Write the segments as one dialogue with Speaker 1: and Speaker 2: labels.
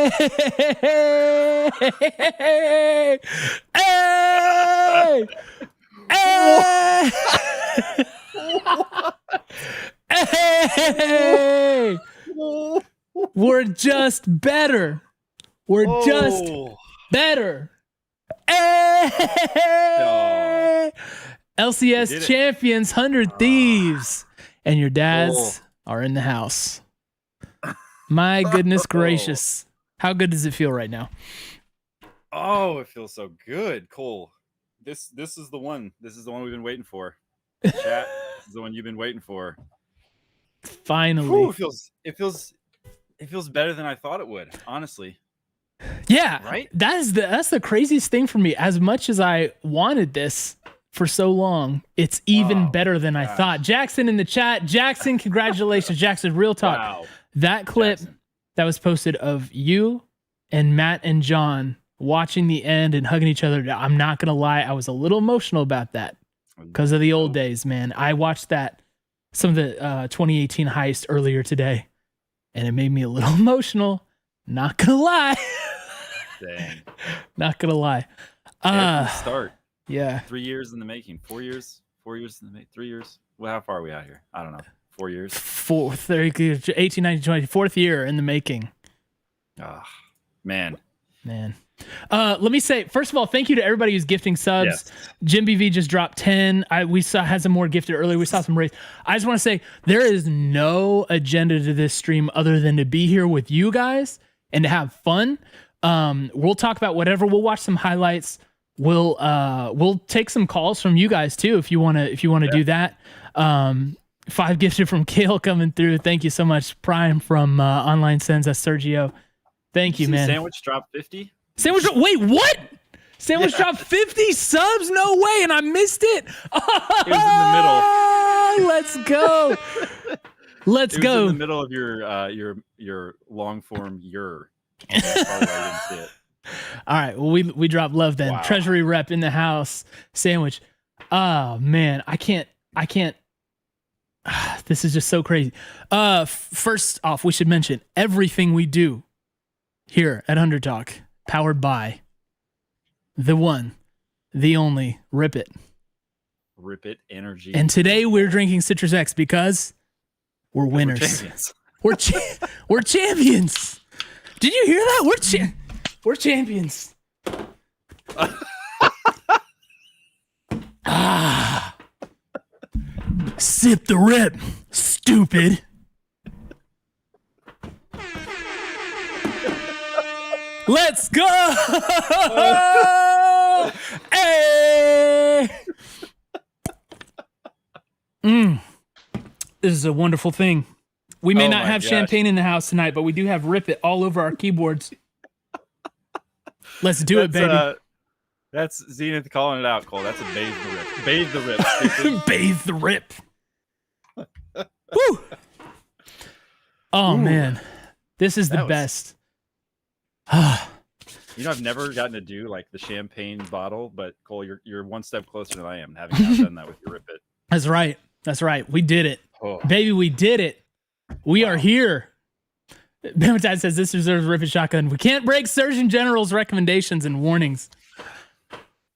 Speaker 1: Hey! Hey! Hey! We're just better. We're just better. Hey! LCS champions, 100 Thieves. And your dads are in the house. My goodness gracious. How good does it feel right now?
Speaker 2: Oh, it feels so good, Cole. This is the one. This is the one we've been waiting for. Chat, this is the one you've been waiting for.
Speaker 1: Finally.
Speaker 2: Ooh, it feels better than I thought it would, honestly.
Speaker 1: Yeah,
Speaker 2: right.
Speaker 1: That's the craziest thing for me. As much as I wanted this for so long, it's even better than I thought. Jackson in the chat. Jackson, congratulations. Jackson, real talk. Wow. That clip that was posted of you and Matt and John watching the end and hugging each other. I'm not going to lie. I was a little emotional about that because of the old days, man. I watched some of the 2018 heist earlier today, and it made me a little emotional. Not going to lie.
Speaker 2: Dang.
Speaker 1: Not going to lie.
Speaker 2: Start.
Speaker 1: Yeah.
Speaker 2: 3 years in the making. 4 years. 4 years in the making. 3 years. Well, how far are we out here? I don't know. 4 years.
Speaker 1: 18, 19, 20. Fourth year in the making.
Speaker 2: Man.
Speaker 1: Let me say, first of all, thank you to everybody who's gifting subs. Yes. Jim BV just dropped 10. We had some more gifted earlier. We saw some raise. I just want to say there is no agenda to this stream other than to be here with you guys and to have fun. We'll talk about whatever. We'll watch some highlights. We'll take some calls from you guys too if you want to do that. 5 gifted from Kale coming through. Thank you so much. Prime from Online Sends. That's Sergio. Thank you, man.
Speaker 2: Sandwich dropped 50.
Speaker 1: Wait, what? Sandwich dropped 50 subs? No way, and I missed it.
Speaker 2: It was in the middle.
Speaker 1: Let's go. Let's go.
Speaker 2: In the middle of your long form
Speaker 1: All right, well we dropped love then. Wow. Treasury rep in the house. Sandwich. Oh man, I can't. This is just so crazy. First off, we should mention everything we do here at Undertalk, powered by the one, the only Rip It.
Speaker 2: Rip It Energy.
Speaker 1: And today we're drinking Citrus X because we're winners.
Speaker 2: We're champions.
Speaker 1: We're champions. Did you hear that? We're champions. Sip the rip, stupid. Let's go! Hey! This is a wonderful thing. We may not have champagne in the house tonight, but we do have Rip It all over our keyboards. Let's do it, baby.
Speaker 2: That's Zenith calling it out, Cole. That's a bathe the rip. Bathe the rip.
Speaker 1: Bathe the rip. Woo! Oh, man. This is the best.
Speaker 2: I've never gotten to do like the champagne bottle, but Cole, you're one step closer than I am, having not done that with your Rip It.
Speaker 1: That's right. We did it. Baby, we did it. We are here. Dad says this deserves Rip It shotgun. We can't break Surgeon General's recommendations and warnings.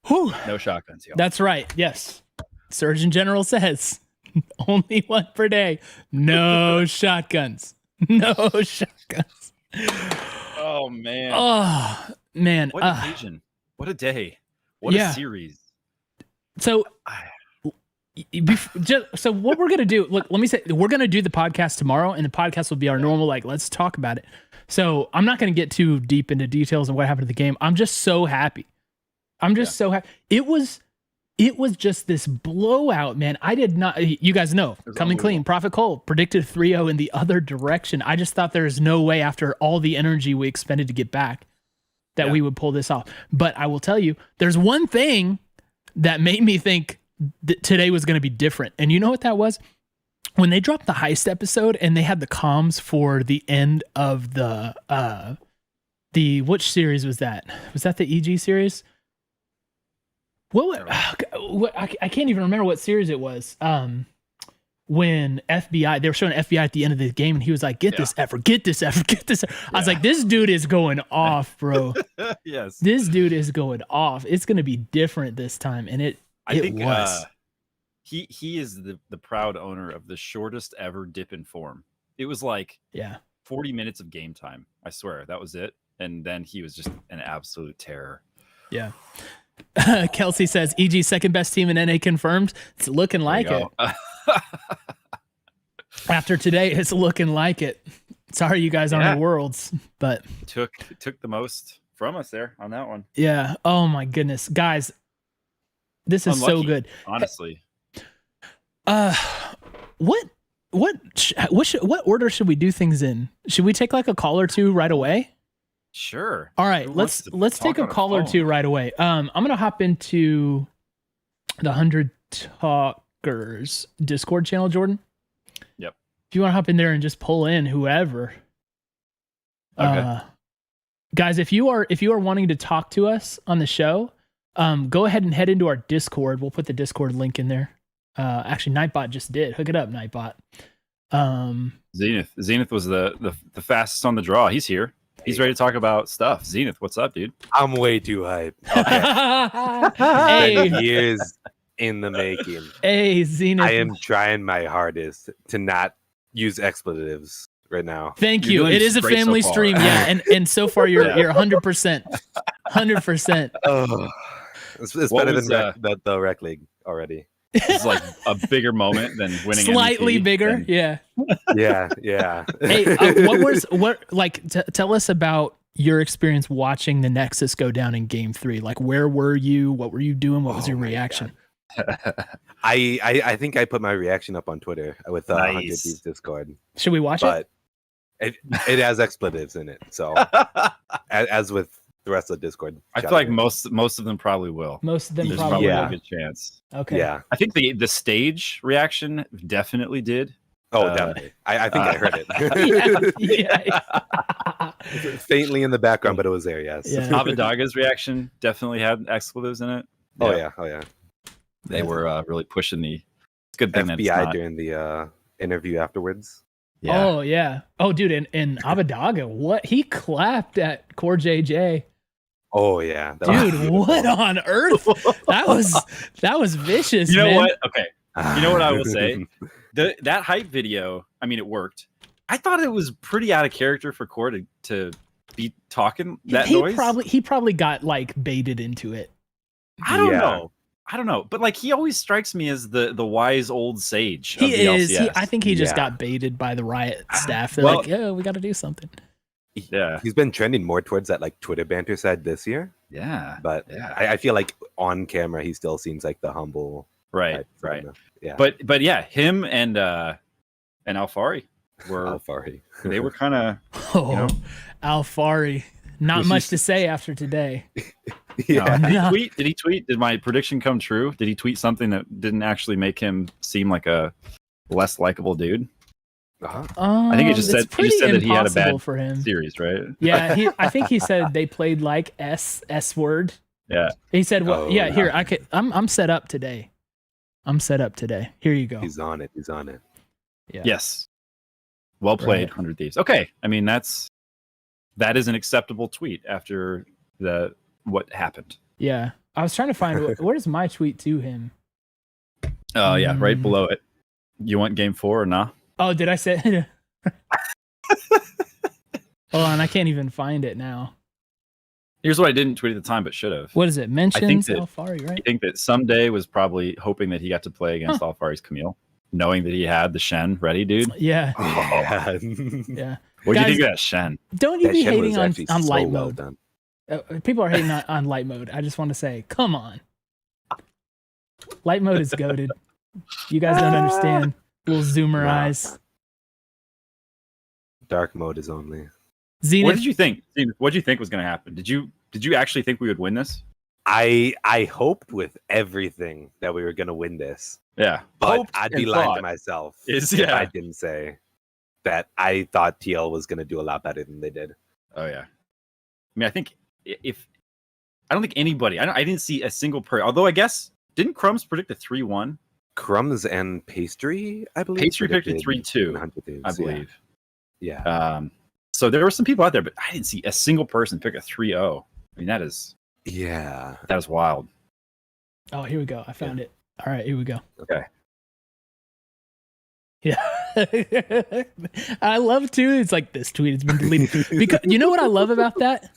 Speaker 1: Whew.
Speaker 2: No shotguns, y'all.
Speaker 1: That's right. Yes. Surgeon General says only one per day. No shotguns. No shotguns.
Speaker 2: Oh, man.
Speaker 1: Oh, man.
Speaker 2: What occasion. What a day. What a series.
Speaker 1: So what we're going to do, look, let me say, we're going to do the podcast tomorrow, and the podcast will be our normal, let's talk about it. So I'm not going to get too deep into details of what happened to the game. I'm just so happy. So happy. It was just this blowout, man. I did not, you guys know, coming clean, Prophet Cole predicted 3-0 in the other direction. I just thought there's no way after all the energy we expended to get back that we would pull this off. But I will tell you, there's one thing that made me think that today was going to be different. And you know what that was? When they dropped the heist episode and they had the comms for the end of which series was that? Was that the EG series? I can't even remember what series it was. when FBI, they were showing FBI at the end of the game, and he was like, get this effort, get this effort, get this effort. I was like, this dude is going off, bro.
Speaker 2: Yes.
Speaker 1: This dude is going off. It's going to be different this time. And I think was.
Speaker 2: He is the proud owner of the shortest ever dip in form. It was like 40 minutes of game time. I swear, that was it. And then he was just an absolute terror.
Speaker 1: Yeah. Kelsey says, EG second best team in NA confirmed. It's looking like it. After today, it's looking like it. Sorry, you guys aren't in Worlds, but
Speaker 2: took the most from us there on that one.
Speaker 1: Yeah. Oh my goodness, guys, this is so good.
Speaker 2: Honestly.
Speaker 1: What order should we do things in? Should we take like a call or two right away?
Speaker 2: Sure.
Speaker 1: All right, let's take a call or two right away. I'm gonna hop into the 100 Talkers Discord channel, Jordan.
Speaker 2: Yep.
Speaker 1: If you want to hop in there and just pull in whoever.
Speaker 2: Okay.
Speaker 1: Guys, if you are wanting to talk to us on the show, go ahead and head into our Discord. We'll put the Discord link in there. Actually, Nightbot just did. Hook it up, Nightbot.
Speaker 2: Zenith was the fastest on the draw. He's here. He's ready to talk about stuff. Zenith, what's up, dude?
Speaker 3: I'm way too hyped.
Speaker 1: Okay.
Speaker 3: Hey. Years in the making.
Speaker 1: Hey, Zenith.
Speaker 3: I am trying my hardest to not use expletives right now.
Speaker 1: Thank you. It is a family stream, yeah, and so far you're 100%, 100%.
Speaker 3: Oh, it's better than the rec league already.
Speaker 2: It's like a bigger moment than winning.
Speaker 1: Slightly
Speaker 2: MVP
Speaker 1: bigger, yeah.
Speaker 3: Yeah.
Speaker 1: Hey, tell us about your experience watching the Nexus go down in Game 3. Like, where were you? What were you doing? What was your reaction?
Speaker 3: I think I put my reaction up on Twitter with 100 Thieves Discord.
Speaker 1: Should we watch it?
Speaker 3: It has expletives in it, so as with the rest of the Discord.
Speaker 2: I feel like most of them probably will.
Speaker 1: Most of them
Speaker 2: There's
Speaker 1: probably
Speaker 2: a good chance.
Speaker 1: Okay.
Speaker 3: Yeah.
Speaker 2: I think the stage reaction definitely did.
Speaker 3: Oh, definitely. I think I heard it.
Speaker 1: Yeah.
Speaker 3: Faintly in the background, but it was there, yes.
Speaker 1: Yeah.
Speaker 2: Abadaga's reaction definitely had expletives in it.
Speaker 3: Oh yeah.
Speaker 2: They were really pushing the good thing that it's
Speaker 3: FBI
Speaker 2: not.
Speaker 3: during the interview afterwards.
Speaker 2: Yeah.
Speaker 1: Oh yeah. Oh dude, and Abadaga, what he clapped at Core JJ.
Speaker 3: Oh yeah.
Speaker 1: Dude, what on earth? That was vicious.
Speaker 2: You know
Speaker 1: man.
Speaker 2: what? Okay. You know what I will say? That hype video, I mean, it worked. I thought it was pretty out of character for Core to be talking that noise.
Speaker 1: He probably got like baited into it.
Speaker 2: I don't know. But like, he always strikes me as the wise old sage.
Speaker 1: He is.
Speaker 2: LCS.
Speaker 1: I think he just got baited by the Riot staff. They're like, yeah, we got to do something.
Speaker 2: Yeah.
Speaker 3: He's been trending more towards that like Twitter banter side this year.
Speaker 2: Yeah.
Speaker 3: But I feel like on camera he still seems like the humble.
Speaker 2: Right.
Speaker 3: Yeah.
Speaker 2: But yeah, him and Alfari were they were kind of
Speaker 1: Alfari. Not much to say after today.
Speaker 3: Yeah.
Speaker 2: Did he tweet? Did my prediction come true? Did he tweet something that didn't actually make him seem like a less likable dude? I think he just said that he had a bad
Speaker 1: for him.
Speaker 2: series, right?
Speaker 1: Yeah, I think he said they played like S word.
Speaker 2: Yeah.
Speaker 1: He said, "Well, here I'm set up today. I'm set up today. Here you go."
Speaker 3: He's on it.
Speaker 1: Yeah.
Speaker 2: Yes. Well played, 100 Thieves. Okay, I mean that is an acceptable tweet after what happened.
Speaker 1: Yeah, I was trying to find where's my tweet to him.
Speaker 2: Oh yeah, right below it. You want game 4 or nah?
Speaker 1: Oh, did I say? Hold on, I can't even find it now.
Speaker 2: Here's what I didn't tweet at the time, but should have.
Speaker 1: What is it? Mentions Alfari, right?
Speaker 2: I think that someday was probably hoping that he got to play against Alfari's Camille, knowing that he had the Shen ready, dude.
Speaker 1: Yeah.
Speaker 2: Yeah. What do you think of that Shen?
Speaker 1: Don't you be hating on light
Speaker 3: well
Speaker 1: mode?
Speaker 3: done.
Speaker 1: People are hating on light mode. I just want to say, come on. Light mode is goated. You guys don't understand. Little zoomer eyes.
Speaker 3: Dark mode is only.
Speaker 1: Zenith.
Speaker 2: What did you think? What did you think was going to happen? Did you actually think we would win this?
Speaker 3: I hoped with everything that we were going to win this.
Speaker 2: Yeah.
Speaker 3: But I'd be lying to myself if I didn't say that I thought TL was going to do a lot better than they did.
Speaker 2: Oh, yeah. I mean, I think I don't think anybody, I didn't see a single player, although I guess, didn't Crumbs predict a 3-1?
Speaker 3: Crumbs and Pastry, I believe.
Speaker 2: Pastry picked it 3-2, I believe.
Speaker 3: Yeah.
Speaker 2: So there were some people out there, but I didn't see a single person pick a 3-0. I mean, that is wild.
Speaker 1: Oh, here we go. I found it. All right, here we go.
Speaker 2: Okay.
Speaker 1: Yeah. I love too. It's like this tweet has been deleted. Because you know what I love about that?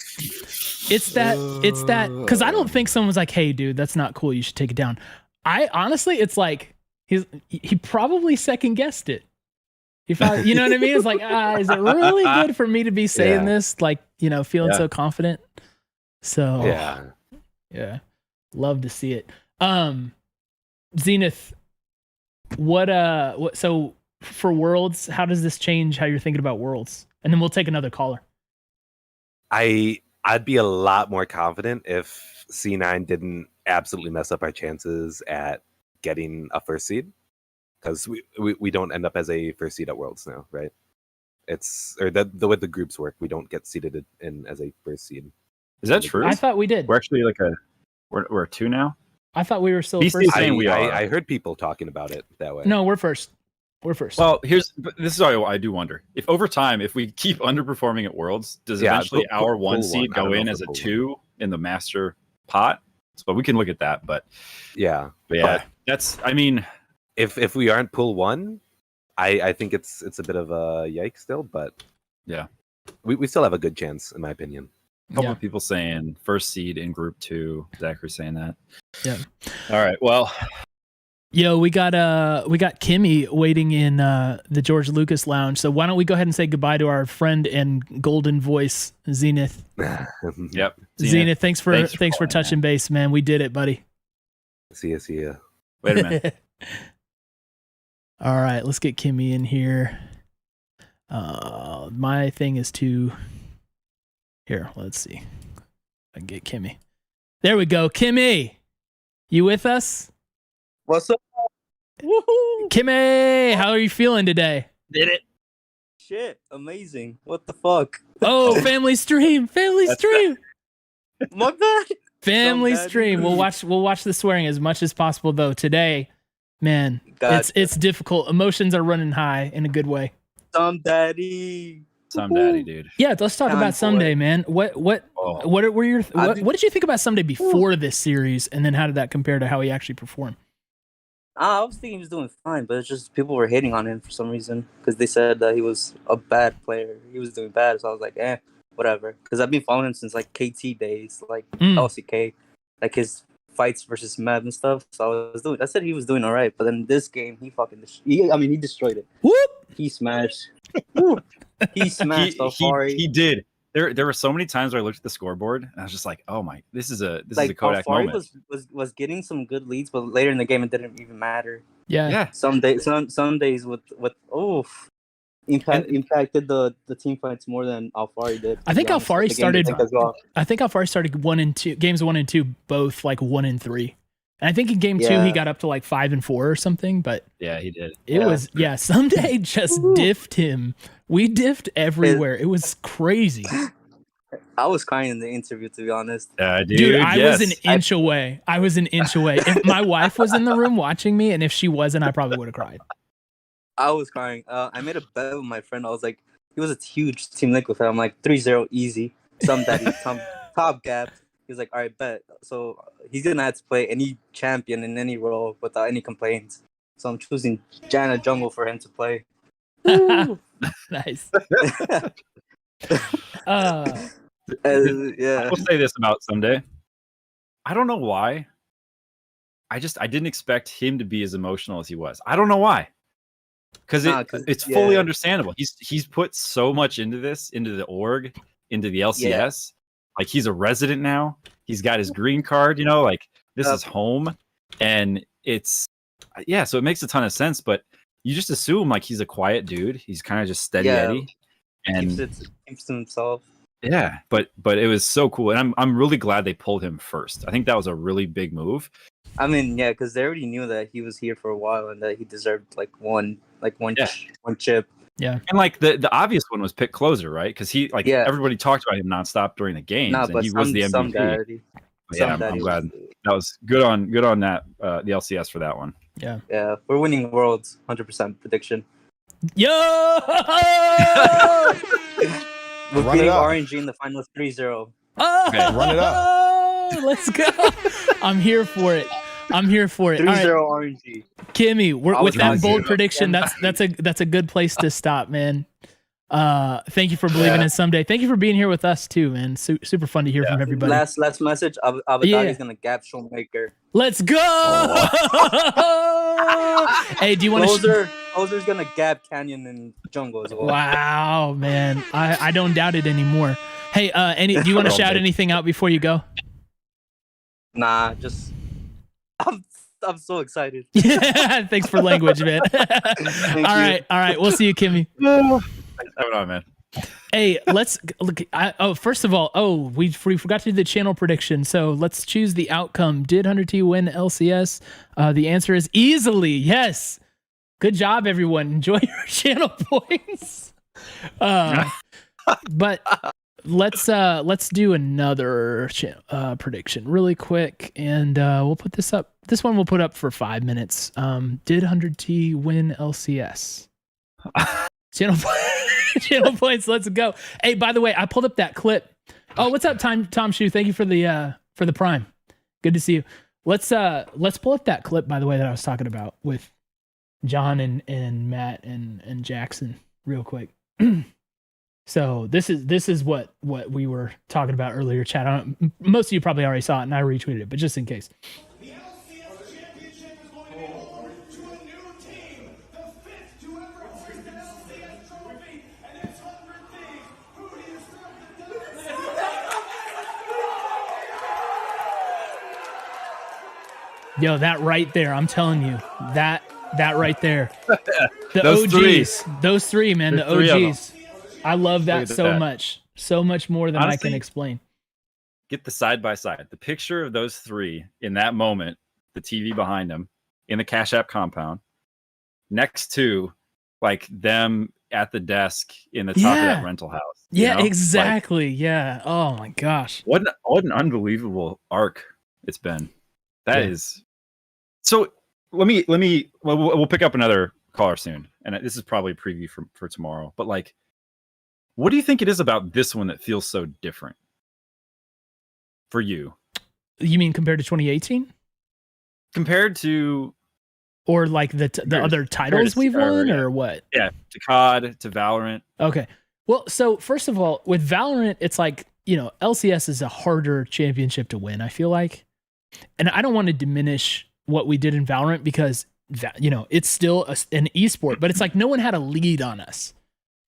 Speaker 1: It's that because I don't think someone's like, hey dude, that's not cool. You should take it down. I honestly, it's like he probably second guessed it. He probably, you know what I mean? It's like, is it really good for me to be saying this? Like, feeling so confident. So yeah. Love to see it. Zenith, what so for Worlds, how does this change how you're thinking about Worlds? And then we'll take another caller.
Speaker 3: I'd be a lot more confident if C9 didn't absolutely mess up our chances at getting a first seed, because we don't end up as a first seed at Worlds now, right? It's the way the groups work, we don't get seeded in as a first seed.
Speaker 2: Is that true?
Speaker 1: I thought we did.
Speaker 2: We're actually we're 2 now.
Speaker 1: I thought we were still
Speaker 2: BC
Speaker 1: first.
Speaker 2: saying we are.
Speaker 3: I heard people talking about it that way.
Speaker 1: No, we're first. We're first.
Speaker 2: Well, this is what I do wonder. If over time, if we keep underperforming at Worlds, does eventually our 1 seed go in as a 2 in the master pot? So we can look at that, but that's, I mean,
Speaker 3: if we aren't pool 1, I think it's a bit of a yike still, but we still have a good chance, in my opinion.
Speaker 2: A couple of people saying first seed in group 2. Zachary saying that.
Speaker 1: Yeah.
Speaker 2: All right. Well,
Speaker 1: yo, we got Kimmy waiting in the George Lucas lounge. So why don't we go ahead and say goodbye to our friend and golden voice, Zenith.
Speaker 2: Yep.
Speaker 1: Zenith, thanks for touching base, man. We did it, buddy.
Speaker 3: See ya.
Speaker 2: Wait a minute.
Speaker 1: All right, let's get Kimmy in here. My thing is to here. Let's see. I can get Kimmy. There we go, Kimmy. You with us?
Speaker 4: What's up?
Speaker 1: Woohoo! Kimmy, how are you feeling today?
Speaker 4: Did it? Shit, amazing. What the fuck?
Speaker 1: Oh, family stream.
Speaker 4: My bad.
Speaker 1: Family stream. We'll watch the swearing as much as possible though. Today, man, it's difficult. Emotions are running high in a good way.
Speaker 4: Some daddy,
Speaker 2: dude.
Speaker 1: Yeah, let's talk about Someday, man. What did you think about Someday before this series, and then how did that compare to how he actually performed?
Speaker 4: I was thinking he was doing fine, but it's just people were hating on him for some reason because they said that he was a bad player. He was doing bad, so I was like, whatever. Because I've been following him since like KT days, like LCK, like his fights versus Mab and stuff. So I said he was doing all right, but then this game he he destroyed it.
Speaker 1: Whoop!
Speaker 4: He smashed. He smashed Alfari.
Speaker 2: He did. There were so many times where I looked at the scoreboard and I was just like, "Oh my, this is a Kodak
Speaker 4: Alfari
Speaker 2: moment."
Speaker 4: was getting some good leads, but later in the game it didn't even matter.
Speaker 1: Yeah.
Speaker 4: Some days with impacted the team fights more than Alfari did.
Speaker 1: I think Alfari started. I think Alfari started 1 and 2 games. 1 and 2 both like 1 and 3. And I think in game 2 he got up to like 5 and 4 or something. But
Speaker 2: yeah, he did.
Speaker 1: It was Someday just diffed him. We diffed everywhere. It was crazy.
Speaker 4: I was crying in the interview, to be honest.
Speaker 1: Dude, I was an inch away. If my wife was in the room watching me, and if she wasn't, I probably would have cried.
Speaker 4: I was crying. I made a bet with my friend. I was like, he was a huge Team Liquid fan. I'm like, 3-0 easy. Some top gap. He was like, all right, bet. So he's going to have to play any champion in any role without any complaints. So I'm choosing Janna Jungle for him to play.
Speaker 1: Nice.
Speaker 2: I will say this about Someday. I don't know why. I didn't expect him to be as emotional as he was. I don't know why. Because it's fully understandable. He's put so much into the org, into the LCS. Yeah. Like he's a resident now. He's got his green card, like this is home. And it's so it makes a ton of sense, but you just assume like he's a quiet dude. He's kind of just steady Eddie. And
Speaker 4: keeps to himself.
Speaker 2: Yeah, but it was so cool. And I'm really glad they pulled him first. I think that was a really big move.
Speaker 4: I mean, yeah, because they already knew that he was here for a while and that he deserved one chip.
Speaker 1: Yeah,
Speaker 2: and like the obvious one was pick closer, right? Because he everybody talked about him nonstop during the games, and he was the MVP. Yeah, I'm glad. That was good on that the LCS for that one.
Speaker 4: Yeah, we're winning Worlds, 100% prediction.
Speaker 1: Yo!
Speaker 4: We're beating RNG in the finals 3-0.
Speaker 1: Oh,
Speaker 5: okay, run it up.
Speaker 1: Let's go. I'm here for it.
Speaker 4: 3-0
Speaker 1: All right,
Speaker 4: RNG.
Speaker 1: Kimmy, with that bold
Speaker 2: 0.
Speaker 1: prediction, that's a good place to stop, man. Thank you for believing in someday. Thank you for being here with us too, man. Super fun to hear from everybody.
Speaker 4: Last message. Abadali is gonna gap Showmaker.
Speaker 1: Let's go. Hey, do you want
Speaker 4: to? Closer's gonna gap Canyon and Jungle as well.
Speaker 1: Wow, man. I don't doubt it anymore. Hey, do you want to shout anything out before you go?
Speaker 4: Nah, just I'm so excited.
Speaker 1: Yeah, thanks for language, man. All right. We'll see you, Kimmy.
Speaker 2: Hold on, man.
Speaker 1: Hey, let's look. First of all, we forgot to do the channel prediction. So let's choose the outcome. Did 100T win LCS? The answer is easily yes. Good job, everyone. Enjoy your channel points. But let's do another prediction really quick, and we'll put this up. This one we'll put up for 5 minutes. Did 100T win LCS? Channel points. Let's go. Hey, by the way, I pulled up that clip. Oh, what's up, Tom Shu? Thank you for the prime. Good to see you. Let's pull up that clip, by the way, that I was talking about with John and Matt and Jackson real quick. So this is what we were talking about earlier, chat. Most of you probably already saw it, and I retweeted it, but just in case.
Speaker 6: The LCS championship is going award to a new team, the 5th to ever hoist an LCS trophy, and it's 100 Thieves. Who do you
Speaker 1: Yo, that right there, I'm telling you, that right there. The
Speaker 2: Those
Speaker 1: OGs.
Speaker 2: three.
Speaker 1: Those three, man, the OGs. I love that so much. So much more than
Speaker 2: Honestly,
Speaker 1: I can explain.
Speaker 2: Get the side by side. The picture of those three in that moment, the TV behind them, in the Cash App compound, next to like them at the desk in the top of that rental house.
Speaker 1: Yeah, exactly. Yeah. Oh my gosh.
Speaker 2: What an unbelievable arc it's been. That is. So we'll pick up another caller soon, and this is probably a preview for tomorrow. But like, what do you think it is about this one that feels so different for you?
Speaker 1: You mean compared to 2018?
Speaker 2: Compared to,
Speaker 1: or like the other titles we've won, or what?
Speaker 2: Yeah, to COD, to Valorant.
Speaker 1: Okay. Well, so first of all, with Valorant, it's like, LCS is a harder championship to win, I feel like. And I don't want to diminish what we did in Valorant because, it's still an esport, but it's like no one had a lead on us,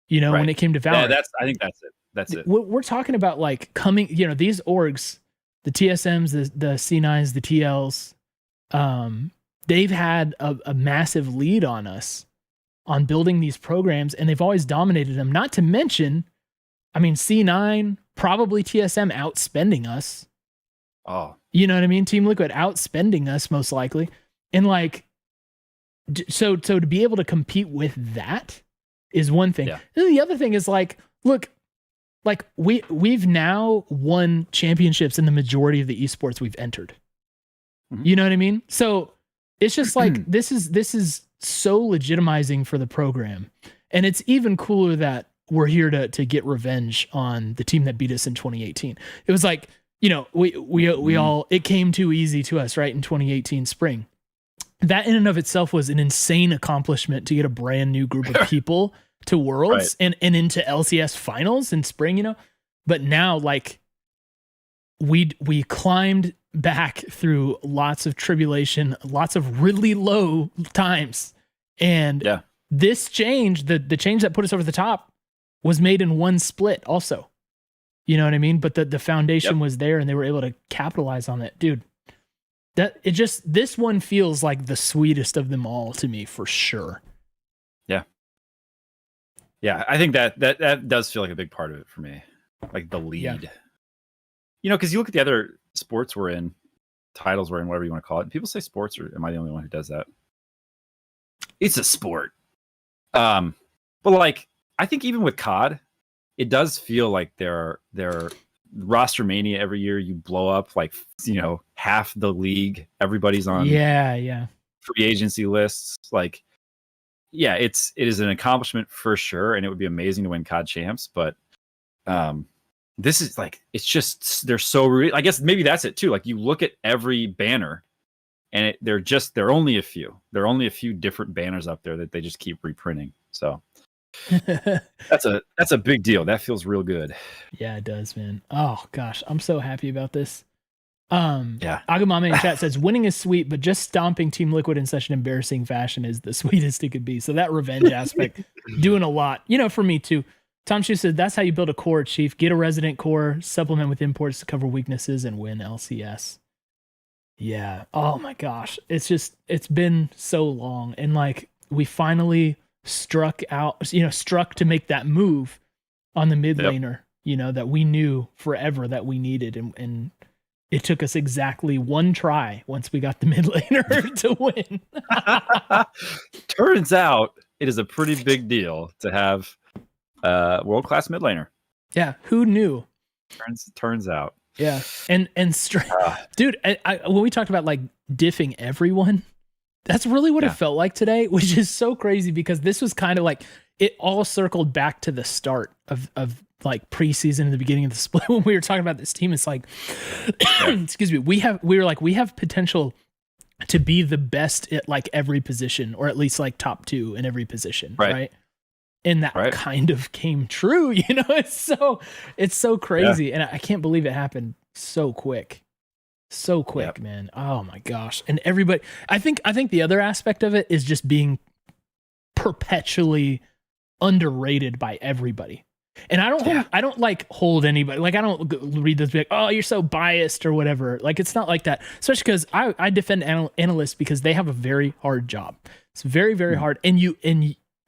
Speaker 1: when it came to Valorant.
Speaker 2: Yeah, I think that's it.
Speaker 1: We're talking about like coming, these orgs, the TSMs, the C9s, the TLs, they've had a massive lead on us on building these programs, and they've always dominated them. Not to mention, C9, probably TSM outspending us.
Speaker 2: Oh,
Speaker 1: you know what I mean? Team Liquid outspending us most likely. And like, so to be able to compete with that is one thing. Yeah. The other thing is like, look, like we've now won championships in the majority of the esports we've entered. Mm-hmm. You know what I mean? So it's just like, this is so legitimizing for the program. And it's even cooler that we're here to get revenge on the team that beat us in 2018. It was like, we all, it came too easy to us, right? In 2018 spring. That in and of itself was an insane accomplishment to get a brand new group of people to Worlds and into LCS finals in spring, But now, like, we climbed back through lots of tribulation, lots of really low times. And this change, the change that put us over the top, was made in one split also. You know what I mean? But the foundation was there, and they were able to capitalize on it. Dude, this one feels like the sweetest of them all to me, for sure.
Speaker 2: Yeah. Yeah, I think that does feel like a big part of it for me. Like the lead. Yeah. Because you look at the other sports we're in, titles we're in, whatever you want to call it, and people say sports, or am I the only one who does that? It's a sport. But like, I think even with COD, it does feel like there are roster mania every year. You blow up like, half the league. Everybody's on free agency lists. Like, yeah, it is an accomplishment for sure, and it would be amazing to win COD champs. But this is like, it's just, they're so I guess maybe that's it too. Like, you look at every banner, and they're only a few. There are only a few different banners up there that they just keep reprinting. So that's a big deal. That feels real good.
Speaker 1: Yeah, it does, man. Oh gosh, I'm so happy about this. Agamame in chat says winning is sweet, but just stomping Team Liquid in such an embarrassing fashion is the sweetest it could be. So that revenge aspect, doing a lot. For me too. Tom Shu said that's how you build a core, Chief. Get a resident core, supplement with imports to cover weaknesses, and win LCS. Yeah. Oh my gosh. It's been so long. And like, we finally struck to make that move on the mid laner, that we knew forever that we needed. And it took us exactly one try once we got the mid laner to win.
Speaker 2: Turns out it is a pretty big deal to have world-class mid laner.
Speaker 1: Yeah. Who knew?
Speaker 2: Turns out.
Speaker 1: Yeah. And dude, when we talked about like diffing everyone, that's really what it felt like today, which is so crazy because this was kind of like, it all circled back to the start of like preseason and the beginning of the split when we were talking about this team. It's like, excuse me, we have potential to be the best at like every position, or at least like top 2 in every position. Right. And that kind of came true, it's so crazy. And I can't believe it happened so quick, man. Oh my gosh. And everybody, I think the other aspect of it is just being perpetually underrated by everybody. And I don't like hold anybody. Like, I don't read this like, oh, you're so biased or whatever. Like, it's not like that. Especially because I defend analysts because they have a very hard job. It's very, very hard. And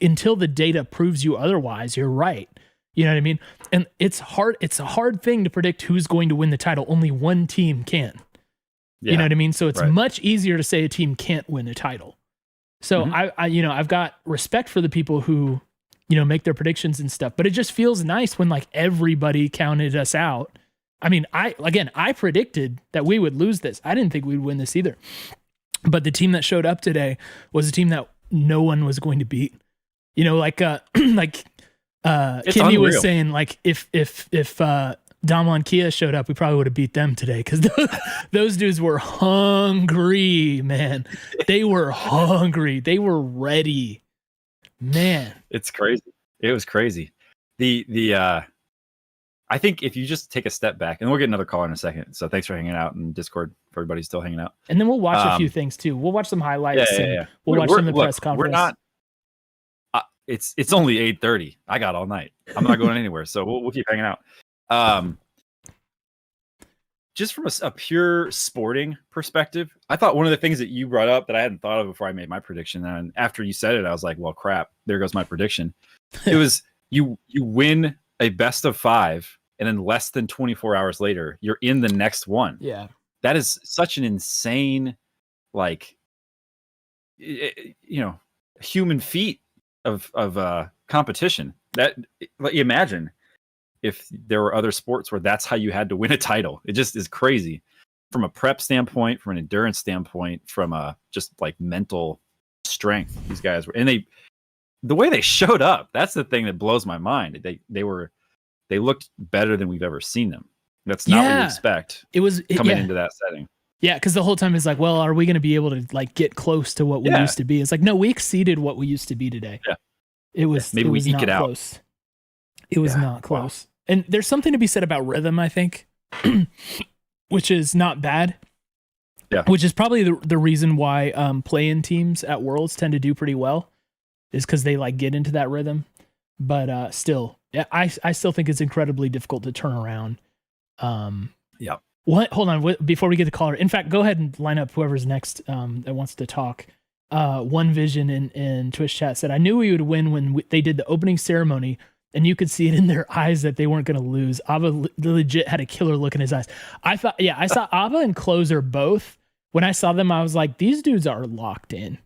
Speaker 1: until the data proves you otherwise, you're right. You know what I mean? And it's hard. It's a hard thing to predict who's going to win the title. Only one team can. Yeah. You know what I mean? So it's much easier to say a team can't win a title. So I've got respect for the people who, make their predictions and stuff, but it just feels nice when like everybody counted us out. I mean, I predicted that we would lose this. I didn't think we'd win this either. But the team that showed up today was a team that no one was going to beat. Kimmy was saying, like, if Damwon Kia showed up, we probably would have beat them today because those dudes were hungry, man. They were hungry. They were ready, man.
Speaker 2: It's crazy. It was crazy. I think if you just take a step back, and we'll get another call in a second. So thanks for hanging out in Discord. For everybody's still hanging out,
Speaker 1: and then we'll watch a few things too. We'll watch some highlights. We'll watch some of the press conference.
Speaker 2: We're not. It's only 8:30. I got all night. I'm not going anywhere, so we'll keep hanging out. Just from a pure sporting perspective, I thought one of the things that you brought up that I hadn't thought of before I made my prediction, and after you said it, I was like, well, crap, there goes my prediction. It was you win a best of 5, and then less than 24 hours later, you're in the next one.
Speaker 1: Yeah.
Speaker 2: That is such an insane, like, human feat of competition. That, like, imagine if there were other sports where that's how you had to win a title. It just is crazy from a prep standpoint, from an endurance standpoint, from a just like mental strength. These guys were, and the way they showed up, that's the thing that blows my mind. They looked better than we've ever seen them. That's not what you expect.
Speaker 1: It was
Speaker 2: coming into that setting.
Speaker 1: Yeah, because the whole time it's like, well, are we going to be able to like get close to what we used to be? It's like, no, we exceeded what we used to be today.
Speaker 2: Yeah,
Speaker 1: it was
Speaker 2: maybe we eke it out.
Speaker 1: Close. It was not close. Wow. And there's something to be said about rhythm, I think, which is not bad. Yeah, which is probably the reason why play-in teams at Worlds tend to do pretty well, is because they like get into that rhythm. But still, I still think it's incredibly difficult to turn around.
Speaker 2: Yeah.
Speaker 1: What? Hold on. Before we get the caller, in fact, go ahead and line up whoever's next that wants to talk. One Vision in Twitch chat said, I knew we would win when they did the opening ceremony, and you could see it in their eyes that they weren't going to lose. Ava legit had a killer look in his eyes. I saw Ava and Closer both. When I saw them, I was like, these dudes are locked in.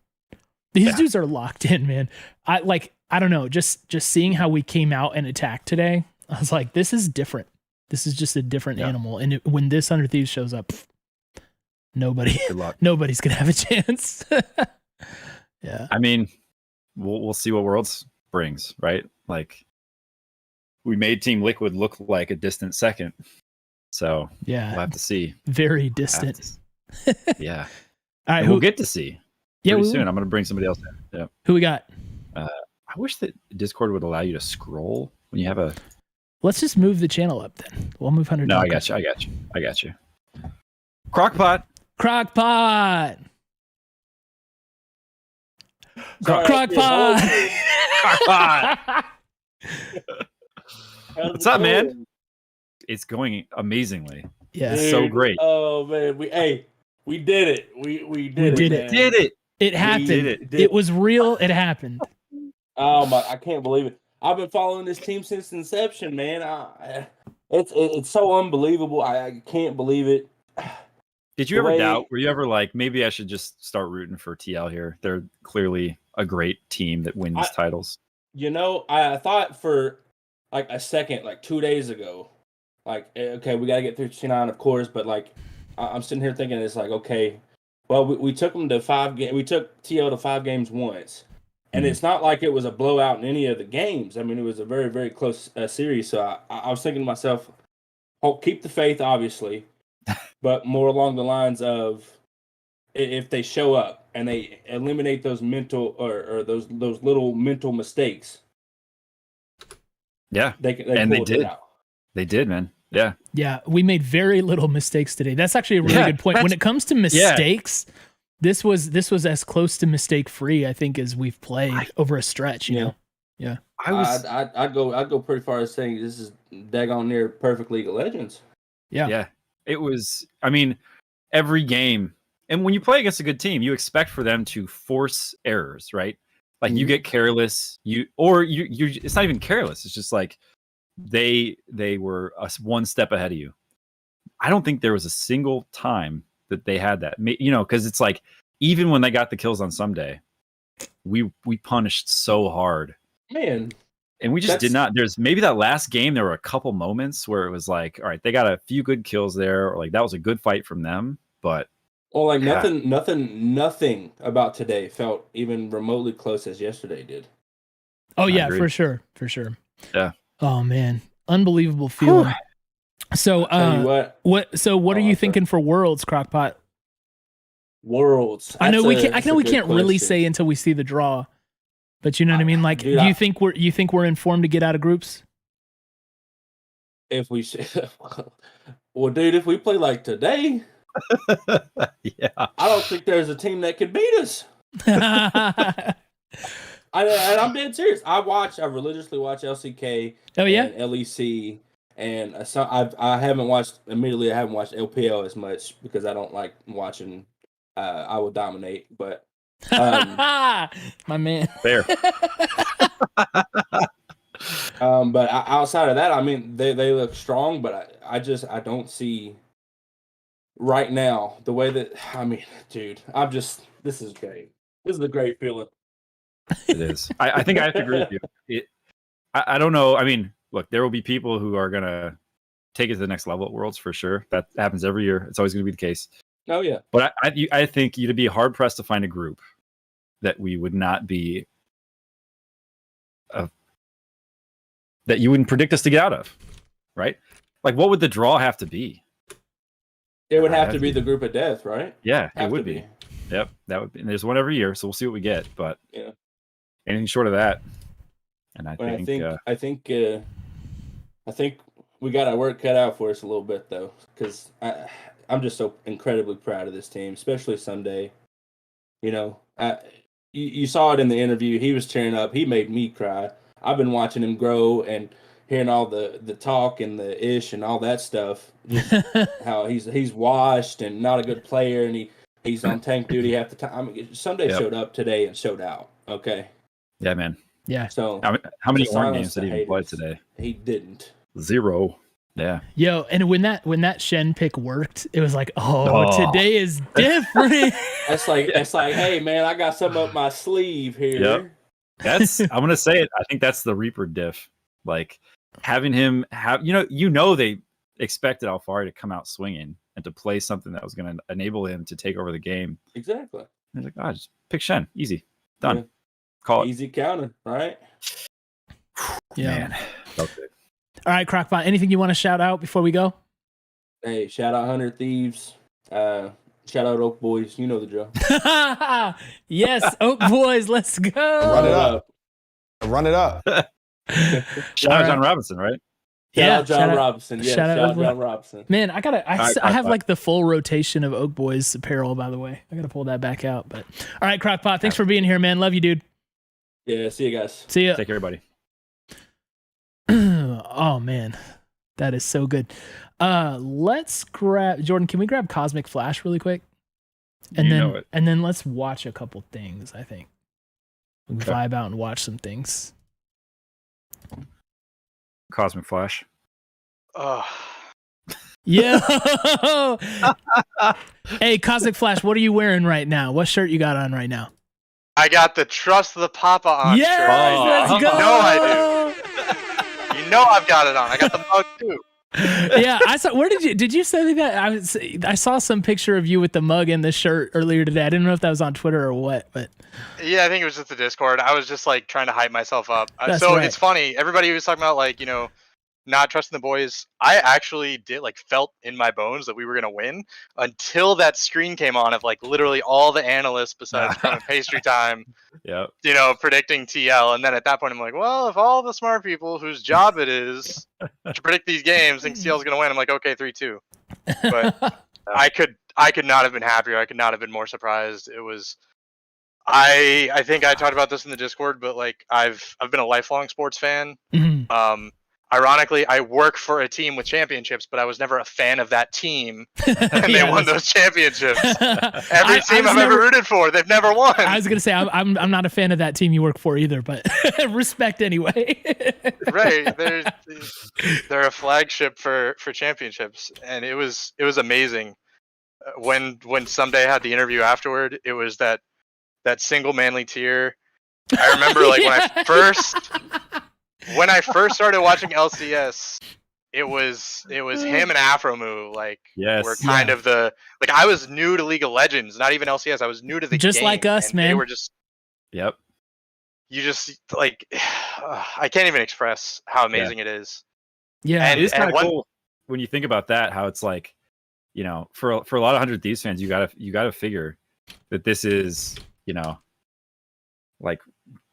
Speaker 1: These dudes are locked in, man. I don't know. Just seeing how we came out and attacked today, I was like, this is different. This is just a different animal. And when this 100 Thieves shows up, nobody's gonna have a chance. Yeah.
Speaker 2: I mean, we'll see what Worlds brings, right? Like, we made Team Liquid look like a distant second. So
Speaker 1: yeah,
Speaker 2: we'll have to see.
Speaker 1: Very distant.
Speaker 2: Yeah.
Speaker 1: All right,
Speaker 2: we'll get to see.
Speaker 1: Yeah,
Speaker 2: pretty soon. I'm going to bring somebody else in. Yeah.
Speaker 1: Who we got?
Speaker 2: I wish that Discord would allow you to scroll when you have a.
Speaker 1: Let's just move the channel up then. We'll move 100.
Speaker 2: No, I got you. Crockpot.
Speaker 1: Crockpot.
Speaker 2: What's up, man? It's going amazingly.
Speaker 1: Yeah,
Speaker 2: it's so great.
Speaker 5: Oh man, we did it. We did
Speaker 2: it.
Speaker 1: It happened. It was real. It happened.
Speaker 5: Oh my! I can't believe it. I've been following this team since inception, man. It's so unbelievable. I can't believe it.
Speaker 2: Did you ever doubt? Were you ever like, maybe I should just start rooting for TL here? They're clearly a great team that wins titles.
Speaker 5: You know, I thought for like a second, like 2 days ago, like, okay, we got to get through T9, of course, but like, I'm sitting here thinking it's like, okay, well, we took them to 5 games. We took TL to 5 games once. And it's not like it was a blowout in any of the games. I mean, it was a very, very close series. So I was thinking to myself, keep the faith, obviously, but more along the lines of if they show up and they eliminate those mental or those little mental mistakes.
Speaker 2: Yeah,
Speaker 5: they did. It out.
Speaker 2: They did, man. Yeah.
Speaker 1: Yeah, we made very little mistakes today. That's actually a really good point. When it comes to mistakes, this was as close to mistake free, I think, as we've played over a stretch. You know. Yeah.
Speaker 5: I'd go pretty far as saying this is daggone near perfect League of Legends.
Speaker 1: Yeah.
Speaker 2: Yeah. It was. I mean, every game, and when you play against a good team, you expect for them to force errors, right? Like you get careless, you. It's not even careless. It's just like they were one step ahead of you. I don't think there was a single time that they had that, you know, because it's like even when they got the kills on Someday, we punished so hard,
Speaker 5: man,
Speaker 2: and we just did not. There's maybe that last game there were a couple moments where it was like, all right, they got a few good kills there, or like that was a good fight from them, but
Speaker 5: like nothing about today felt even remotely close as yesterday did.
Speaker 1: Oh yeah, for sure.
Speaker 2: Yeah.
Speaker 1: Oh man, unbelievable feeling. Whew. So, what are you thinking for Worlds, Crockpot?
Speaker 5: Worlds.
Speaker 1: I know we can't really say until we see the draw, but you know what I mean. Like, dude, do you think we're informed to get out of groups?
Speaker 5: If we, well, dude, if we play like today,
Speaker 2: yeah,
Speaker 5: I don't think there's a team that could beat us. And I'm dead serious. I religiously watch LCK.
Speaker 1: Oh yeah,
Speaker 5: and LEC. And I haven't watched LPL as much because I don't like watching. I will dominate, but
Speaker 1: my man,
Speaker 2: fair.
Speaker 5: But outside of that, I mean, they look strong, but I don't see right now the way that. I mean, dude, this is great. This is a great feeling.
Speaker 2: It is. I think I have to agree with you. I don't know. I mean. Look, there will be people who are going to take it to the next level at Worlds for sure. That happens every year. It's always going to be the case.
Speaker 5: Oh, yeah.
Speaker 2: But I think you'd be hard-pressed to find a group that we would not be... that you wouldn't predict us to get out of, right? Like, what would the draw have to be?
Speaker 5: It would have to be the group of death, right?
Speaker 2: Yeah, it would be. Yep, that would be. And there's one every year, so we'll see what we get. But anything short of that... And I think
Speaker 5: we got our work cut out for us a little bit though, because I'm just so incredibly proud of this team, especially Sunday. You know, you saw it in the interview. He was tearing up. He made me cry. I've been watching him grow and hearing all the talk and the ish and all that stuff. Just how he's washed and not a good player, and he's on tank duty half the time. I mean, Sunday showed up today and showed out. Okay.
Speaker 2: Yeah, man.
Speaker 1: Yeah.
Speaker 5: So
Speaker 2: how many Horn games did he play today?
Speaker 5: He didn't.
Speaker 2: 0. Yeah.
Speaker 1: Yo, and when that Shen pick worked, it was like, today is different.
Speaker 5: It's like, hey man, I got some up my sleeve here.
Speaker 2: Yep. I'm gonna say it. I think that's the Reaper diff. Like having him have, they expected Alfari to come out swinging and to play something that was going to enable him to take over the game.
Speaker 5: Exactly.
Speaker 2: And he's like, oh, just pick Shen. Easy. Done.
Speaker 5: Yeah.
Speaker 2: Call it.
Speaker 5: Easy counter, right?
Speaker 1: Yeah.
Speaker 2: Man. Okay.
Speaker 1: All right, Crockpot, anything you want to shout out before we go?
Speaker 5: Hey, shout out 100 Thieves. Shout out Oak Boys. You know the drill.
Speaker 1: Yes, Oak Boys, let's go.
Speaker 7: Run it up. Run it up.
Speaker 2: Shout out John Robinson, right?
Speaker 5: Shout out John Robinson. Yeah, shout out John Robinson.
Speaker 1: Man, I have like the full rotation of Oak Boys apparel, by the way. I got to pull that back out. But all right, Crockpot, thanks for being here, man. Love you, dude.
Speaker 5: Yeah, see you guys.
Speaker 1: See ya.
Speaker 2: Take care, everybody.
Speaker 1: Oh man, that is so good. Let's grab Jordan. Can we grab Cosmic Flash really quick? And then let's watch a couple things. I think we can vibe out and watch some things.
Speaker 2: Cosmic Flash.
Speaker 1: Yeah. Hey, Cosmic Flash, what are you wearing right now? What shirt you got on right now?
Speaker 8: I got the Trust the Papa on shirt.
Speaker 1: Yes, let's go.
Speaker 8: You know I do. You know I've got it on. I got the mug too.
Speaker 1: Yeah, I saw. Where did you say that? I saw some picture of you with the mug and the shirt earlier today. I didn't know if that was on Twitter or what, but
Speaker 8: yeah, I think it was just the Discord. I was just like trying to hype myself up.
Speaker 1: That's
Speaker 8: so
Speaker 1: right.
Speaker 8: It's funny. Everybody was talking about like, you know, not trusting the boys. I actually felt in my bones that we were gonna win until that screen came on of like literally all the analysts besides from Pastry Time,
Speaker 2: Yep.
Speaker 8: you know, predicting TL. And then at that point, I'm like, well, if all the smart people whose job it is to predict these games think TL's gonna win, I'm like, okay, 3-2. But I could not have been happier. I could not have been more surprised. It was. I think I talked about this in the Discord, but like I've been a lifelong sports fan.
Speaker 1: Mm-hmm.
Speaker 8: Ironically, I work for a team with championships, but I was never a fan of that team, and they won those championships. Every team I've ever rooted for, they've never won.
Speaker 1: I was gonna say I'm not a fan of that team you work for either, but respect anyway.
Speaker 8: Right, they're a flagship for championships, and it was amazing. When Someday had the interview afterward, it was that single manly tear. I remember like when I first started watching LCS, it was him and Afromoo were kind of the like I was new to League of Legends, not even LCS. I was new to the
Speaker 1: just
Speaker 8: game,
Speaker 1: like us, man.
Speaker 8: They were just
Speaker 2: you
Speaker 8: just like I can't even express how amazing it is.
Speaker 1: Yeah,
Speaker 2: and it is kind of cool when you think about that. How it's like, you know, for a lot of 100 Thieves fans, you gotta figure that this is, you know, like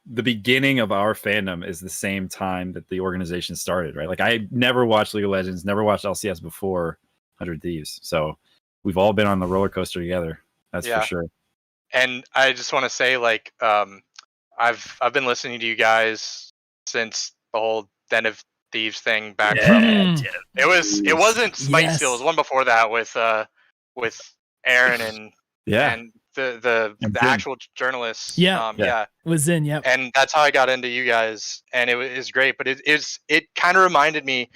Speaker 2: the beginning of our fandom is the same time that the organization started, right? Like I never watched League of Legends, never watched LCS before 100 Thieves. So we've all been on the roller coaster together. That's for sure.
Speaker 8: And I just want to say, like, I've been listening to you guys since the whole Den of Thieves thing back from it wasn't Smite Steel, it was one before that with Aaron and the actual journalists.
Speaker 1: It was Zen. Yep.
Speaker 8: And that's how I got into you guys, and it was great. But it kind of reminded me,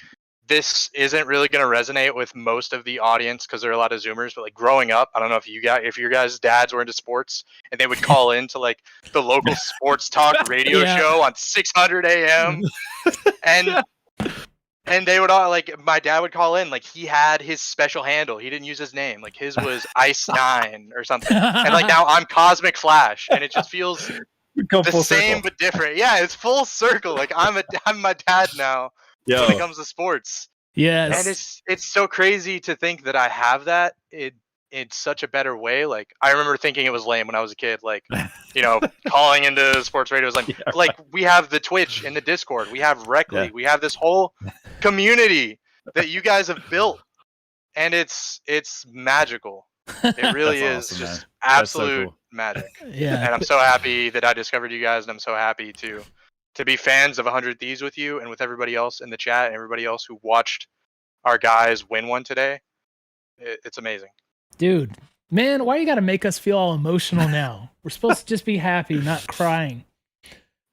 Speaker 8: this isn't really going to resonate with most of the audience because there are a lot of Zoomers. But like growing up, I don't know if your guys' dads were into sports, and they would call into like the local sports talk radio show on 600 a.m. And they would all like, my dad would call in, like he had his special handle. He didn't use his name. Like his was Ice9 or something. And like now I'm Cosmic Flash, and it just feels the same but different. Yeah, it's full circle. Like I'm my dad now when it comes to sports.
Speaker 1: Yes.
Speaker 8: And it's so crazy to think that I have that. It's such a better way. Like I remember thinking it was lame when I was a kid, like, you know, calling into sports radio was like we have the Twitch and the Discord, we have Reckley, we have this whole community that you guys have built, and it's magical. It really is awesome, just absolute magic.
Speaker 1: Yeah.
Speaker 8: And I'm so happy that I discovered you guys, and I'm so happy to be fans of 100 Thieves with you and with everybody else in the chat and everybody else who watched our guys win one today. It's amazing.
Speaker 1: Dude, man, why you got to make us feel all emotional now? We're supposed to just be happy, not crying.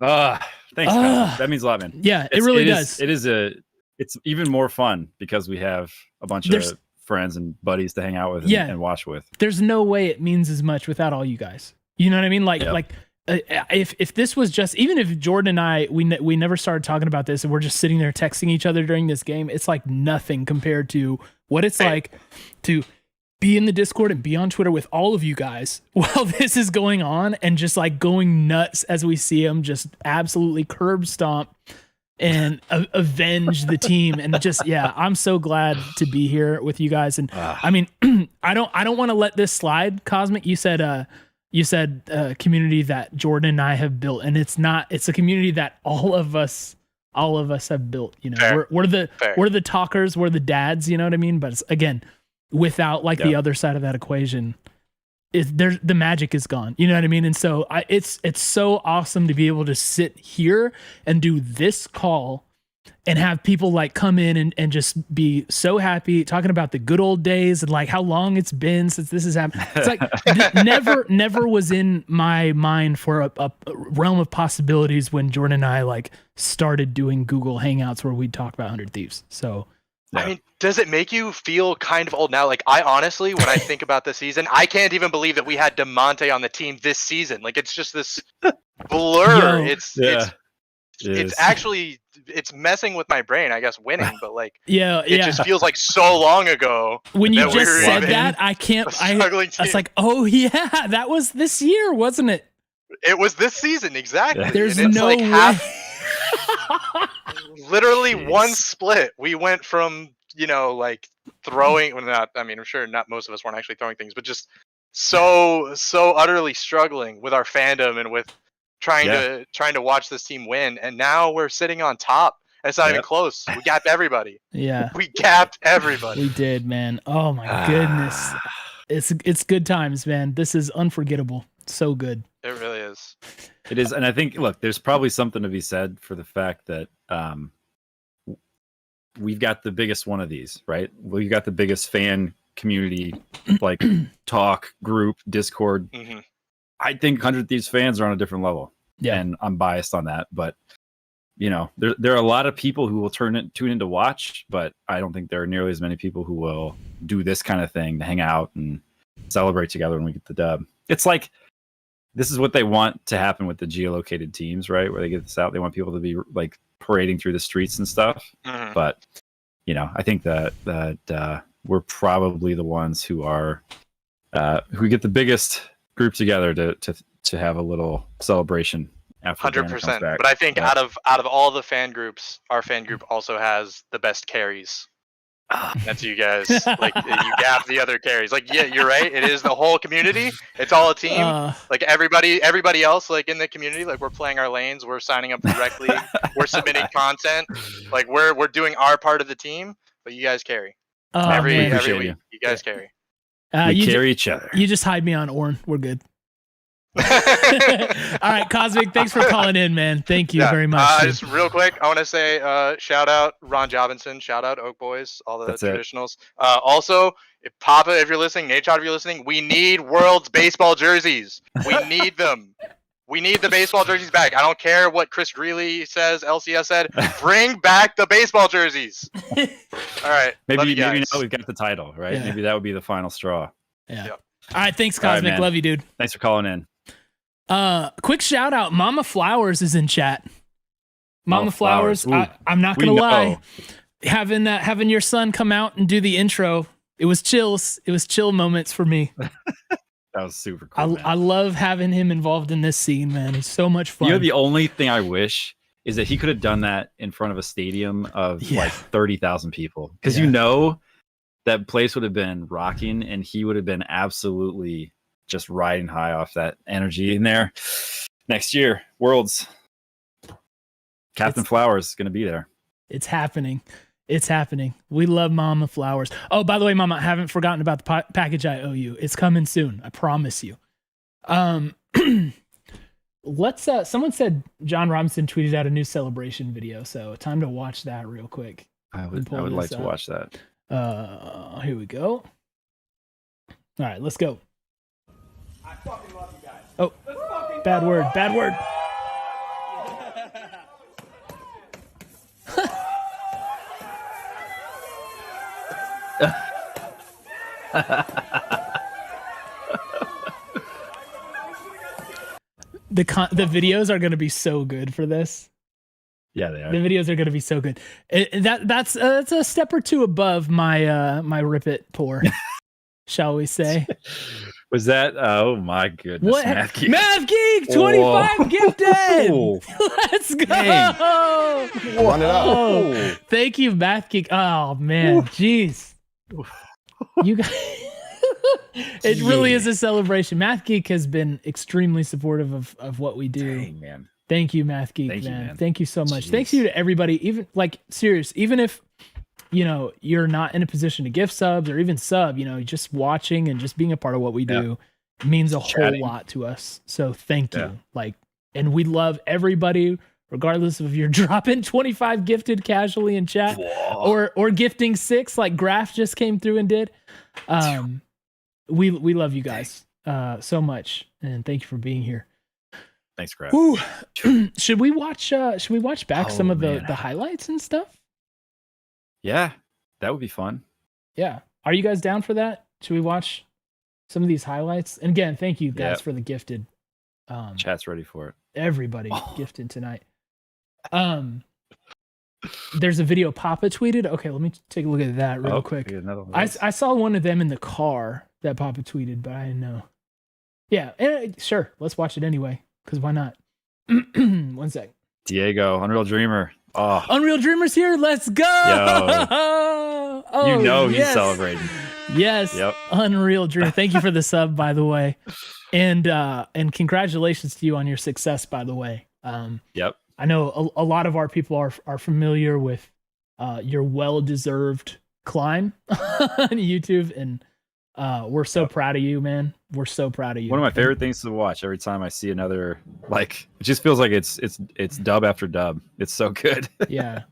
Speaker 2: Thanks, man. That means a lot, man.
Speaker 1: Yeah, it really does.
Speaker 2: It's even more fun because we have a bunch of friends and buddies to hang out with and watch with.
Speaker 1: There's no way it means as much without all you guys. You know what I mean? Like if this was just, even if Jordan and I, we never started talking about this and we're just sitting there texting each other during this game, it's like nothing compared to what it's like to be in the Discord and be on Twitter with all of you guys while this is going on and just like going nuts as we see them just absolutely curb stomp and avenge the team. And just, yeah, I'm so glad to be here with you guys. And I mean, I don't want to let this slide. Cosmic, you said a community that Jordan and I have built, and it's a community that all of us have built, you know.
Speaker 8: Fair.
Speaker 1: We're the talkers, we're the dads, you know what I mean? But it's, again, without like the other side of that equation, the magic is gone, you know what I mean? And so it's so awesome to be able to sit here and do this call and have people like come in and just be so happy, talking about the good old days and like how long it's been since this has happened. It's like never was in my mind for a realm of possibilities when Jordan and I like started doing Google Hangouts where we'd talk about 100 Thieves. So
Speaker 8: I mean, does it make you feel kind of old now? Like, I honestly, when I think about the season, I can't even believe that we had DeMonte on the team this season. Like, it's just this blur. It's actually, it's messing with my brain, I guess, winning, but like, it just feels like so long ago.
Speaker 1: When you just said that, I was like, oh yeah, that was this year, wasn't it?
Speaker 8: It was this season, exactly.
Speaker 1: There's
Speaker 8: and it's
Speaker 1: no
Speaker 8: like
Speaker 1: way.
Speaker 8: Literally one split. We went from, like throwing, I'm sure not most of us weren't actually throwing things, but just so utterly struggling with our fandom and with trying to watch this team win. And now we're sitting on top. And it's not even close. We gapped everybody.
Speaker 1: Yeah.
Speaker 8: We gapped everybody.
Speaker 1: We did, man. Oh my goodness. It's good times, man. This is unforgettable. So good.
Speaker 8: It really is.
Speaker 2: It is. And I think, look, there's probably something to be said for the fact that we've got the biggest one of these, right? We've got the biggest fan community, like talk group, Discord.
Speaker 8: Mm-hmm.
Speaker 2: I think 100 Thieves fans are on a different level.
Speaker 1: Yeah.
Speaker 2: And I'm biased on that. But, there are a lot of people who will tune in to watch, but I don't think there are nearly as many people who will do this kind of thing to hang out and celebrate together when we get the dub. It's like, this is what they want to happen with the geolocated teams, right? Where they get this out. They want people to be like parading through the streets and stuff.
Speaker 8: Mm-hmm.
Speaker 2: But, I think that we're probably the ones who are, who get the biggest group together to have a little celebration after
Speaker 8: 100%. But I think out of all the fan groups, our fan group also has the best carries. That's you guys. Like, you gap the other carries. Like, yeah, you're right. It is the whole community. It's all a team. Like everybody else, like in the community, like we're playing our lanes. We're signing up directly. We're submitting content. Like we're doing our part of the team. But you guys carry. Every week, you guys carry.
Speaker 2: We carry each other.
Speaker 1: You just hide me on Orn. We're good. All right, Cosmic, thanks for calling in, man. Thank you very much.
Speaker 8: Just real quick, I want to say shout out Ron Jobinson, shout out Oak Boys, all the traditionals. Also, if you're listening, Nate Shot, if you're listening, we need World's baseball jerseys. We need them. We need the baseball jerseys back. I don't care what Chris Greeley says, LCS said. Bring back the baseball jerseys. All right.
Speaker 2: Maybe now we've got the title, right? Yeah. Maybe that would be the final straw.
Speaker 1: Yeah. All right, thanks, Cosmic. Right, love you, dude.
Speaker 2: Thanks for calling in.
Speaker 1: Quick shout out, Mama Flowers is in chat. Mama Flowers, I'm not gonna lie, having your son come out and do the intro, it was chills. It was chill moments for me.
Speaker 2: That was super cool.
Speaker 1: I love having him involved in this scene, man. It's so much fun.
Speaker 2: The only thing I wish is that he could have done that in front of a stadium of like 30,000 people, because that place would have been rocking, and he would have been absolutely just riding high off that energy in there. Next year, Worlds, Captain Flowers is going to be there.
Speaker 1: It's happening. It's happening. We love Mama Flowers. Oh, by the way, Mama, I haven't forgotten about the package I owe you. It's coming soon. I promise you. Let's. Someone said John Robinson tweeted out a new celebration video, so time to watch that real quick.
Speaker 2: I would like to watch that.
Speaker 1: Here we go. All right, let's go.
Speaker 6: I fucking love you guys.
Speaker 1: Oh, bad word. Bad word. The videos are going to be so good for this.
Speaker 2: Yeah, they are.
Speaker 1: The videos are going to be so good. That's a step or two above my my Rip It pour, shall we say?
Speaker 2: Was that? Oh my goodness!
Speaker 1: What?
Speaker 2: Math Geek.
Speaker 1: Math Geek 25
Speaker 2: Whoa.
Speaker 1: gifted. Let's go.
Speaker 2: Dang.
Speaker 7: Run it up.
Speaker 1: Oh, thank you, Math Geek. Oh man, jeez. You guys, it really is a celebration. Math Geek has been extremely supportive of what we do.
Speaker 2: Dang, man.
Speaker 1: Thank you, Math Geek,
Speaker 2: Thank you,
Speaker 1: man.
Speaker 2: man.
Speaker 1: Thank you so much.
Speaker 2: Jeez.
Speaker 1: Thanks you to everybody. Even like serious, even if you're not in a position to gift subs or even sub, just watching and just being a part of what we do means a whole lot to us. So thank you. And we love everybody, regardless of if you're dropping 25 gifted casually in chat or gifting 6 like Graph just came through and did. We love you guys so much, and thank you for being here.
Speaker 2: Thanks, Graph.
Speaker 1: Should we watch back some of the highlights and stuff?
Speaker 2: Yeah, that would be fun.
Speaker 1: Yeah. Are you guys down for that? Should we watch some of these highlights? And again, thank you guys for the gifted.
Speaker 2: Chat's ready for it.
Speaker 1: Everybody gifted tonight. There's a video Papa tweeted. Okay, let me take a look at that real quick. I saw one of them in the car that Papa tweeted, but I didn't know. Yeah, sure. Let's watch it anyway, because why not? 1 sec.
Speaker 2: Diego, Unreal Dreamer. Oh,
Speaker 1: Unreal Dreamer's here. Let's go.
Speaker 2: He's celebrating.
Speaker 1: Yes.
Speaker 2: Yep.
Speaker 1: Unreal Dreamer. Thank you for the sub, by the way. And congratulations to you on your success, by the way.
Speaker 2: Yep.
Speaker 1: I know a lot of our people are familiar with your well-deserved climb on YouTube, and we're so proud of you, man. We're so proud of you.
Speaker 2: One of my favorite things to watch every time I see another, it just feels like it's dub after dub. It's so good.
Speaker 1: Yeah.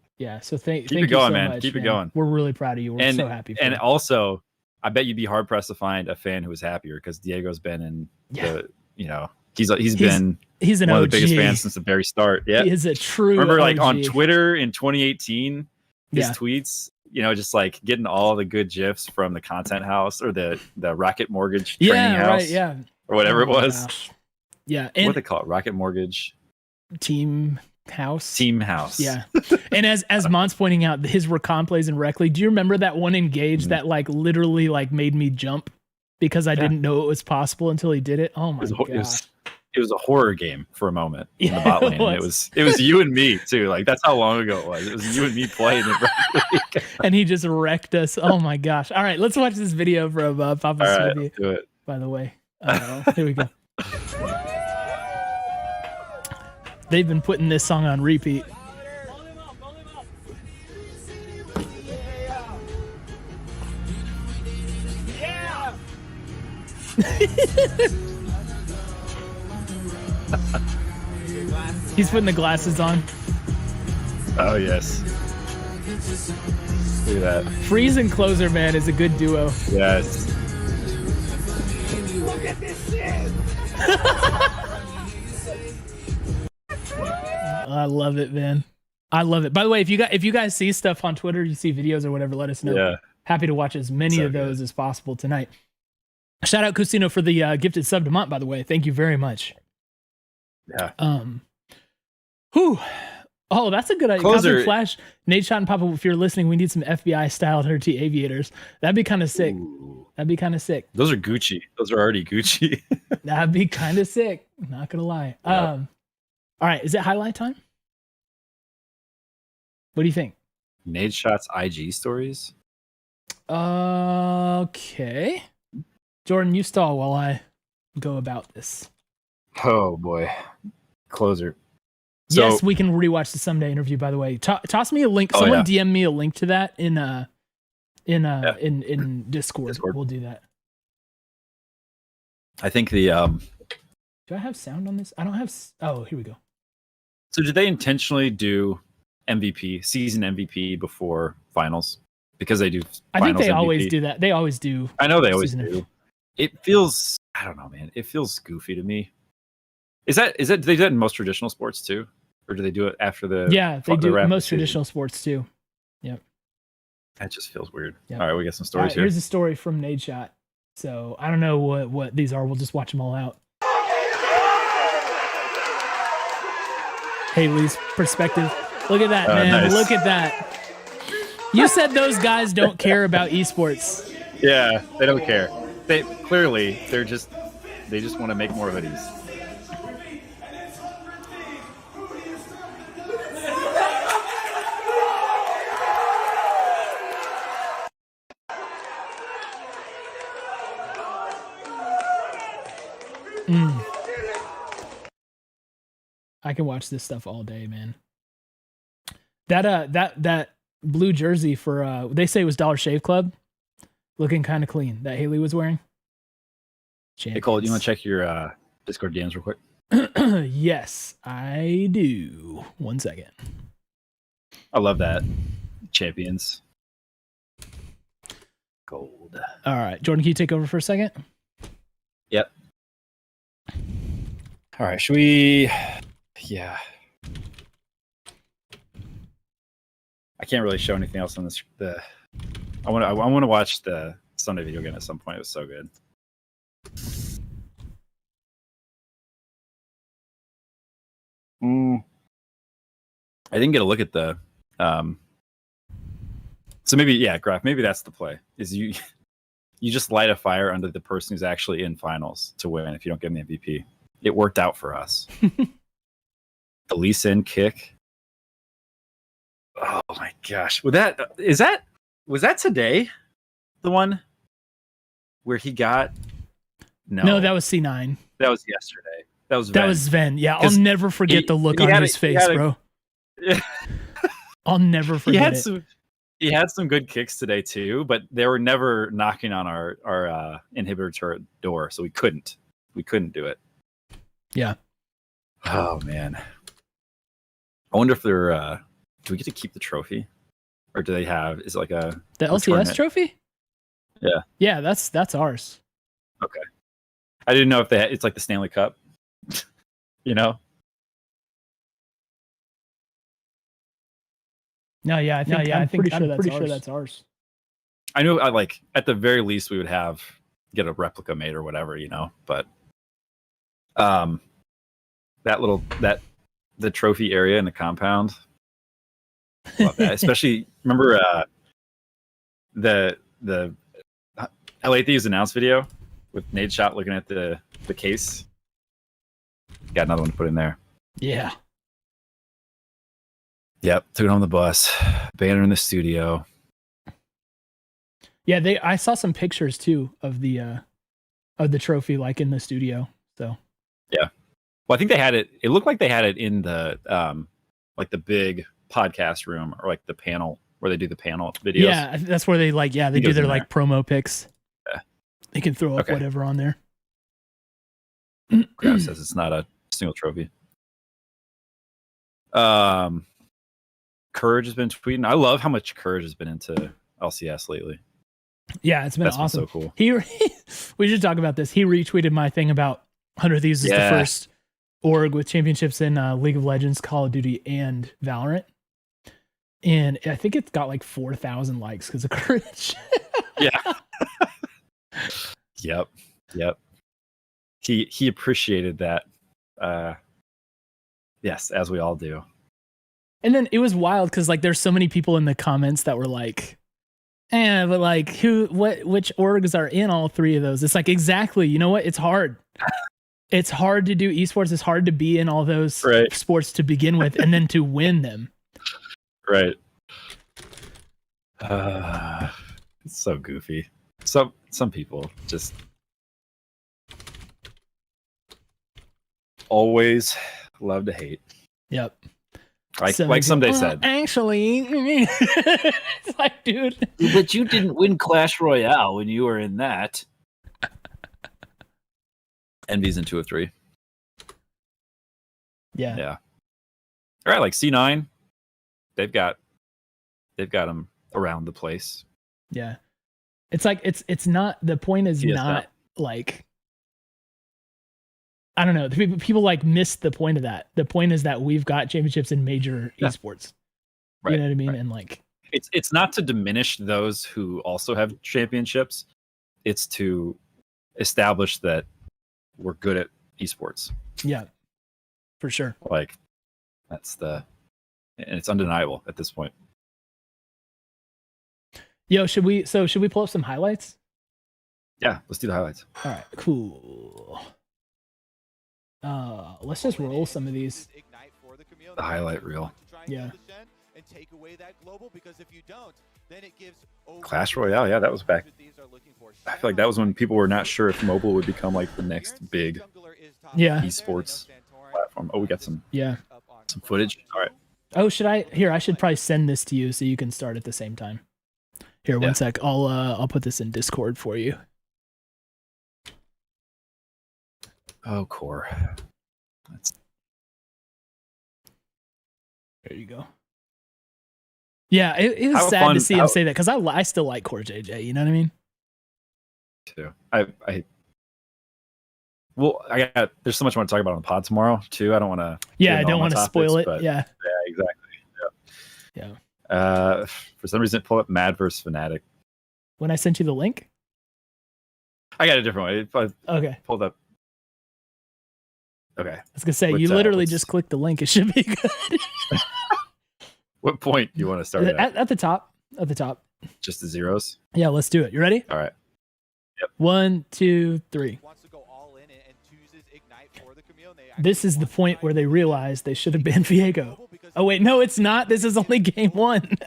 Speaker 1: So thank
Speaker 2: Keep
Speaker 1: you
Speaker 2: it going,
Speaker 1: so
Speaker 2: man.
Speaker 1: much,
Speaker 2: Keep it going.
Speaker 1: We're really proud of you. We're so happy for
Speaker 2: and
Speaker 1: you.
Speaker 2: also, I bet you'd be hard pressed to find a fan who was happier, because Diego's been in he's been
Speaker 1: an
Speaker 2: one
Speaker 1: OG.
Speaker 2: of the biggest fans since the very start. Yeah.
Speaker 1: He is a true
Speaker 2: Remember,
Speaker 1: OG.
Speaker 2: on Twitter in 2018, his tweets, just like getting all the good GIFs from the Content House or the Rocket Mortgage Training House.
Speaker 1: Right,
Speaker 2: or whatever it was.
Speaker 1: Gosh. Yeah,
Speaker 2: and what do they call it? Rocket Mortgage
Speaker 1: Team House.
Speaker 2: Yeah.
Speaker 1: And as Mon's pointing out, his recon plays in Reckley. Do you remember that one engage that literally made me jump because I didn't know it was possible until he did it? Oh my gosh.
Speaker 2: It was a horror game for a moment in the bot lane. It was you and me too. Like, that's how long ago it was. It was you and me playing it.
Speaker 1: And he just wrecked us. Oh my gosh. All right, let's watch this video from Papa Smithie.
Speaker 2: Do it.
Speaker 1: By the way. Here we go. They've been putting this song on repeat. He's putting the glasses on.
Speaker 2: Oh yes. Look at that.
Speaker 1: Freeze and Closer, man, is a good duo.
Speaker 2: Yes.
Speaker 6: Look at this shit!
Speaker 1: I love it, man. I love it. By the way, if you guys see stuff on Twitter, you see videos or whatever, let us know.
Speaker 2: Yeah.
Speaker 1: Happy to watch as many of those as possible tonight. Shout out Cusino for the gifted sub to Mont, by the way. Thank you very much.
Speaker 2: Yeah.
Speaker 1: Whew. Oh, that's a good idea.
Speaker 2: Closer.
Speaker 1: Cosmic Flash, Nate Shot and Papa, if you're listening, we need some FBI styled RT aviators. That'd be kind of sick.
Speaker 2: Ooh.
Speaker 1: That'd be kind of sick.
Speaker 2: Those are Gucci. Those are already Gucci.
Speaker 1: That'd be kind of sick. Not gonna lie.
Speaker 2: Yeah.
Speaker 1: All right, is it highlight time? What do you think?
Speaker 2: Nade Shot's IG stories.
Speaker 1: Okay. Jordan, you stall while I go about this.
Speaker 2: Oh boy. Closer. So,
Speaker 1: yes, we can rewatch the Someday interview, by the way. Toss me a link.
Speaker 2: Oh,
Speaker 1: Someone
Speaker 2: yeah.
Speaker 1: DM me a link to that in Discord. We'll do that.
Speaker 2: I think the
Speaker 1: Do I have sound on this? I don't have. Oh, here we go.
Speaker 2: So did they intentionally do season MVP before finals? Because they do.
Speaker 1: I think they
Speaker 2: MVP.
Speaker 1: always do that. They always do.
Speaker 2: I know they always
Speaker 1: season
Speaker 2: do. It feels, I don't know, man. It feels goofy to me. Is that do they do that in most traditional sports too, or do they do it after the?
Speaker 1: Yeah, they do
Speaker 2: rapid
Speaker 1: most
Speaker 2: season?
Speaker 1: traditional sports too. Yep.
Speaker 2: That just feels weird.
Speaker 1: Yep.
Speaker 2: All right, we got some
Speaker 1: All
Speaker 2: stories
Speaker 1: right,
Speaker 2: here.
Speaker 1: here's a story from Nade Shot. So I don't know what these are. We'll just watch them all out. Haley's perspective. Look at that, man.
Speaker 2: Nice.
Speaker 1: Look at that. You said those guys don't care about esports.
Speaker 2: Yeah, they don't care. They just want to make more hoodies.
Speaker 1: I can watch this stuff all day, man. That blue jersey for they say it was Dollar Shave Club, looking kind of clean. That Haley was wearing.
Speaker 2: Hey Cole, you want to check your Discord DMs real quick?
Speaker 1: Yes, I do. 1 second.
Speaker 2: I love that. Champions. Gold.
Speaker 1: All right, Jordan, can you take over for a second?
Speaker 2: Yep. All right, should we? Yeah. I can't really show anything else on this. I want to watch the Sunday video again at some point. It was so good. I didn't get a look at the. So maybe Graph. Maybe that's the play. Is you just light a fire under the person who's actually in finals to win if you don't give them the MVP. It worked out for us. The Lee Sin kick. Oh my gosh! Was that today? The one where he got
Speaker 1: No, that was C9.
Speaker 2: That was yesterday. That was
Speaker 1: Sven. Yeah, I'll never forget the look on his face, bro.
Speaker 2: Yeah.
Speaker 1: I'll never forget it.
Speaker 2: He had some good kicks today too, but they were never knocking on our inhibitor turret door, so we couldn't do it.
Speaker 1: Yeah.
Speaker 2: Oh man. I wonder if they're do we get to keep the trophy, or do they have? Is it like the
Speaker 1: LCS
Speaker 2: tournament
Speaker 1: trophy?
Speaker 2: Yeah.
Speaker 1: Yeah, that's ours.
Speaker 2: Okay. I didn't know if it's like the Stanley Cup. You know.
Speaker 1: No, yeah, I'm pretty sure that's ours.
Speaker 2: I knew, like at the very least, we would get a replica made or whatever, you know. But the trophy area in the compound, love that. Especially remember the LA Thieves announce video with Nate Shot looking at the case. Got another one to put in there.
Speaker 1: Yeah.
Speaker 2: Yep, took it on the bus. Banner in the studio.
Speaker 1: Yeah, I saw some pictures too of the trophy, like in the studio. So
Speaker 2: yeah, well, I think they had it. It looked like they had it in the like the big podcast room or like the panel where they do the panel videos.
Speaker 1: Yeah, that's where they they do their like promo pics.
Speaker 2: Yeah,
Speaker 1: they can throw up whatever on there.
Speaker 2: Grab says it's not a single trophy. Courage has been tweeting. I love how much Courage has been into LCS lately.
Speaker 1: Yeah, it's been
Speaker 2: That's
Speaker 1: awesome.
Speaker 2: Been so cool.
Speaker 1: We should talk about this. He retweeted my thing about 100 Thieves is the first org with championships in League of Legends, Call of Duty, and Valorant. And I think it's got like 4,000 likes because of Courage.
Speaker 2: Yeah. Yep. He appreciated that. Yes, as we all do.
Speaker 1: And then it was wild because like there's so many people in the comments that were like, but like which orgs are in all three of those? It's like, exactly. You know what? It's hard. It's hard to do esports. It's hard to be in all those sports to begin with and then to win them.
Speaker 2: Right. It's so goofy. Some people just always love to hate.
Speaker 1: Yep.
Speaker 2: Like someday said.
Speaker 1: Actually, it's like, dude.
Speaker 2: But you didn't win Clash Royale when you were in that. Envy's in 2 of 3.
Speaker 1: Yeah.
Speaker 2: All right, like C9, they've got them around the place.
Speaker 1: Yeah. It's like it's not, the point is not like, I don't know. People like missed the point of that. The point is that we've got championships in major esports.
Speaker 2: Right.
Speaker 1: You know what I mean?
Speaker 2: Right.
Speaker 1: And like,
Speaker 2: it's not to diminish those who also have championships. It's to establish that we're good at esports.
Speaker 1: Yeah, for sure.
Speaker 2: Like, And it's undeniable at this point.
Speaker 1: Yo, should we pull up some highlights?
Speaker 2: Yeah, let's do the highlights.
Speaker 1: All right, cool. Let's just roll some of these.
Speaker 2: The highlight reel.
Speaker 1: Yeah.
Speaker 2: Clash Royale, yeah, that was back. I feel like that was when people were not sure if mobile would become like the next big esports platform. Oh, we got some footage. All right.
Speaker 1: Oh, I should probably send this to you so you can start at the same time. Here, one sec. I'll put this in Discord for you.
Speaker 2: Oh, core.
Speaker 1: There you go. Yeah, it was sad to see him say that because I still like Core JJ. You know what I mean?
Speaker 2: Too. There's so much I want to talk about on the pod tomorrow too. I don't want to.
Speaker 1: Yeah, I don't want to spoil it. Yeah.
Speaker 2: Yeah, exactly. Yeah. For some reason, pull up Mad vs Fnatic.
Speaker 1: When I sent you the link.
Speaker 2: I got a different way.
Speaker 1: Okay.
Speaker 2: Pulled up. Okay.
Speaker 1: I was gonna say you literally just click the link. It should be good.
Speaker 2: What point do you want to start
Speaker 1: at the top? At the top.
Speaker 2: Just the zeros?
Speaker 1: Yeah, let's do it. You ready?
Speaker 2: All right. Yep.
Speaker 1: 1, 2, 3. This is the point where they realize they should have banned Viego. Oh wait, no, it's not. This is only game 1.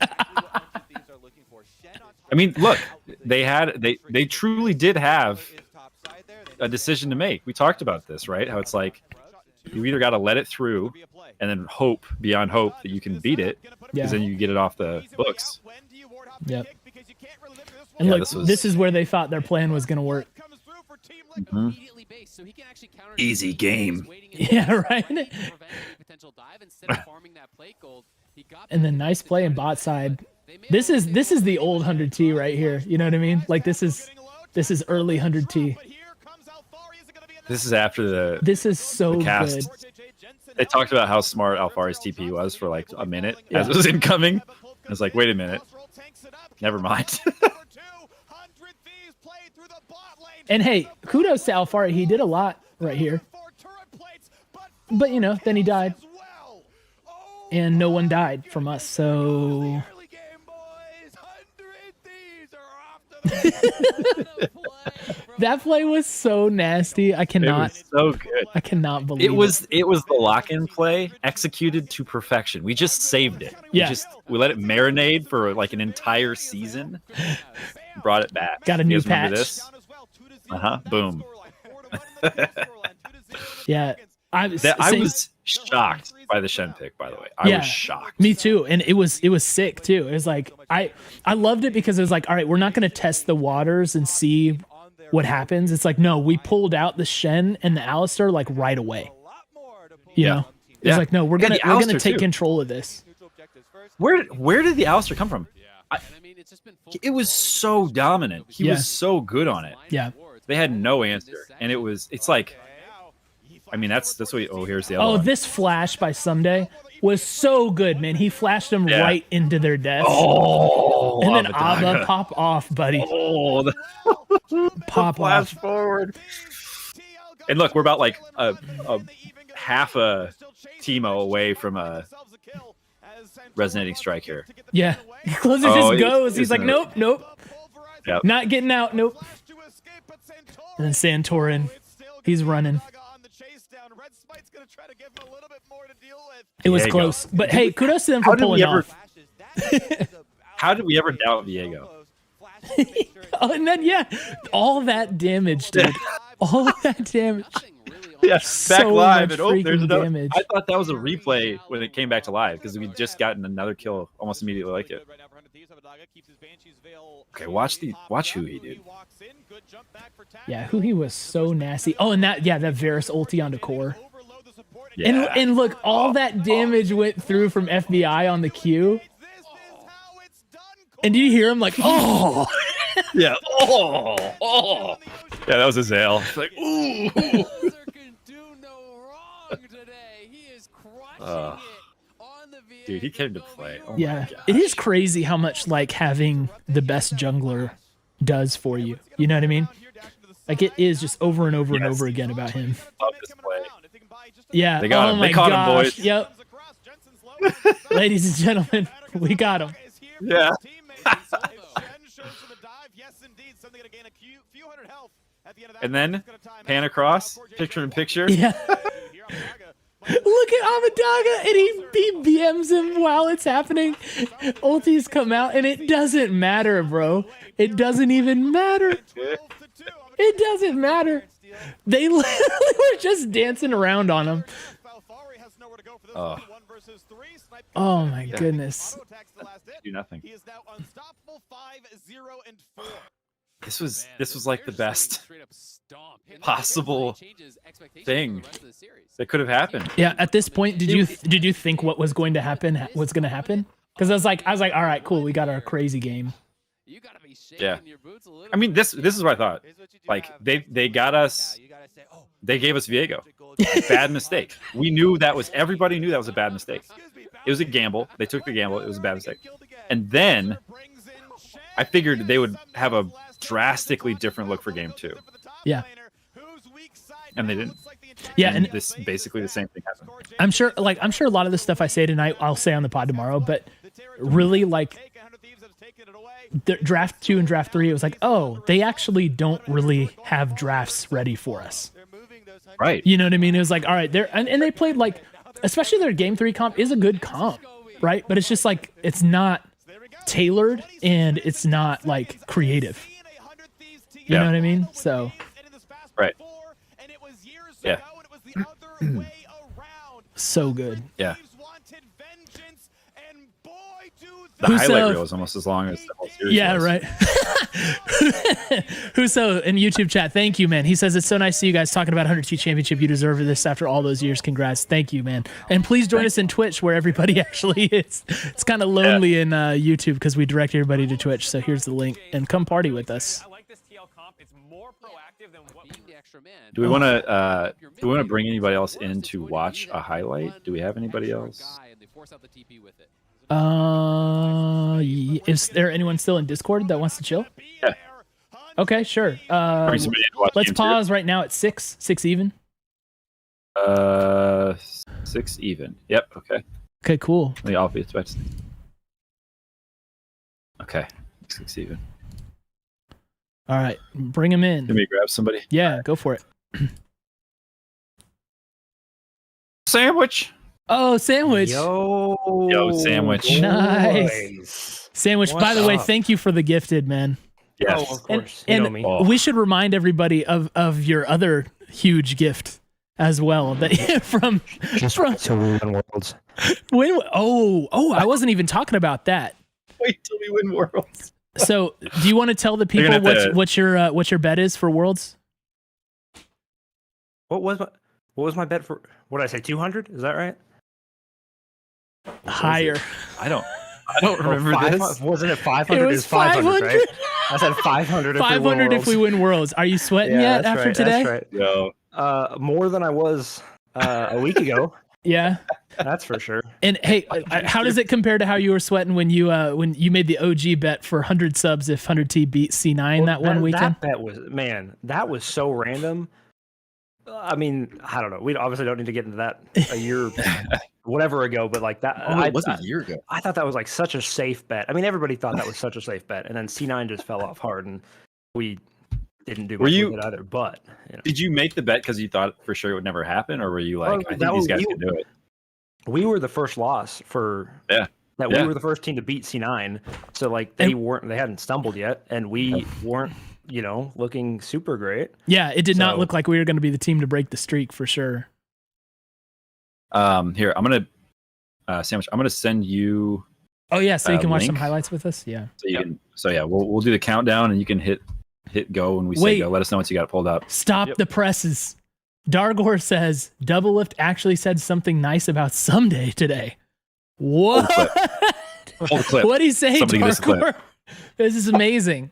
Speaker 2: I mean, look, they truly did have a decision to make. We talked about this, right? How it's like you either got to let it through and then hope beyond hope that you can beat it, because then you get it off the books.
Speaker 1: Yep. And look, this is where they thought their plan was going to work.
Speaker 2: Mm-hmm. Easy game.
Speaker 1: Yeah, right. And then nice play in bot side. This is the old 100T right here. You know what I mean? Like this is early 100T.
Speaker 2: This is after the.
Speaker 1: This is so good.
Speaker 2: They talked about how smart Alfari's TP was for like a minute as it was incoming. I was like, wait a minute. Never mind.
Speaker 1: And hey, kudos to Alfari. He did a lot right here. But, you know, then he died. And no one died from us, so... That play was so nasty. I cannot.
Speaker 2: It was so good.
Speaker 1: I cannot believe
Speaker 2: it was the lock-in play executed to perfection. We just saved it.
Speaker 1: Yeah.
Speaker 2: We let it marinate for like an entire season. Brought it back.
Speaker 1: Got a new
Speaker 2: patch.
Speaker 1: This?
Speaker 2: Boom.
Speaker 1: Yeah.
Speaker 2: I was shocked by the Shen pick, by the way. I was shocked.
Speaker 1: Me too. And it was sick too. It was like I loved it because it was like, all right, we're not gonna test the waters and see what happens. It's like, no, we pulled out the Shen and the Alistar like right away. You know? It's like, no, we're gonna take control of this.
Speaker 2: Where did the Alistar come from? It was so dominant. He was so good on it.
Speaker 1: Yeah.
Speaker 2: They had no answer. And it's like, I mean, that's what. Here's the other one.
Speaker 1: This flash by Someday was so good, man. He flashed them right into their death.
Speaker 2: Oh,
Speaker 1: and then Abba pop off, buddy.
Speaker 2: Oh,
Speaker 1: pop
Speaker 2: flash
Speaker 1: off.
Speaker 2: forward. And look, we're about like a half a Teemo away from a resonating strike here.
Speaker 1: Yeah, Closer just goes. He's like, nope.
Speaker 2: Yep.
Speaker 1: Not getting out. Nope. And then Santorin, he's running. It was close, but hey, kudos to them for pulling off.
Speaker 2: How did we ever doubt Viego?
Speaker 1: And then all that damage, dude. All that damage.
Speaker 2: Yeah, back live
Speaker 1: and
Speaker 2: there's another
Speaker 1: damage.
Speaker 2: I thought that was a replay when it came back to live because we'd just gotten another kill almost immediately like it. Okay, watch Huhi, dude.
Speaker 1: Yeah, Huhi was so nasty. Oh, and that Varus ulti onto core.
Speaker 2: Yeah.
Speaker 1: And look, all that damage went through from FBI on the Q. And did you hear him like, oh?
Speaker 2: Yeah. Oh. Yeah, that was a Zale. It's like, ooh. Dude, he came to play. Oh
Speaker 1: yeah, it is crazy how much like having the best jungler does for you. You know what I mean? Like it is just over and over and over again about him.
Speaker 2: Love this play.
Speaker 1: Yeah.
Speaker 2: They got him.
Speaker 1: My
Speaker 2: They caught
Speaker 1: gosh.
Speaker 2: him, boys.
Speaker 1: Yep. Ladies and gentlemen, we got him.
Speaker 2: Yeah. And then pan across, picture in picture.
Speaker 1: Yeah. Look at Amadaga, and he BMs him while it's happening. Ultis come out, and it doesn't matter, bro. It doesn't even matter. It doesn't matter. They literally were just dancing around on him. Oh my goodness.
Speaker 2: Do nothing. This was like the best possible thing that could have happened.
Speaker 1: Yeah, at this point, did you think what was going to happen was going to happen? Because I was like, all right, cool, we got our crazy game.
Speaker 2: Yeah, I mean, this is what I thought. Like they got us. They gave us Viego. Bad mistake. We knew that was. Everybody knew that was a bad mistake. It was a gamble. They took the gamble. It was a bad mistake. And then I figured they would have a drastically different look for game 2.
Speaker 1: Yeah.
Speaker 2: And they didn't.
Speaker 1: Yeah, and
Speaker 2: this basically the same thing happened.
Speaker 1: I'm sure a lot of the stuff I say tonight I'll say on the pod tomorrow, but really, like, the draft 2 and draft 3, it was like, oh, they actually don't really have drafts ready for us.
Speaker 2: Right.
Speaker 1: You know what I mean? It was like, all right, and they played, like, especially their game 3 comp is a good comp, right? But it's just like, it's not tailored and it's not like creative. You know what I mean? So
Speaker 2: right. Yeah.
Speaker 1: So good.
Speaker 2: Yeah. The highlight reel is almost as long as the whole series.
Speaker 1: Yeah,
Speaker 2: was.
Speaker 1: right. Huso in YouTube chat, thank you, man. He says, it's so nice to see you guys talking about 100T Championship. You deserve this after all those years. Congrats. Thank you, man. And please join us in Twitch where everybody actually is. It's kind of lonely in YouTube because we direct everybody to Twitch. So here's the link and come party with us.
Speaker 2: Do we want to bring anybody else in to watch a highlight? Do we have anybody else?
Speaker 1: Is there anyone still in Discord that wants to chill?
Speaker 2: Yeah.
Speaker 1: Okay, sure. Let's pause right now at 6 even.
Speaker 2: 6 even. Yep. Okay.
Speaker 1: Okay, cool.
Speaker 2: The obvious bets. Okay. 6 even.
Speaker 1: All right, bring him in.
Speaker 2: Let me grab somebody.
Speaker 1: Yeah, go for it.
Speaker 2: Sandwich.
Speaker 1: Oh, Sandwich.
Speaker 2: Yo, Sandwich.
Speaker 1: Nice. Sandwich, by the way, thank you for the gifted, man.
Speaker 2: Yes.
Speaker 5: Oh, of course.
Speaker 1: And
Speaker 5: you know me.
Speaker 1: we should remind everybody of your other huge gift as well. That from
Speaker 5: So we win worlds.
Speaker 1: I wasn't even talking about that.
Speaker 2: Wait till we win worlds.
Speaker 1: So, do you want to tell the people what your bet is for Worlds?
Speaker 5: What was my bet for? What did I say? 200? Is that right?
Speaker 1: Higher.
Speaker 2: I don't remember this.
Speaker 5: Wasn't it 500?
Speaker 1: It was
Speaker 5: 500, right? I said 500.
Speaker 1: 500 if we win Worlds. Are you sweating yet after today?
Speaker 5: That's right.
Speaker 2: Yo.
Speaker 5: More than I was a week ago.
Speaker 1: Yeah.
Speaker 5: That's for sure.
Speaker 1: And hey, how does it compare to how you were sweating when you made the OG bet for 100 subs if 100T beat C9 one weekend?
Speaker 5: That bet that was so random. I mean, I don't know. We obviously don't need to get into that a year, whatever ago, but like that.
Speaker 2: Oh, it was a year ago.
Speaker 5: I thought that was like such a safe bet. I mean, everybody thought that was such a safe bet, and then C9 just fell off hard, and we didn't do much with it either. But
Speaker 2: did you make the bet because you thought for sure it would never happen, or were you like, I think these guys can do it?
Speaker 5: We were the first loss for we were the first team to beat C9, so like they hadn't stumbled yet, and we weren't looking super great.
Speaker 1: Yeah, it did not look like we were going to be the team to break the streak for sure.
Speaker 2: Here, I'm gonna Sandwich. I'm gonna send you.
Speaker 1: Oh yeah, so you can watch
Speaker 2: link.
Speaker 1: some highlights with us. Yeah.
Speaker 2: We'll do the countdown, and you can hit go when we say go. Let us know once you got it pulled up.
Speaker 1: Stop the presses. Dargor says Double Lift actually said something nice about Someday today. What?
Speaker 2: Hold the clip.
Speaker 1: What'd he say,
Speaker 2: Somebody missed the
Speaker 1: Dargor?
Speaker 2: clip.
Speaker 1: This is amazing.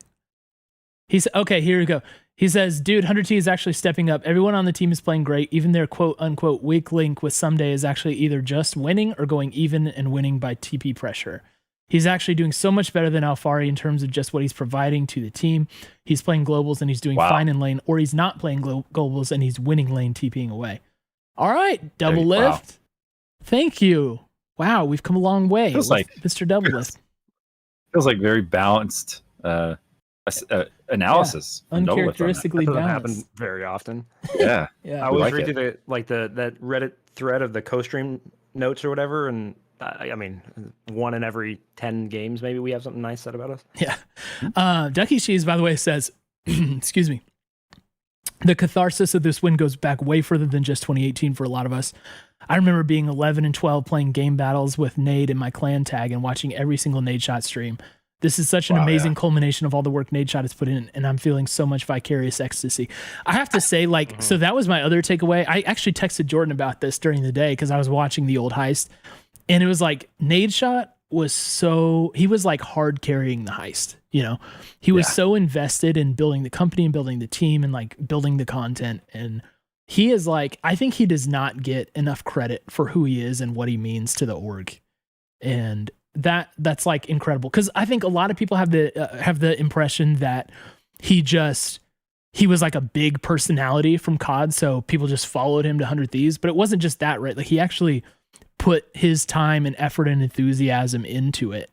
Speaker 1: He's okay. Here we go. He says, dude, 100T is actually stepping up. Everyone on the team is playing great. Even their quote unquote weak link with Someday is actually either just winning or going even and winning by TP pressure. He's actually doing so much better than Alfari in terms of just what he's providing to the team. He's playing globals and he's doing fine in lane, or he's not playing globals and he's winning lane TPing away. All right, Double Lift. Thank you. Wow, we've come a long way.
Speaker 2: Feels like
Speaker 1: Mr. Doublelift.
Speaker 2: Feels like very balanced analysis.
Speaker 1: Yeah, uncharacteristically
Speaker 9: that doesn't
Speaker 1: balanced.
Speaker 9: happen very often.
Speaker 2: Yeah,
Speaker 1: yeah.
Speaker 9: I always read through that Reddit thread of the co-stream notes or whatever, and I mean, 1 in every 10 games maybe we have something nice said about us.
Speaker 1: Yeah. Ducky Cheese, by the way, says, excuse me, the catharsis of this win goes back way further than just 2018 for a lot of us. I remember being 11 and 12 playing game battles with Nade in my clan tag and watching every single Nade Shot stream. This is such an amazing culmination of all the work Nade Shot has put in, and I'm feeling so much vicarious ecstasy. I have to say, so that was my other takeaway. I actually texted Jordan about this during the day because I was watching the old heist, and it was like Nade Shot he was like hard carrying the heist. You know, he was so invested in building the company and building the team and like building the content. And he is like, I think he does not get enough credit for who he is and what he means to the org. And that's like incredible. Cause I think a lot of people have the impression that he was like a big personality from COD. So people just followed him to 100 Thieves, but it wasn't just that, right? Like he actually put his time and effort and enthusiasm into it.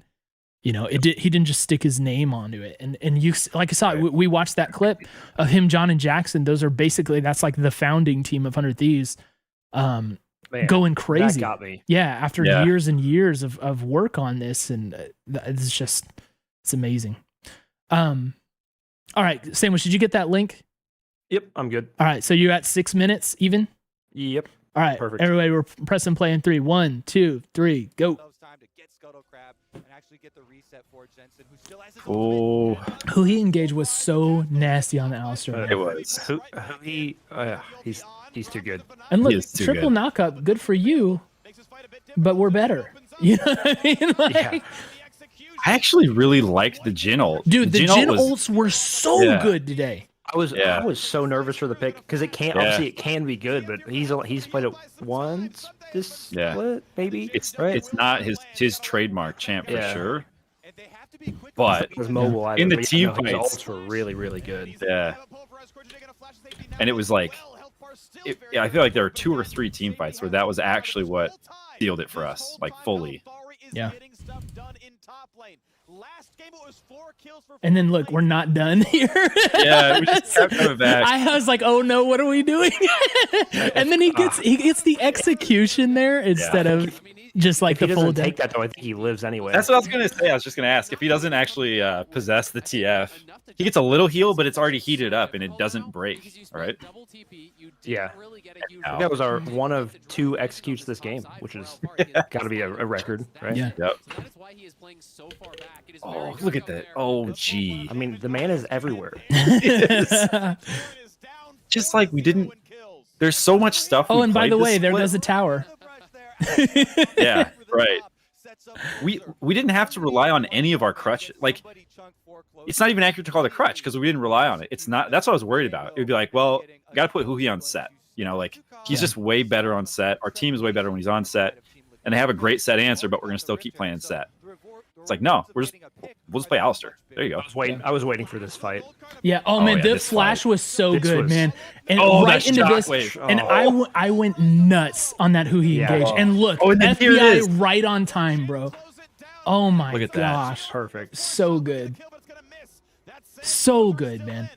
Speaker 1: You know, he didn't just stick his name onto it. And you, like I saw, we watched that clip of him, John and Jackson. Those are basically, that's like the founding team of 100 Thieves, going crazy.
Speaker 9: That got me.
Speaker 1: Yeah. After years and years of work on this. And it's amazing. All right. Sandwich, did you get that link?
Speaker 9: Yep. I'm good.
Speaker 1: All right. So you're at 6 minutes even?
Speaker 9: Yep.
Speaker 1: All right.
Speaker 9: Perfect.
Speaker 1: Everybody, we're pressing play in 3. 1, 2, 3, go.
Speaker 2: Oh,
Speaker 1: Who he engaged was so nasty on the Alistair.
Speaker 2: it was.
Speaker 9: He's too good.
Speaker 1: And look,
Speaker 2: too
Speaker 1: triple
Speaker 2: good.
Speaker 1: knockup, good for you, but we're better. You know what I mean? Like,
Speaker 2: I actually really liked the Jin ult.
Speaker 1: dude, the Jin
Speaker 2: ult
Speaker 1: ults were so good today.
Speaker 9: I was so nervous for the pick because it can't obviously it can be good, but he's played it once this split maybe.
Speaker 2: It's
Speaker 9: right?
Speaker 2: not his trademark champ for sure.
Speaker 9: But it was mobile
Speaker 2: in the team
Speaker 9: his
Speaker 2: fights
Speaker 9: ults were really really good.
Speaker 2: Yeah, and it was like, I feel like there were 2 or 3 team fights where that was actually what sealed it for us, like fully.
Speaker 1: Yeah. And then look, we're not done here.
Speaker 2: Yeah, we just kept coming back.
Speaker 1: I was like, oh no, what are we doing? And then he gets the execution there instead of just like
Speaker 9: if
Speaker 1: the
Speaker 9: he
Speaker 1: full
Speaker 9: doesn't take that though, I think he lives anyway.
Speaker 2: That's what I was gonna say. I was just gonna ask if he doesn't actually possess the TF. He gets a little heal, but it's already heated up and it doesn't break. All right.
Speaker 9: Yeah. That was our one of 2 executes this game, which is got to be a record, right?
Speaker 1: Yeah.
Speaker 2: Yep. Oh, look at that. Oh, gee.
Speaker 9: I mean, the man is everywhere.
Speaker 2: Just like we didn't. There's so much stuff.
Speaker 1: Oh, and by the way, there
Speaker 2: split.
Speaker 1: goes a tower.
Speaker 2: Yeah, right. We didn't have to rely on any of our crutch. Like, it's not even accurate to call it a crutch because we didn't rely on it. It's not. That's what I was worried about. It would be like, well, got to put Huhi on set. You know, like he's just way better on set. Our team is way better when he's on set, and they have a great set answer, but we're gonna still keep playing set. It's like, no, we'll just play Alistair. There you go.
Speaker 9: I was waiting for this fight.
Speaker 1: Yeah. Oh man, the
Speaker 2: this
Speaker 1: flash
Speaker 2: fight.
Speaker 1: was so good, man. And
Speaker 2: Oh,
Speaker 1: right
Speaker 2: that
Speaker 1: into this,
Speaker 2: shockwave.
Speaker 1: and I went nuts on that Huhi engage. And look,
Speaker 2: Oh, and then here it
Speaker 1: FBI
Speaker 2: is.
Speaker 1: right on time, bro. Oh my
Speaker 2: Look at that.
Speaker 1: gosh,
Speaker 9: Perfect.
Speaker 1: so good, so good, man.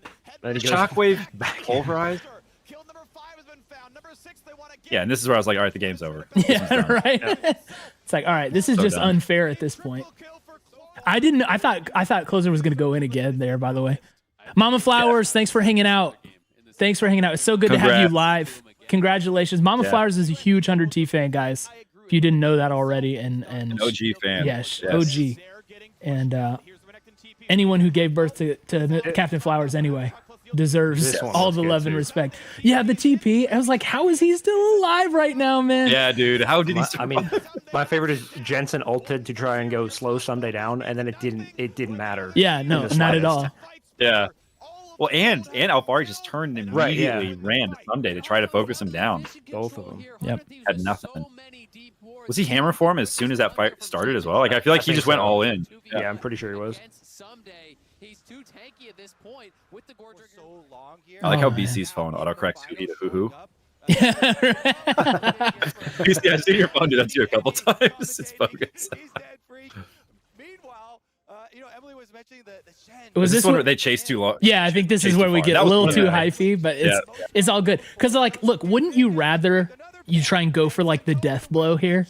Speaker 2: Shockwave pulverized. Yeah, and this is where I was like, all right, the game's over.
Speaker 1: Yeah, right. Yeah. It's like, all right, this is
Speaker 2: So
Speaker 1: just
Speaker 2: done.
Speaker 1: unfair at this point. I thought Closer was gonna go in again there. By the way, Mama Flowers, thanks for hanging out. Thanks for hanging out. It's so good to have you live. Congratulations, Mama Flowers is a huge 100T fan, guys. If you didn't know that already, and
Speaker 2: An OG fan.
Speaker 1: yes, OG, and anyone who gave birth to Captain Flowers anyway deserves all the love and respect. Yeah, the TP. I was like, how is he still alive right now, man?
Speaker 2: Yeah, dude. How did he survive?
Speaker 9: I mean, my favorite is Jensen ulted to try and go slow someday down, and then it didn't matter.
Speaker 1: Yeah, no, not at all.
Speaker 2: Yeah. Well, and Alfari just turned and immediately ran to Someday to try to focus him down.
Speaker 9: Both of them.
Speaker 1: Yep.
Speaker 2: Had nothing. Was he hammer for him as soon as that fight started as well? Like, I feel like he just went all in.
Speaker 9: Yeah, I'm pretty sure he was.
Speaker 10: He's too tanky at this point with the Gorge.
Speaker 2: I like how BC's phone autocorrects Huhi to Hoo-Hoo.
Speaker 1: Yeah.
Speaker 2: I've seen your phone do that to you a couple times. It's bogus.
Speaker 1: Was
Speaker 2: this one
Speaker 1: what-
Speaker 2: where they chase too long?
Speaker 1: Yeah, I think this is where we get a little too hyphy, but it's all good. Because like, look, wouldn't you rather you try and go for like the death blow here?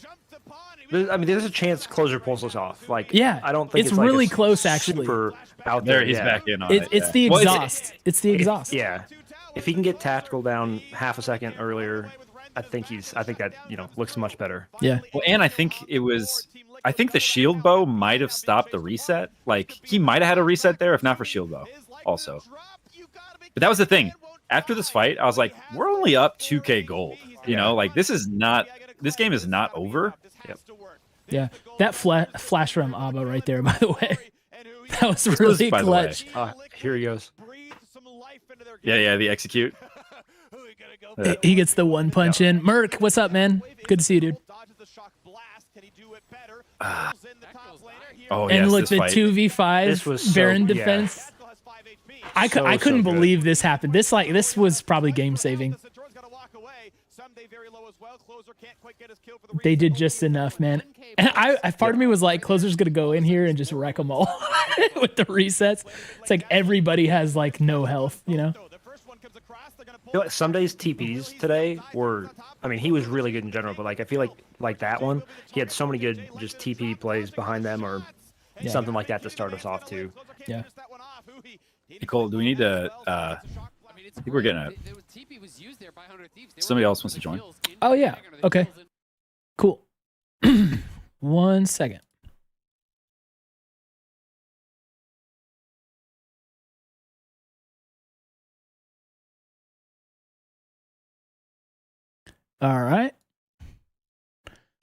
Speaker 9: I mean, there's a chance Closer pulls us off. Like,
Speaker 1: Yeah,
Speaker 9: I don't think
Speaker 1: it's
Speaker 9: it's like
Speaker 1: really
Speaker 9: a
Speaker 1: close actually.
Speaker 9: Super out
Speaker 2: There,
Speaker 9: there.
Speaker 2: he's
Speaker 9: yeah.
Speaker 2: back in on
Speaker 1: It's
Speaker 2: it.
Speaker 1: the
Speaker 2: Well,
Speaker 1: exhaust. It's the exhaust.
Speaker 9: Yeah. If he can get tactical down half a second earlier, I think that, looks much better.
Speaker 1: Yeah.
Speaker 2: Well, and I think the shield bow might have stopped the reset. Like, he might have had a reset there if not for shield bow also. But that was the thing. After this fight, I was like, we're only up 2k gold. You know, like this game is not over.
Speaker 9: Yep.
Speaker 1: Yeah. That flash from Abba right there, by the way. That was really clutch.
Speaker 9: Here he goes.
Speaker 2: Yeah, the execute.
Speaker 1: He gets the one punch in. Merc, what's up, man? Good to see you, dude.
Speaker 2: Oh,
Speaker 1: And
Speaker 2: yes,
Speaker 1: look,
Speaker 2: this
Speaker 1: the
Speaker 2: fight.
Speaker 1: 2v5
Speaker 9: This was
Speaker 1: Baron
Speaker 9: so-
Speaker 1: defense. I
Speaker 9: So
Speaker 1: couldn't
Speaker 9: good.
Speaker 1: believe this happened. This was probably game saving. They did just enough, man. And part of me was like, Closer's gonna go in here and just wreck them all with the resets. It's like everybody has like no health, you know?
Speaker 9: I feel like some days TPs today were, I mean, he was really good in general, but like I feel like that one, he had so many good just TP plays behind them or something like that to start us off too.
Speaker 1: Yeah.
Speaker 2: Nicole, do we need to? I think we're getting it. Somebody else wants to join.
Speaker 1: Oh yeah. Okay. Cool. 1 second. All right.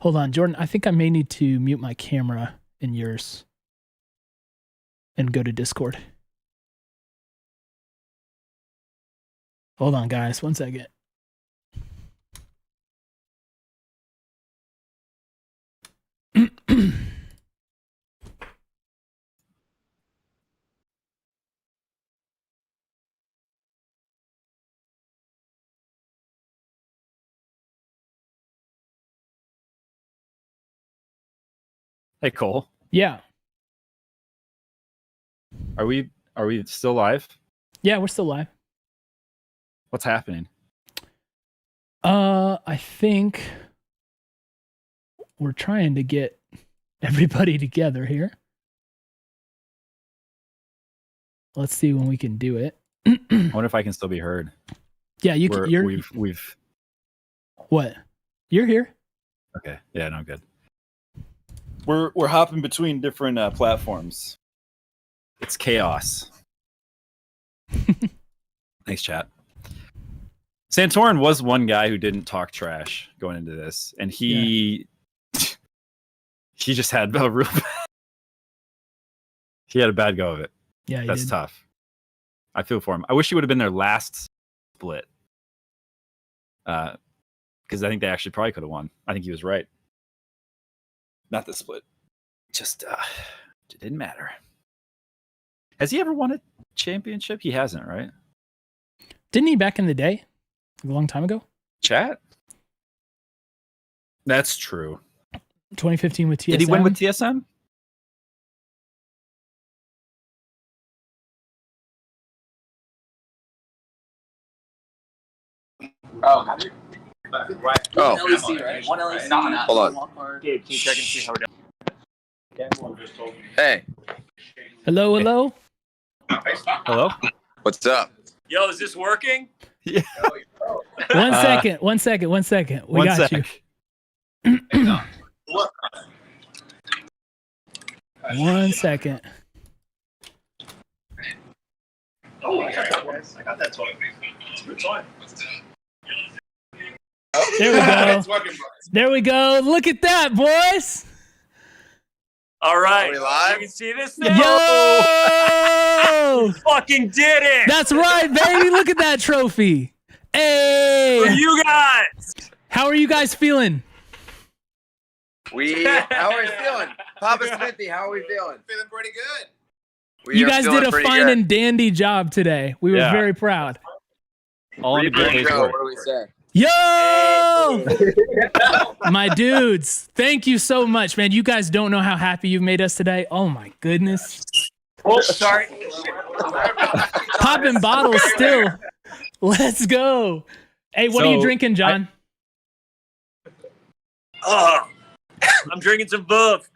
Speaker 1: Hold on, Jordan. I think I may need to mute my camera and yours and go to Discord. Hold on, guys. 1 second.
Speaker 2: Hey, Cole.
Speaker 1: Yeah.
Speaker 2: Are we still live?
Speaker 1: Yeah, we're still live.
Speaker 2: What's happening?
Speaker 1: I think we're trying to get everybody together here. Let's see when we can do it.
Speaker 2: I wonder if I can still be heard.
Speaker 1: Yeah, you can.
Speaker 2: We've.
Speaker 1: What? You're here.
Speaker 2: Okay. Yeah, no, good. We're hopping between different platforms. It's chaos. Thanks, chat. Santorin was one guy who didn't talk trash going into this, and he just had a real he had a bad go of it.
Speaker 1: Yeah,
Speaker 2: that's tough. I feel for him. I wish he would have been their last split, because I think they actually probably could have won. I think he was right. Not the split. Just it didn't matter. Has he ever won a championship? He hasn't, right?
Speaker 1: Didn't he back in the day? A long time ago?
Speaker 2: Chat? That's true.
Speaker 1: 2015 with TSM.
Speaker 2: Did he win with TSM?
Speaker 11: Oh,
Speaker 4: LEC, right? One LEC.
Speaker 11: hold on.
Speaker 4: Can you check and see how we're doing?
Speaker 11: Hey,
Speaker 1: Hello, hello.
Speaker 2: Hello?
Speaker 11: what's up?
Speaker 12: Yo, is this working?
Speaker 2: Yeah.
Speaker 1: 1 second. 1 second. 1 second. We got you. 1 second.
Speaker 12: Oh, I got that toy. It's a good toy.
Speaker 1: There we go. There we go. Look at that, boys.
Speaker 12: All right.
Speaker 11: Are we live?
Speaker 12: You can see this now.
Speaker 1: Yo!
Speaker 12: Fucking did it.
Speaker 1: That's right, baby. Look at that trophy. Hey.
Speaker 12: For you guys.
Speaker 1: How are you guys feeling?
Speaker 11: How are we feeling? Papa Smithy, how are we feeling? Feeling pretty good.
Speaker 1: You guys did a fine and dandy job today. We were very proud.
Speaker 2: All in a good day's
Speaker 11: What
Speaker 2: work.
Speaker 11: do we say?
Speaker 1: Yo, my dudes, thank you so much, man. You guys don't know how happy you've made us today. Oh my goodness.
Speaker 11: Oh, sorry.
Speaker 1: Popping bottles still. Let's go. Hey, what are you drinking, John?
Speaker 11: I'm drinking some buff.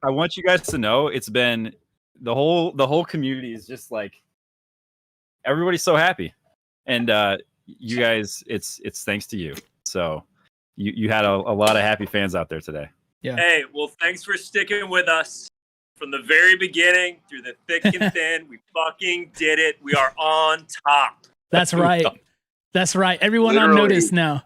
Speaker 2: I want you guys to know it's been the whole community is just like everybody's so happy, and you guys, it's thanks to you. So you had a lot of happy fans out there today.
Speaker 1: Yeah.
Speaker 11: Hey, well, thanks for sticking with us from the very beginning through the thick and thin. We fucking did it. We are on top.
Speaker 1: That's right. That's right. Everyone
Speaker 11: Literally.
Speaker 1: on notice now.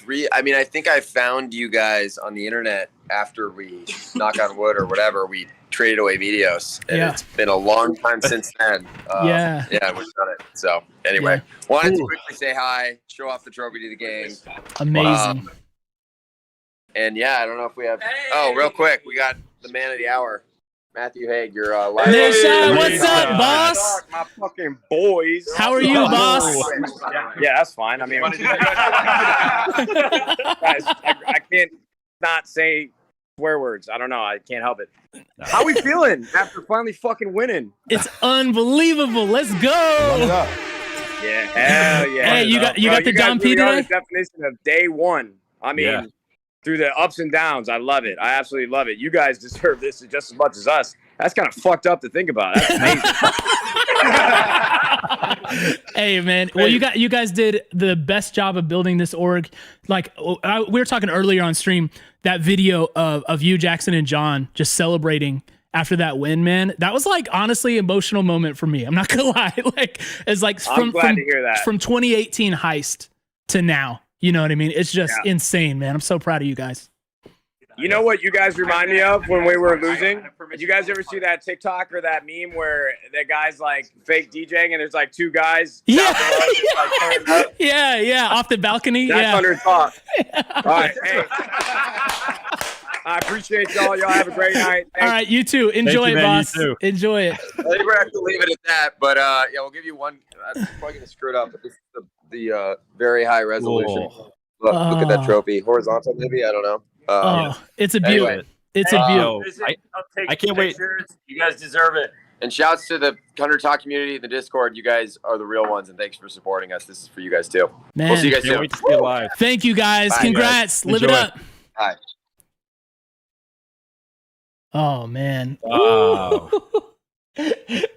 Speaker 11: I think I found you guys on the internet after we, knock on wood or whatever, we traded away Medios. And
Speaker 1: Yeah.
Speaker 11: it's been a long time since then.
Speaker 1: Yeah,
Speaker 11: we've done it. So anyway, wanted to quickly say hi, show off the trophy to the gang.
Speaker 1: Amazing.
Speaker 11: And yeah, I don't know if we have. Oh, real quick, we got the man of the hour, Matthew Haig. You're live.
Speaker 1: Nation, what's up, boss?
Speaker 13: My fucking boys.
Speaker 1: How are you, boss?
Speaker 13: Yeah, that's fine. I mean, guys, I can't not say swear words. I don't know. I can't help it. How we feeling after finally fucking winning?
Speaker 1: It's unbelievable. Let's go.
Speaker 13: Yeah, hell yeah.
Speaker 1: Hey, you got the Dom P
Speaker 13: really are
Speaker 1: today?
Speaker 13: the definition of day one. I mean, through the ups and downs, I love it. I absolutely love it. You guys deserve this just as much as us. That's kind of fucked up to think about. That's amazing.
Speaker 1: Hey, man. Well, you guys did the best job of building this org. Like we were talking earlier on stream, that video of you, Jackson, and John just celebrating after that win, man. That was like honestly emotional moment for me. I'm not gonna lie. Like it's like
Speaker 13: I'm glad to hear that.
Speaker 1: From 2018 heist to now. You know what I mean? It's just insane, man. I'm so proud of you guys.
Speaker 13: You know what you guys remind me of when we were losing? Did you guys ever see that TikTok or that meme where that guy's like fake DJing and there's like two guys?
Speaker 1: Yeah.
Speaker 13: Like,
Speaker 1: yeah, off the balcony.
Speaker 13: That's under talk. All right, hey. I appreciate y'all. Y'all have a great night. Thanks.
Speaker 1: All right, you too. Enjoy it, boss. Enjoy it.
Speaker 11: I think we're gonna have to leave it at that. But yeah, we'll give you one. I'm probably gonna screw it up, but this is the very high resolution. Look at that trophy. Horizontal, maybe. I don't know.
Speaker 1: It's a beauty.
Speaker 11: Anyway.
Speaker 1: It's a beauty.
Speaker 2: I can't wait.
Speaker 11: You guys deserve it. And shouts to the Hunter Talk community, the Discord. You guys are the real ones, and thanks for supporting us. This is for you guys too.
Speaker 1: Man.
Speaker 11: We'll see you guys
Speaker 2: Can't
Speaker 11: soon.
Speaker 2: wait to see you live.
Speaker 1: Thank you, guys.
Speaker 11: Bye,
Speaker 1: Congrats.
Speaker 2: guys.
Speaker 1: Live it
Speaker 2: Enjoy.
Speaker 1: up.
Speaker 11: Bye.
Speaker 1: Oh man.
Speaker 2: Wow.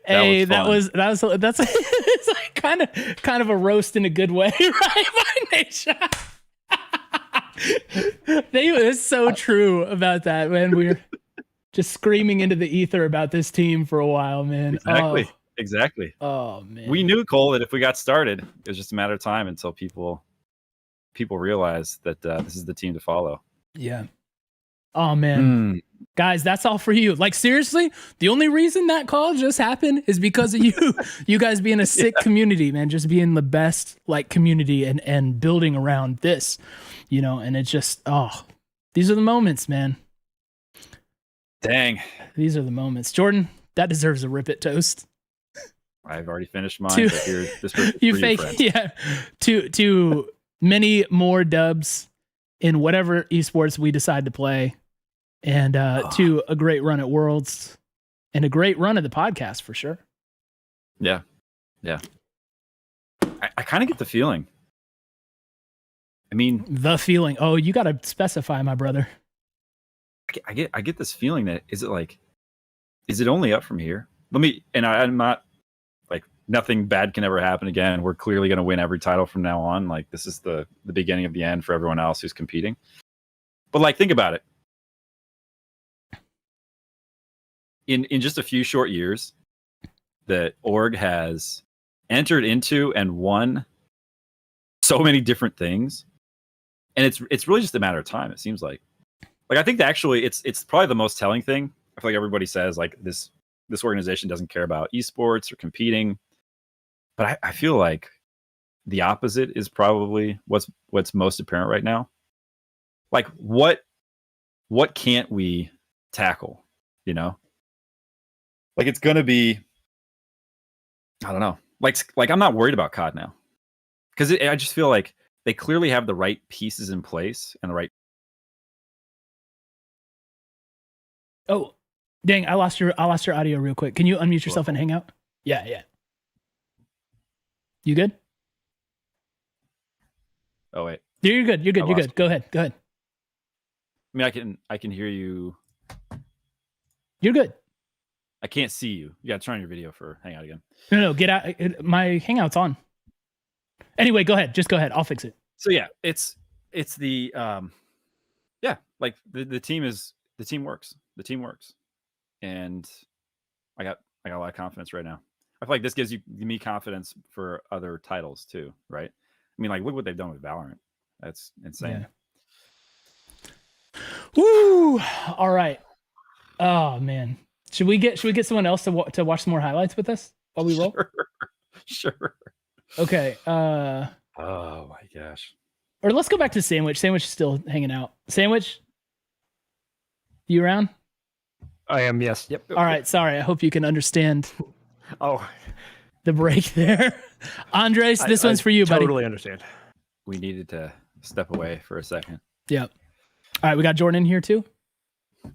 Speaker 1: Hey,
Speaker 2: that's
Speaker 1: it's like kind of a roast in a good way, right? My nation. It's so true about that, man. We're just screaming into the ether about this team for a while, man.
Speaker 2: Exactly.
Speaker 1: Oh man.
Speaker 2: We knew, Cole, that if we got started, it was just a matter of time until people realize that this is the team to follow.
Speaker 1: Yeah. Oh man. Guys, that's all for you. Like seriously, the only reason that call just happened is because of you. You guys being a sick community, man. Just being the best like community and building around this, you know, and it's just these are the moments, man.
Speaker 2: Dang.
Speaker 1: These are the moments. Jordan, that deserves a rip it toast.
Speaker 2: I've already finished mine. But here, this is
Speaker 1: You
Speaker 2: for
Speaker 1: fake,
Speaker 2: friends.
Speaker 1: yeah. To many more dubs in whatever esports we decide to play. And to a great run at Worlds and a great run of the podcast for sure.
Speaker 2: Yeah. I kind of get the feeling. I mean,
Speaker 1: the feeling. Oh, you got to specify, my brother.
Speaker 2: I get this feeling that is it only up from here? I'm not like nothing bad can ever happen again. We're clearly going to win every title from now on. Like this is the beginning of the end for everyone else who's competing. But like, think about it. In just a few short years, the org has entered into and won so many different things, and it's really just a matter of time. It seems like I think that actually it's probably the most telling thing. I feel like everybody says like this organization doesn't care about esports or competing, but I feel like the opposite is probably what's most apparent right now. Like what can't we tackle? You know. Like it's gonna be, I don't know. Like I'm not worried about COD now because I just feel like they clearly have the right pieces in place and the right.
Speaker 1: Oh, dang! I lost your audio real quick. Can you unmute yourself and hang out? Yeah. You good?
Speaker 2: Oh wait.
Speaker 1: You're good. You're good. Go ahead.
Speaker 2: I mean, I can hear you.
Speaker 1: You're good.
Speaker 2: I can't see you. You got to turn on your video for Hangout again.
Speaker 1: No, get out. My Hangout's on. Anyway, go ahead. Just go ahead. I'll fix it.
Speaker 2: So yeah, it's the like the team works. The team works, and I got a lot of confidence right now. I feel like this gives me confidence for other titles too, right? I mean, like look what they've done with Valorant. That's insane.
Speaker 1: Yeah. Woo! All right. Oh man, should we get someone else to watch some more highlights with us while we roll?
Speaker 2: Sure.
Speaker 1: Okay.
Speaker 2: Oh my gosh.
Speaker 1: Or let's go back to Sandwich. Sandwich is still hanging out. Sandwich, you around?
Speaker 9: I am. Yes. Yep.
Speaker 1: All right. Sorry. I hope you can understand.
Speaker 9: Oh,
Speaker 1: the break there. Andres, this one's for you, buddy.
Speaker 9: Totally understand.
Speaker 2: We needed to step away for a second.
Speaker 1: Yep. All right. We got Jordan in here too.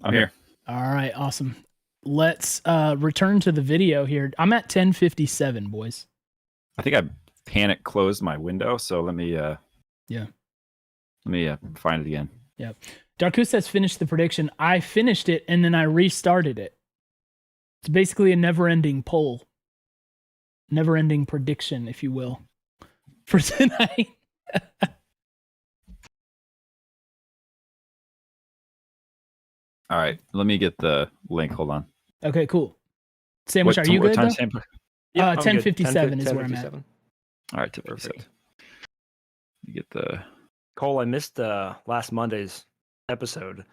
Speaker 2: I'm here.
Speaker 1: All right. Awesome. Let's return to the video here. I'm at 10:57, boys.
Speaker 2: I think I panic closed my window, so let me find it again.
Speaker 1: Yep. Darkus says finished the prediction. I finished it and then I restarted it. It's basically a never-ending poll. Never-ending prediction, if you will, for tonight.
Speaker 2: All right, let me get the link. Hold on.
Speaker 1: Okay, cool. Sandwich, are you good?
Speaker 2: What
Speaker 1: though?
Speaker 2: time?
Speaker 1: Yeah, 10:57 is where I'm at.
Speaker 2: All right, 10:57. You get the
Speaker 9: Cole. I missed last Monday's episode.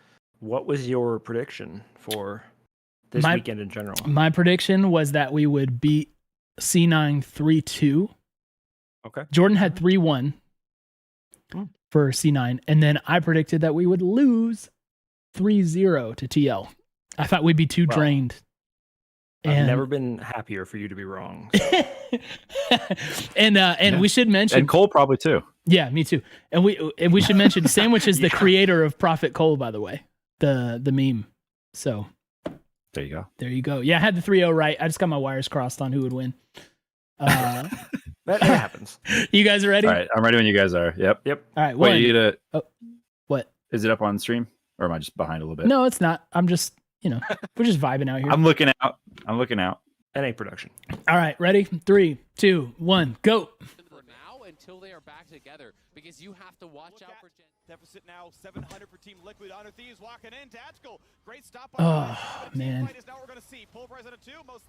Speaker 9: What was your prediction for this weekend in general?
Speaker 1: My prediction was that we would beat C9 3-2.
Speaker 9: Okay.
Speaker 1: Jordan had 3-1 for C9, and then I predicted that we would lose 3-0 to TL. I thought we'd be too drained.
Speaker 9: I've never been happier for you to be wrong. So.
Speaker 1: and we should mention,
Speaker 2: and Cole probably too.
Speaker 1: Yeah, me too. And we should mention Sandwich is the creator of Prophet Cole, by the way, the meme. So
Speaker 2: there you go.
Speaker 1: There you go. Yeah, I had the 3-0 right. I just got my wires crossed on who would win.
Speaker 9: That happens.
Speaker 1: You guys are ready?
Speaker 2: All right, I'm ready when you guys are. Yep.
Speaker 1: All right.
Speaker 2: Wait, you need
Speaker 1: what?
Speaker 2: Is it up on stream, or am I just behind a little bit?
Speaker 1: No, it's not. I'm just, we're just vibing out here.
Speaker 2: I'm looking out.
Speaker 9: NA production.
Speaker 1: All right, ready? 3, 2, 1, go.
Speaker 10: For now, until they are back together, because you have to watch out for
Speaker 6: deficit now 700 for Team Liquid. Honor Thieves walking in. Tactical, great stop.
Speaker 1: Oh man.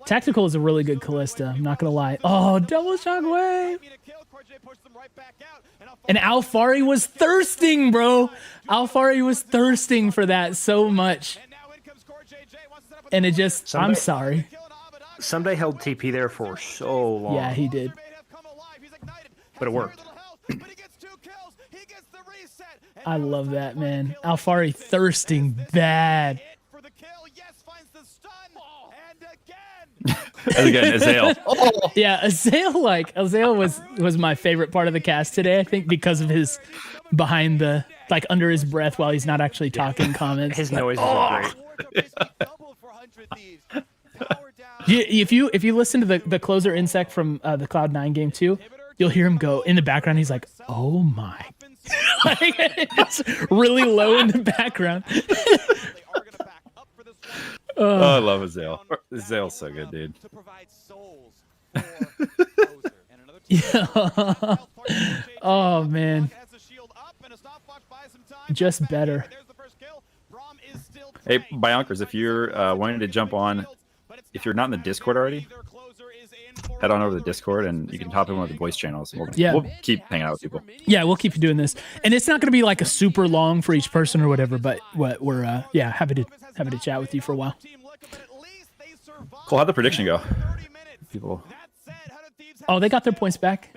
Speaker 1: Tactical is a really good Callista. I'm not gonna lie. Oh, double shockwave. And Alfari was thirsting, bro. Alfari was thirsting for that so much. And it just, I'm sorry.
Speaker 9: Somebody held TP there for so long.
Speaker 1: Yeah, he did.
Speaker 9: But it worked.
Speaker 1: I love that, man. Alfari thirsting bad.
Speaker 2: And again, Azael.
Speaker 1: Yeah, Azael was my favorite part of the cast today, I think, because of his behind the, like, under his breath while he's not actually talking comments.
Speaker 9: His noises are great.
Speaker 1: If you listen to the closer insect from the Cloud9 game too, you'll hear him go in the background. He's like, "Oh my!" Like, it's really low in the background.
Speaker 2: I love Azael. Azael's so good, dude.
Speaker 1: Yeah. Oh man. Just better.
Speaker 2: Hey, Bionkers, if you're wanting to jump on, if you're not in the Discord already, head on over to the Discord and you can hop in one of the voice channels. We'll keep hanging out with people.
Speaker 1: Yeah, we'll keep doing this, and it's not going to be like a super long for each person or whatever. But we're happy to chat with you for a while.
Speaker 2: Cool. How'd the prediction go? People.
Speaker 1: Oh, they got their points back.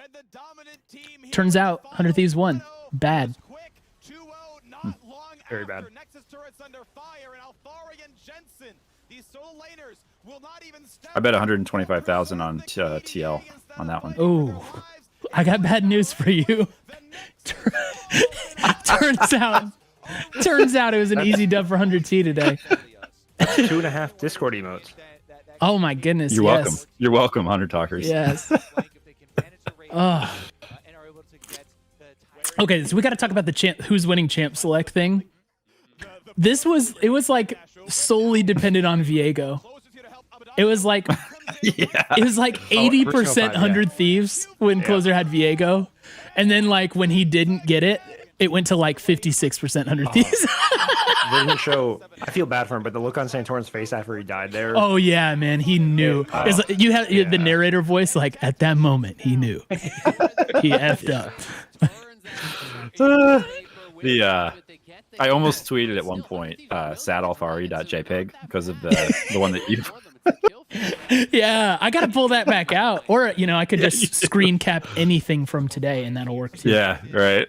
Speaker 1: Turns out 100 Thieves won. Bad.
Speaker 9: Very bad.
Speaker 2: I bet 125,000 on TL on that one.
Speaker 1: Oh, I got bad news for you. Turns out it was an easy dub for 100T today.
Speaker 9: 2.5 Discord emotes.
Speaker 1: Oh my goodness.
Speaker 2: You're
Speaker 1: yes.
Speaker 2: welcome. You're welcome, Hunter Talkers.
Speaker 1: Yes. Okay, so we got to talk about the who's winning champ select thing. It was like solely dependent on Viego. It was like it was like 80% 100 Thieves when Closer had Viego, and then like when he didn't get it, it went to like 56% 100 Thieves.
Speaker 9: Didn't show. I feel bad for him, but the look on Santorin's face after he died there.
Speaker 1: Oh yeah, man, he knew. It's like, you had the narrator voice, like at that moment he knew. He effed up.
Speaker 2: I almost tweeted at one point sadalfari.jpg because of the one that you.
Speaker 1: Yeah, I gotta pull that back out, or I could just screen cap anything from today, and that'll work too.
Speaker 2: Yeah, right.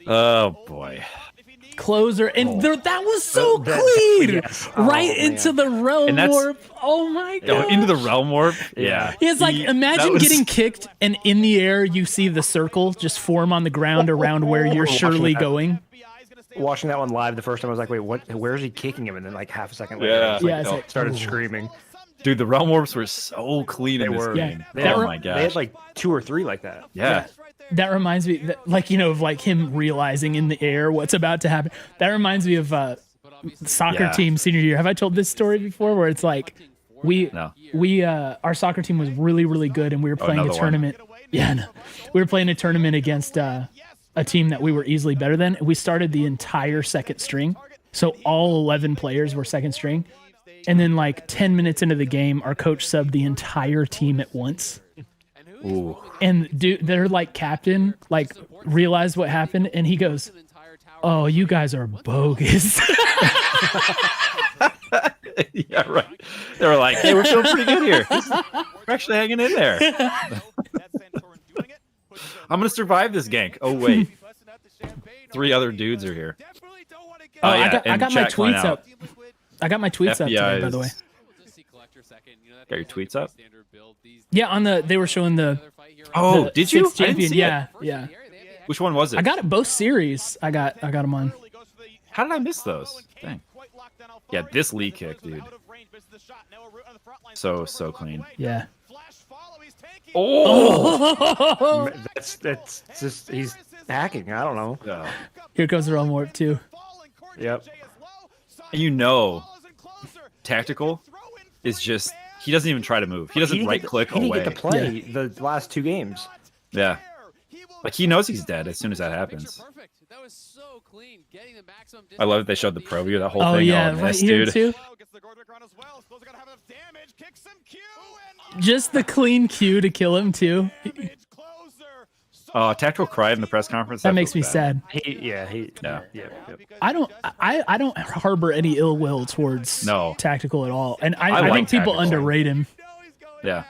Speaker 2: Oh boy.
Speaker 1: Closer, and that was so clean, right into the realm warp. Oh my god,
Speaker 2: into the realm warp. Yeah,
Speaker 1: it's like imagine getting kicked, and in the air you see the circle just form on the ground around where you're surely going.
Speaker 9: Watching that one live the first time, I was like, wait, what? Where is he kicking him? And then like half a second later, started screaming.
Speaker 2: Dude, the realm warps were so clean in this game. Oh my gosh.
Speaker 9: They had like 2 or 3 like that.
Speaker 2: Yeah.
Speaker 1: That reminds me, of like him realizing in the air what's about to happen. That reminds me of soccer team senior year. Have I told this story before? Where it's like our soccer team was really, really good, and we were playing a tournament. We were playing a tournament against a team that we were easily better than. We started the entire second string, so all 11 players were second string, and then like 10 minutes into the game, our coach subbed the entire team at once.
Speaker 2: Ooh.
Speaker 1: And they're like captain, like realized what happened, and he goes, "Oh, you guys are bogus."
Speaker 2: Yeah, right. They were like, "Hey, we're feeling pretty good here. We're actually hanging in there. I'm gonna survive this gank." Oh wait, 3 other dudes are here.
Speaker 1: I got my tweets up. I got my tweets up today, by the way.
Speaker 2: Got your tweets up?
Speaker 1: Yeah, they were showing the.
Speaker 2: Oh, did you?
Speaker 1: Champion.
Speaker 2: Yeah. Which one was it?
Speaker 1: I got it both series. I got them on.
Speaker 2: How did I miss those? Dang. Yeah, this Lee kick, dude. So clean.
Speaker 1: Yeah.
Speaker 2: Oh!
Speaker 9: That's just he's hacking. I don't know.
Speaker 2: Yeah.
Speaker 1: Here goes the realm warp too.
Speaker 9: Yep.
Speaker 2: Tactical is just he doesn't even try to move. He doesn't right click away.
Speaker 9: He didn't get to play the last 2 games.
Speaker 2: Yeah. Like he knows he's dead as soon as that happens. I love that they showed the pro view, that whole thing.
Speaker 1: Yeah, right here too. Just the clean Q to kill him too.
Speaker 2: Tactical cried in the press conference.
Speaker 1: That makes me sad. I don't harbor any ill will towards Tactical at all, and I think people underrate him.
Speaker 2: Yeah.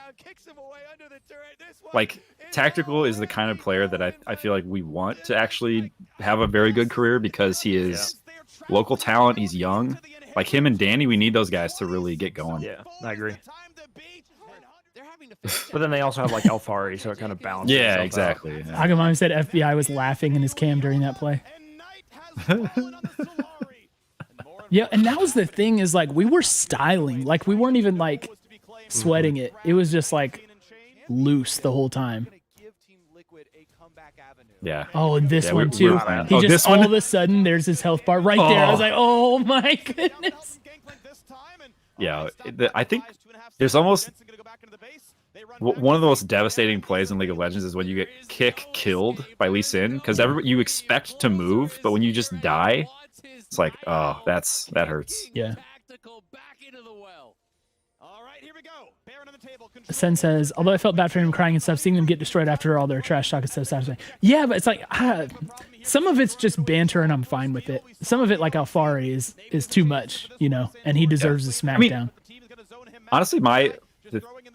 Speaker 2: Like Tactical is the kind of player that I feel like we want to actually have a very good career because he is local talent. He's young. Like him and Danny, we need those guys to really get going.
Speaker 9: Yeah, I agree. But then they also have like Alfari, so it kind of balances.
Speaker 2: Yeah, exactly.
Speaker 1: Yeah. Agamami said FBI was laughing in his cam during that play. Yeah, and that was the thing is like we were styling, like we weren't even like sweating it. It was just like loose the whole time.
Speaker 2: Yeah.
Speaker 1: Oh, and this one too. He just all of a sudden there's his health bar right there. I was like, oh my goodness.
Speaker 2: Yeah, I think there's almost one of the most devastating plays in League of Legends is when you get killed by Lee Sin, because you expect to move, but when you just die, it's like, oh, that hurts.
Speaker 1: Yeah. Sen says, although I felt bad for him crying and stuff, seeing them get destroyed after all their trash talk is so satisfying. Yeah, but it's like some of it's just banter, and I'm fine with it. Some of it, like Alfari, is too much, and he deserves a smackdown.
Speaker 2: Honestly,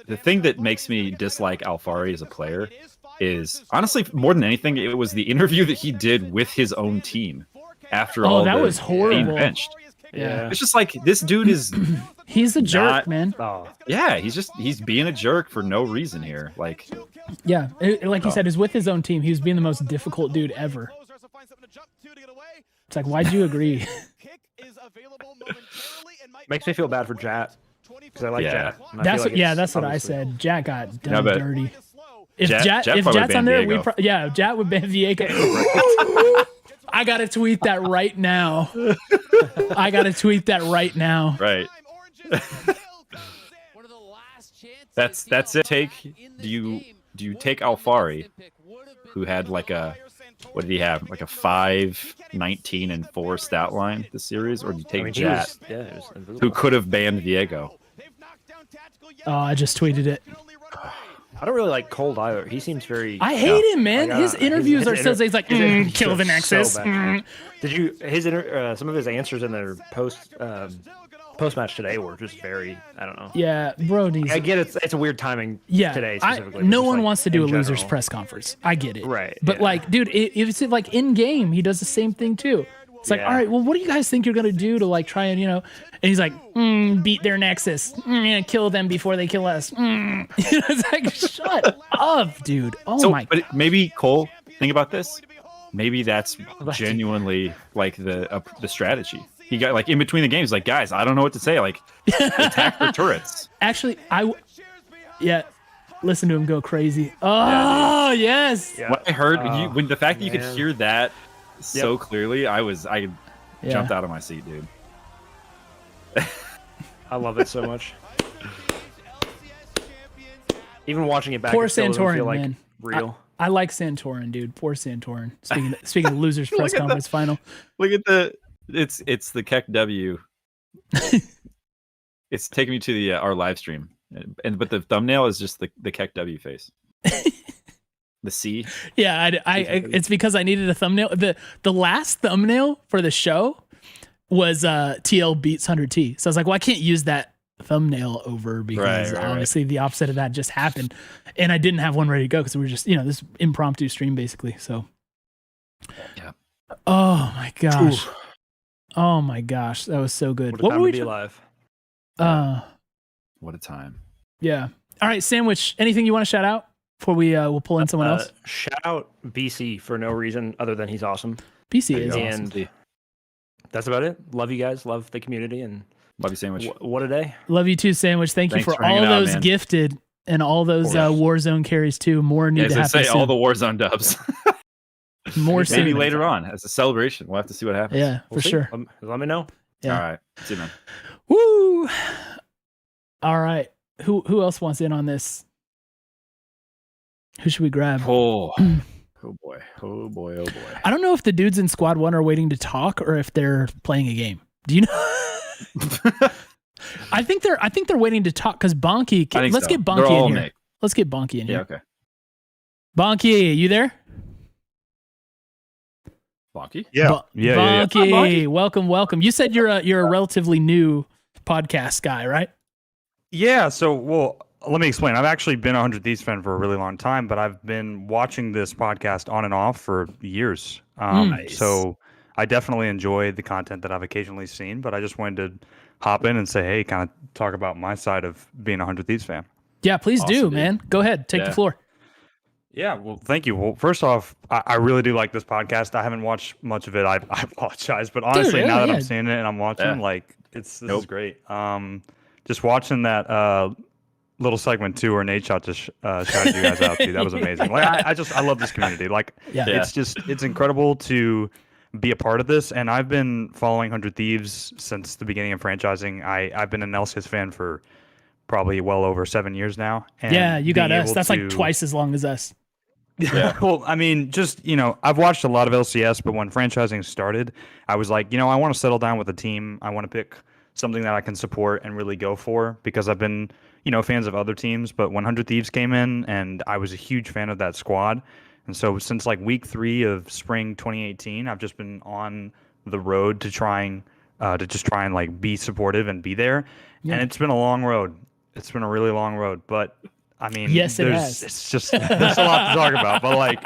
Speaker 2: the thing that makes me dislike Alfari as a player is honestly more than anything, it was the interview that he did with his own team after all.
Speaker 1: That was horrible.
Speaker 2: Being benched.
Speaker 9: Yeah.
Speaker 2: It's just like this dude is.
Speaker 1: He's a jerk,
Speaker 2: not-
Speaker 1: man.
Speaker 9: Oh,
Speaker 2: Yeah, he's being a jerk for no reason here. Like,
Speaker 1: Yeah, like you said, he's with his own team. He was being the most difficult dude ever. It's like, why'd you agree?
Speaker 9: makes me feel bad for Jat because I like Jat. and I
Speaker 1: That's
Speaker 9: feel
Speaker 1: what,
Speaker 9: like it's
Speaker 1: that's what I
Speaker 9: obviously-
Speaker 1: said. Jat got done
Speaker 2: but
Speaker 1: dirty. If
Speaker 2: Jat
Speaker 1: if
Speaker 2: probably
Speaker 1: Jat's on there,
Speaker 2: banned Diego.
Speaker 1: Jat would ban Viego. I gotta tweet that right now. I gotta tweet that right now.
Speaker 2: right. That's it. Do you take Alfari, who had like a, what did he have? Like a 5, 19, and 4 stat line this series, or do you take
Speaker 9: he
Speaker 2: Jat,
Speaker 9: was invisible.
Speaker 2: who could have banned Diego?
Speaker 1: Oh, I just tweeted it.
Speaker 9: I don't really like Cold either. He seems very.
Speaker 1: I hate him, man.
Speaker 9: Like,
Speaker 1: his interviews are so.
Speaker 9: inter-
Speaker 1: He's like,
Speaker 9: his interviews
Speaker 1: kill
Speaker 9: are
Speaker 1: the
Speaker 9: so
Speaker 1: Nexus.
Speaker 9: bad. Did you some of his answers in their post match today were just very, I don't know.
Speaker 1: Yeah, bro.
Speaker 9: I get it's a weird timing.
Speaker 1: Yeah,
Speaker 9: today specifically.
Speaker 1: no
Speaker 9: but just,
Speaker 1: one
Speaker 9: like,
Speaker 1: wants to do a
Speaker 9: in
Speaker 1: loser's
Speaker 9: general.
Speaker 1: press conference. I get it.
Speaker 9: Right,
Speaker 1: But
Speaker 9: yeah.
Speaker 1: like, dude, if it's like in game, he does the same thing too. It's like,
Speaker 9: Yeah.
Speaker 1: all right, well, what do you guys think you're gonna do to like try and And he's like, beat their Nexus, kill them before they kill us. It's like, shut up, dude. Oh my.
Speaker 2: But maybe Cole, think about this. Maybe that's genuinely like the strategy. He got like in between the games, like, guys, I don't know what to say. Like, attack their turrets.
Speaker 1: Actually, listen to him go crazy. Oh yes.
Speaker 2: When I heard when the fact that you could
Speaker 9: man.
Speaker 2: hear that so clearly, I
Speaker 1: Yeah.
Speaker 2: jumped out of my seat, dude.
Speaker 9: I love it so much. Even watching it back,
Speaker 1: Poor
Speaker 9: it still doesn't
Speaker 1: Santorin,
Speaker 9: feel like
Speaker 1: man.
Speaker 9: real.
Speaker 1: I like Santorin, dude. Poor Santorin. Speaking of losers press
Speaker 2: Look at
Speaker 1: conference final.
Speaker 2: Look at it's the Keck W. It's taking me to the our live stream, but the thumbnail is just the Keck W face. The C.
Speaker 1: Yeah, it's because I needed a thumbnail. The last thumbnail for the show was TL beats 100T. So I was like, well, I can't use that thumbnail over because
Speaker 2: Right.
Speaker 1: obviously the opposite of that just happened, and I didn't have one ready to go because we were just this impromptu stream basically. So
Speaker 2: Yeah.
Speaker 1: Oh my gosh. Oh my gosh, that was so good.
Speaker 9: What
Speaker 1: were we?
Speaker 9: to be alive?
Speaker 2: What a time.
Speaker 1: Yeah. All right, Sandwich. Anything you want to shout out before we'll pull in someone else?
Speaker 9: Shout out BC for no reason other than he's awesome.
Speaker 1: BC is
Speaker 9: and
Speaker 1: awesome.
Speaker 9: that's about it. Love you guys. Love the community and
Speaker 2: love you, Sandwich.
Speaker 9: What a day.
Speaker 1: Love you too, Sandwich. Thanks you for all
Speaker 2: hanging out,
Speaker 1: those
Speaker 2: man.
Speaker 1: gifted and all those Warzone carries too. More need
Speaker 2: As
Speaker 1: to
Speaker 2: I
Speaker 1: happen
Speaker 2: say, all
Speaker 1: soon.
Speaker 2: the Warzone dubs.
Speaker 1: More
Speaker 2: Maybe
Speaker 1: soon.
Speaker 2: later on as a celebration. We'll have to see what happens.
Speaker 1: Yeah, for
Speaker 9: see.
Speaker 1: sure.
Speaker 9: Let me know.
Speaker 1: Yeah.
Speaker 2: All right. See you, man.
Speaker 1: Woo! All right. Who else wants in on this? Who should we grab?
Speaker 2: Oh, oh boy. Oh boy. Oh boy.
Speaker 1: I don't know if the dudes in Squad 1 are waiting to talk or if they're playing a game. Do you know? I think they're waiting to talk because Bonky. Let's get
Speaker 2: They're
Speaker 1: Bonky
Speaker 2: all
Speaker 1: in here.
Speaker 2: Nick.
Speaker 1: Let's get Bonky in here.
Speaker 2: Yeah. Okay.
Speaker 1: Bonky, you there?
Speaker 2: Bonky?
Speaker 7: Yeah.
Speaker 1: Bonky, welcome. You said you're a relatively new podcast guy, right?
Speaker 14: Yeah. So, let me explain. I've actually been a 100 Thieves fan for a really long time, but I've been watching this podcast on and off for years.
Speaker 1: Nice.
Speaker 14: So I definitely enjoy the content that I've occasionally seen, but I just wanted to hop in and say, hey, kind of talk about my side of being a 100 Thieves fan.
Speaker 1: Yeah, please
Speaker 2: Awesome,
Speaker 1: do,
Speaker 2: dude.
Speaker 1: man. Go ahead, take the floor.
Speaker 14: Yeah, well, thank you. Well, first off, I really do like this podcast. I haven't watched much of it. I apologize, but honestly, now that I'm seeing it and I'm watching, this is great. Just watching that little segment too, where Nate shouted you guys out too. That was amazing. Like, I love this community. Like, it's incredible to be a part of this. And I've been following 100 Thieves since the beginning of franchising. I've been an LCS fan for probably well over 7 years now. And
Speaker 1: Yeah, you got
Speaker 14: being
Speaker 1: us.
Speaker 14: able
Speaker 1: That's
Speaker 14: to-
Speaker 1: like twice as long as us.
Speaker 14: Yeah. Well, I mean, just, I've watched a lot of LCS, but when franchising started, I was like, I want to settle down with a team. I want to pick something that I can support and really go for because I've been, fans of other teams. But when 100 Thieves came in, and I was a huge fan of that squad. And so since like week 3 of spring 2018, I've just been on the road to trying and like be supportive and be there.
Speaker 1: Yeah.
Speaker 14: And it's been a long road. It's been a really long road, but I mean,
Speaker 1: Yes, it has.
Speaker 14: it's just, there's a lot to talk about, but like,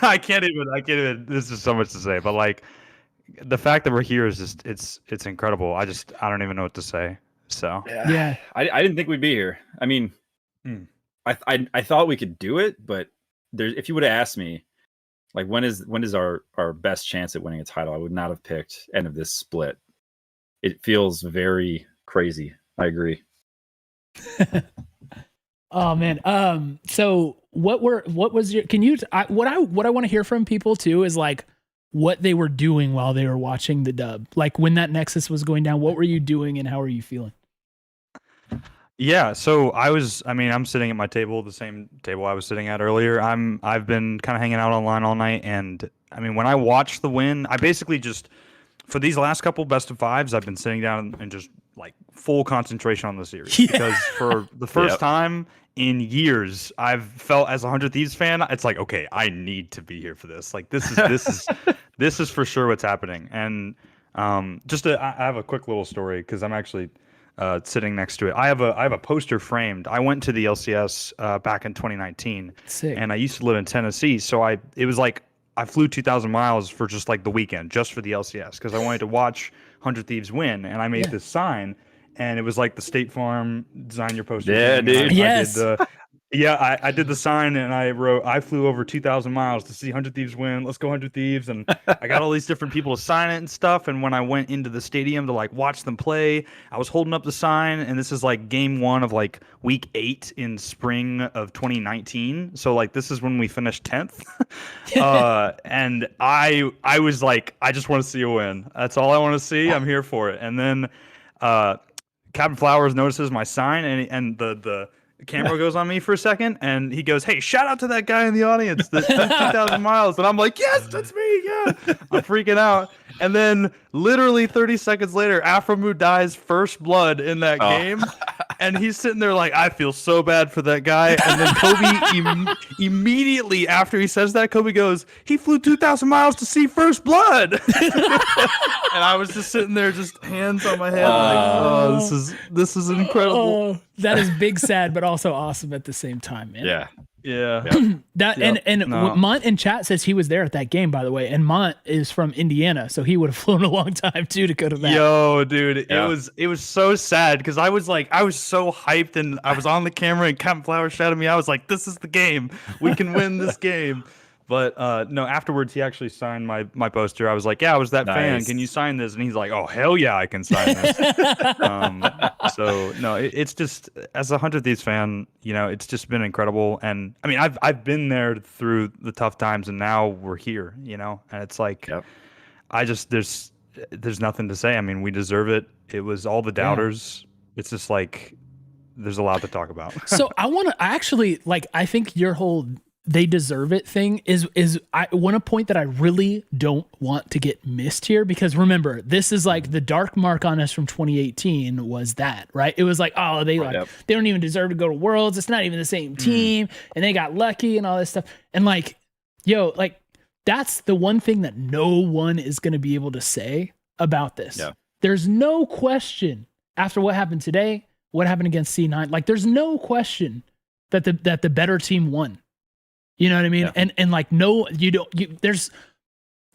Speaker 14: I can't even, this is so much to say, but like, the fact that we're here is just it's incredible. I don't even know what to say. So
Speaker 1: yeah.
Speaker 2: I didn't think we'd be here. I mean, I thought we could do it, but if you would have asked me, like when is our best chance at winning a title, I would not have picked end of this split. It feels very crazy. I agree.
Speaker 1: Oh man. So what was your? Can you? What I want to hear from people too is like what they were doing while they were watching the dub. Like when that Nexus was going down, what were you doing and how were you feeling?
Speaker 14: Yeah, so I'm sitting at my table, the same table I was sitting at earlier. I've been kind of hanging out online all night, and I mean, when I watched the win, I basically just for these last couple best of fives, I've been sitting down and just like full concentration on the series because for the first time in years, I've felt as a 100 Thieves fan, it's like, okay, I need to be here for this. Like this is for sure what's happening. And I have a quick little story because I'm actually sitting next to it. I have a poster framed. I went to the LCS back in 2019.
Speaker 1: Sick.
Speaker 14: And I used to live in Tennessee, so it was like I flew 2,000 miles for just like the weekend, just for the LCS, because I wanted to watch 100 Thieves win. And I made this sign, and it was like the State Farm design your poster.
Speaker 2: Yeah, dude.
Speaker 1: Yes.
Speaker 14: I did the sign, and I wrote, I flew over 2,000 miles to see 100 Thieves win. Let's go 100 Thieves. And I got all these different people to sign it and stuff. And when I went into the stadium to like watch them play, I was holding up the sign, and this is like game 1 of like week 8 in spring of 2019. So like this is when we finished 10th. And I was like, I just want to see a win. That's all I want to see. I'm here for it. And then Captain Flowers notices my sign, and the camera goes on me for a second, and he goes, "Hey, shout out to that guy in the audience that 2,000 miles." And I'm like, "Yes, that's me." Yeah, I'm freaking out. And then literally 30 seconds later, Afromu dies first blood in that game. And he's sitting there like, I feel so bad for that guy. And then Kobe immediately after he says that, Kobe goes, "He flew 2,000 miles to see first blood." And I was just sitting there, just hands on my head, like, "Oh, this is incredible."
Speaker 1: Oh, that is big sad, but also awesome at the same time, man.
Speaker 14: Yeah.
Speaker 1: Mont in chat says he was there at that game, by the way, and Mont is from Indiana, so he would have flown a long time too to go to that.
Speaker 14: Yo, dude, it was so sad because I was so hyped, and I was on the camera, and Captain Flower shouted me. I was like, "This is the game. We can win this game." But no, afterwards he actually signed my poster. I was like, "Yeah, I was that fan. Can you sign this?" And he's like, "Oh, hell yeah, I can sign this." So no, it's just as a 100 Thieves fan, it's just been incredible. And I mean, I've been there through the tough times, and now we're here, and it's like, there's nothing to say. I mean, we deserve it. It was all the doubters. It's just like there's a lot to talk about.
Speaker 1: So I think your whole they deserve it thing is I want to point that I really don't want to get missed here, because remember, this is like the dark mark on us from 2018 was that, right? It was like, oh, they don't even deserve to go to Worlds. It's not even the same team, and they got lucky and all this stuff. And like, that's the one thing that no one is going to be able to say about this. Yeah. There's no question after what happened today, what happened against C9, like there's no question that the better team won. You know what I mean? Yeah. And like, no, there's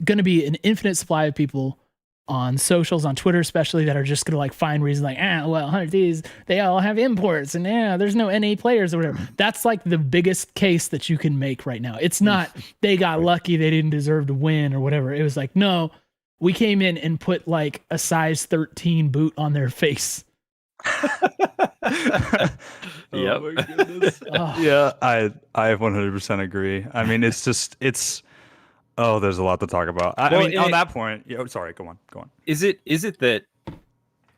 Speaker 1: going to be an infinite supply of people on socials, on Twitter especially, that are just going to like find reasons like, 100 Thieves, they all have imports, and there's no NA players or whatever. That's like the biggest case that you can make right now. It's not they got lucky, they didn't deserve to win or whatever. It was like, no, we came in and put like a size 13 boot on their face.
Speaker 14: Yep. Oh my goodness. Yeah, I 100% agree. I mean, there's a lot to talk about. On that point, sorry, go on.
Speaker 2: Is it that,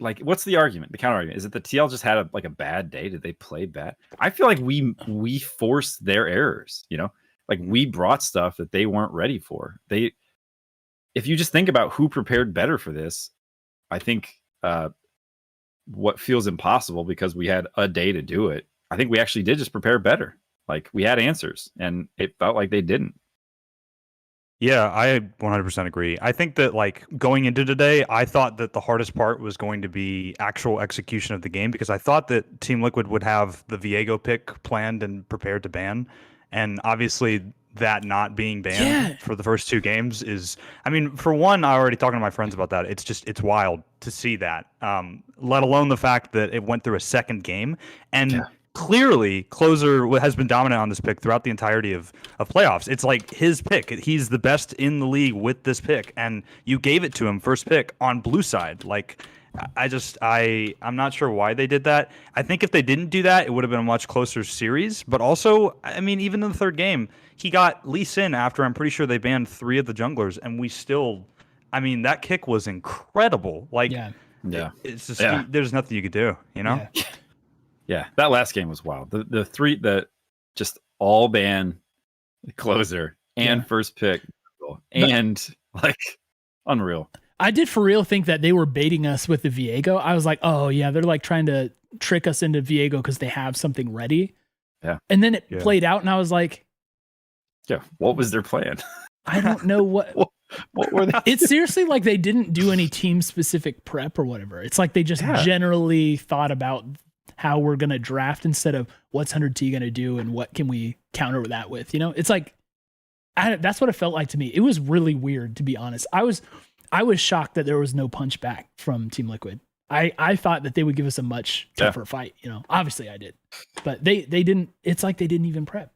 Speaker 2: like, what's the argument? The counter argument is it the TL just had a bad day? Did they play bad? I feel like we forced their errors. Like we brought stuff that they weren't ready for. If you just think about who prepared better for this, I think what feels impossible because we had a day to do it. I think we actually did just prepare better. Like we had answers, and it felt like they didn't.
Speaker 14: Yeah, I 100% agree. I think that like going into today, I thought that the hardest part was going to be actual execution of the game, because I thought that Team Liquid would have the Viego pick planned and prepared to ban. And obviously that not being banned for the first 2 games is, I mean, for one, I already talking to my friends about that. It's wild to see that. Let alone the fact that it went through a second game, and clearly Closer has been dominant on this pick throughout the entirety of playoffs. It's like his pick. He's the best in the league with this pick, and you gave it to him first pick on blue side. Like, I'm not sure why they did that. I think if they didn't do that, it would have been a much closer series. But also, I mean, even in the third game, he got Lee Sin after I'm pretty sure they banned 3 of the junglers, and we still, I mean, that kick was incredible. Like, it's just there's nothing you could do, you know?
Speaker 2: Yeah, that last game was wild. The 3 that just all ban Closer and first pick and like unreal.
Speaker 1: I did for real think that they were baiting us with the Viego. I was like, oh yeah, they're like trying to trick us into Viego because they have something ready.
Speaker 2: Yeah.
Speaker 1: And then it played out and I was like,
Speaker 2: what was their plan?
Speaker 1: I don't know what
Speaker 2: were they?
Speaker 1: It's seriously like they didn't do any team specific prep or whatever. It's like they just generally thought about how we're going to draft instead of what's 100T going to do and what can we counter that with, you know? It's like, that's what it felt like to me. It was really weird, to be honest. I was shocked that there was no punch back from Team Liquid. I thought that they would give us a much tougher fight, you know? Obviously I did, but they didn't. It's like they didn't even prep.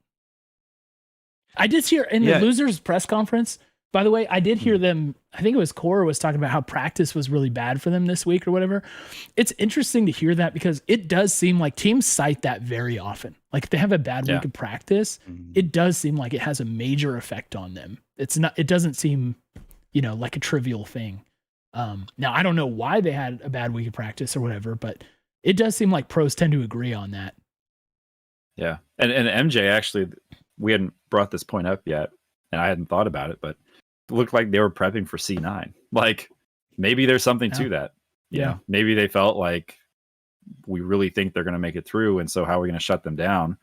Speaker 1: I did hear in the losers press conference, by the way, I did hear them, I think it was Cora was talking about how practice was really bad for them this week or whatever. It's interesting to hear that because it does seem like teams cite that very often. Like if they have a bad week of practice, it does seem like it has a major effect on them. It doesn't seem, you know, like a trivial thing. Now I don't know why they had a bad week of practice or whatever, but it does seem like pros tend to agree on that.
Speaker 2: Yeah. And MJ, actually, we hadn't brought this point up yet and I hadn't thought about it, but it looked like they were prepping for C9. Like maybe there's something to that. You know, maybe they felt like we really think they're going to make it through. And so how are we going to shut them down?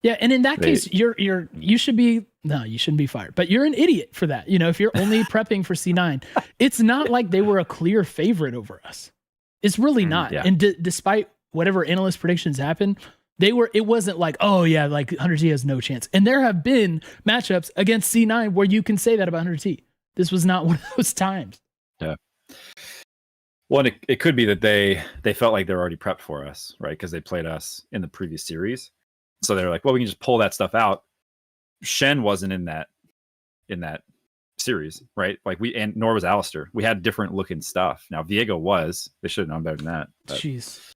Speaker 1: Yeah. And in that case, you shouldn't be fired, but you're an idiot for that. You know, if you're only prepping for C9, it's not like they were a clear favorite over us. It's really not. And despite whatever analyst predictions happen, it wasn't like, oh yeah, like 100T has no chance. And there have been matchups against C9 where you can say that about 100T. This was not one of those times.
Speaker 2: Yeah. Well, it could be that they felt like they were already prepped for us, right? Because they played us in the previous series. So they're like, well, we can just pull that stuff out. Shen wasn't in that series, right? Like nor was Alistair. We had different looking stuff. Now Viego was. They should have known better than that. But.
Speaker 1: Jeez.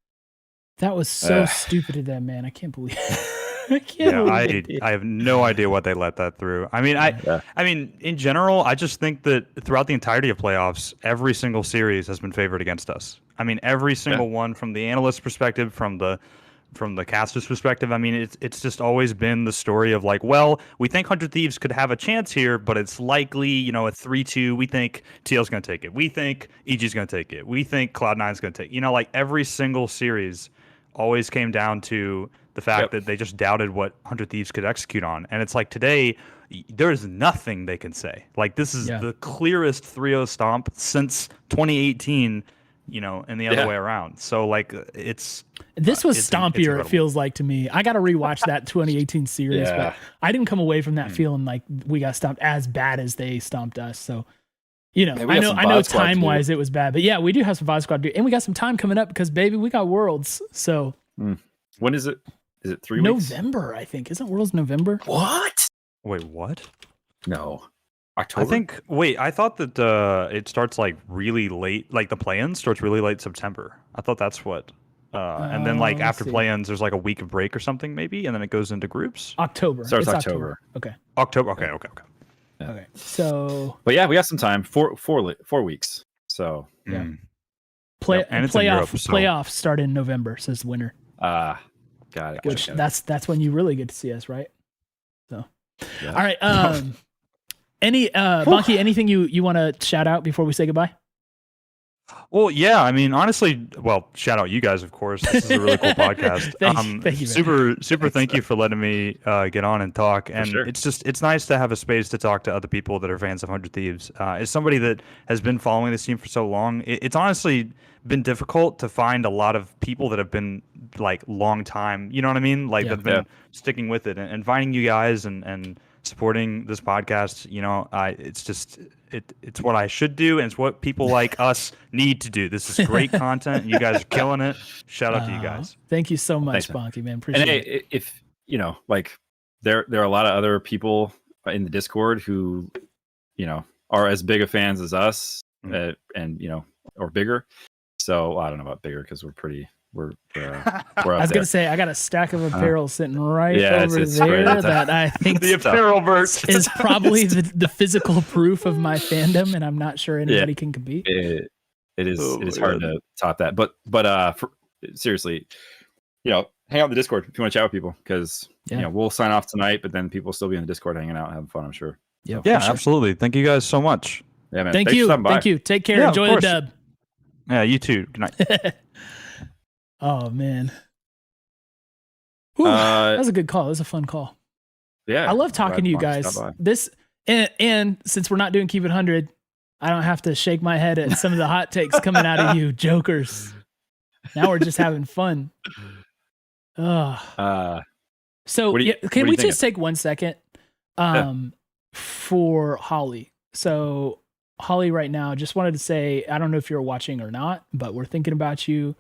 Speaker 1: That was so stupid of them, man. I can't believe it.
Speaker 14: I have no idea what they let that through. I mean, I mean, in general, I just think that throughout the entirety of playoffs, every single series has been favored against us. I mean, every single one from the analyst perspective, from the caster's perspective. I mean, it's just always been the story of like, well, we think 100 Thieves could have a chance here, but it's likely, you know, a 3-2. We think TL's going to take it. We think EG's going to take it. We think Cloud9's going to take it. You know, like every single series always came down to the fact that they just doubted what 100 Thieves could execute on. And it's like today, there's nothing they can say. Like this is the clearest 3-0 stomp since 2018, you know, and the other way around. So like this
Speaker 1: was stompier, it feels like to me. I got to rewatch that 2018 series, but I didn't come away from that feeling like we got stomped as bad as they stomped us. So, you know, I know time wise it was bad, but yeah, we do have some VOD squad, and we got some time coming up because baby, we got Worlds. So
Speaker 2: when is it? Is it 3 weeks?
Speaker 1: November, I think. Isn't Worlds November?
Speaker 2: What?
Speaker 14: Wait, what?
Speaker 2: No. October?
Speaker 14: I thought that it starts like really late, like the play-in starts really late September. I thought that's what. And then like after play-ins, there's like a week of break or something maybe, and then it goes into groups.
Speaker 1: October.
Speaker 2: Starts October.
Speaker 1: Okay.
Speaker 14: October. Okay.
Speaker 2: Yeah.
Speaker 1: Okay. So.
Speaker 2: But yeah, we got some time. 4 weeks. So.
Speaker 1: Yeah.
Speaker 14: And it's in Europe, so.
Speaker 1: Playoffs start in November, says winter.
Speaker 2: Got it.
Speaker 1: Which that's when you really get to see us, right? So. Yeah. All right. Monkey, anything you want to shout out before we say goodbye?
Speaker 14: Well, yeah, I mean, honestly, shout out you guys, of course. This is a really cool podcast.
Speaker 1: Thank you,
Speaker 14: super thank you for letting me get on and talk. And it's nice to have a space to talk to other people that are fans of 100 Thieves. As somebody that has been following this team for so long, it's honestly been difficult to find a lot of people that have been like long time. You know what I mean? Like that's been sticking with it and finding you guys and supporting this podcast. You know, it's just it's what I should do, and it's what people like us need to do. This is great content, and you guys are killing it. Shout out to you guys.
Speaker 1: Thank you so much, Bonky, man. Appreciate it.
Speaker 2: If you know, like there are a lot of other people in the Discord who, you know, are as big of fans as us, and you know, or bigger. So I don't know about bigger because we're up
Speaker 1: I was
Speaker 2: there.
Speaker 1: gonna say I got a stack of apparel sitting right over
Speaker 2: it's
Speaker 1: there
Speaker 2: great.
Speaker 1: that I think
Speaker 14: the apparel merch
Speaker 1: is probably the physical proof of my fandom, and I'm not sure anybody can compete.
Speaker 2: It is hard to top that. But seriously, you know, hang out in the Discord if you want to chat with people, because you know, we'll sign off tonight, but then people will still be in the Discord hanging out, having fun, I'm sure.
Speaker 1: Yeah,
Speaker 14: yeah, absolutely. Thank you guys so much.
Speaker 2: Yeah, man.
Speaker 1: Thank you. Thank you. Take care. Enjoy the dub.
Speaker 14: Yeah, you too. Good night.
Speaker 1: Oh man. That was a good call. It was a fun call.
Speaker 2: Yeah.
Speaker 1: I love talking to you guys. This and since we're not doing Keep It 100, I don't have to shake my head at some of the hot takes coming out of you jokers. Now we're just having fun. So can we just take 1 second for Holly? So Holly, right now, just wanted to say, I don't know if you're watching or not, but we're thinking about you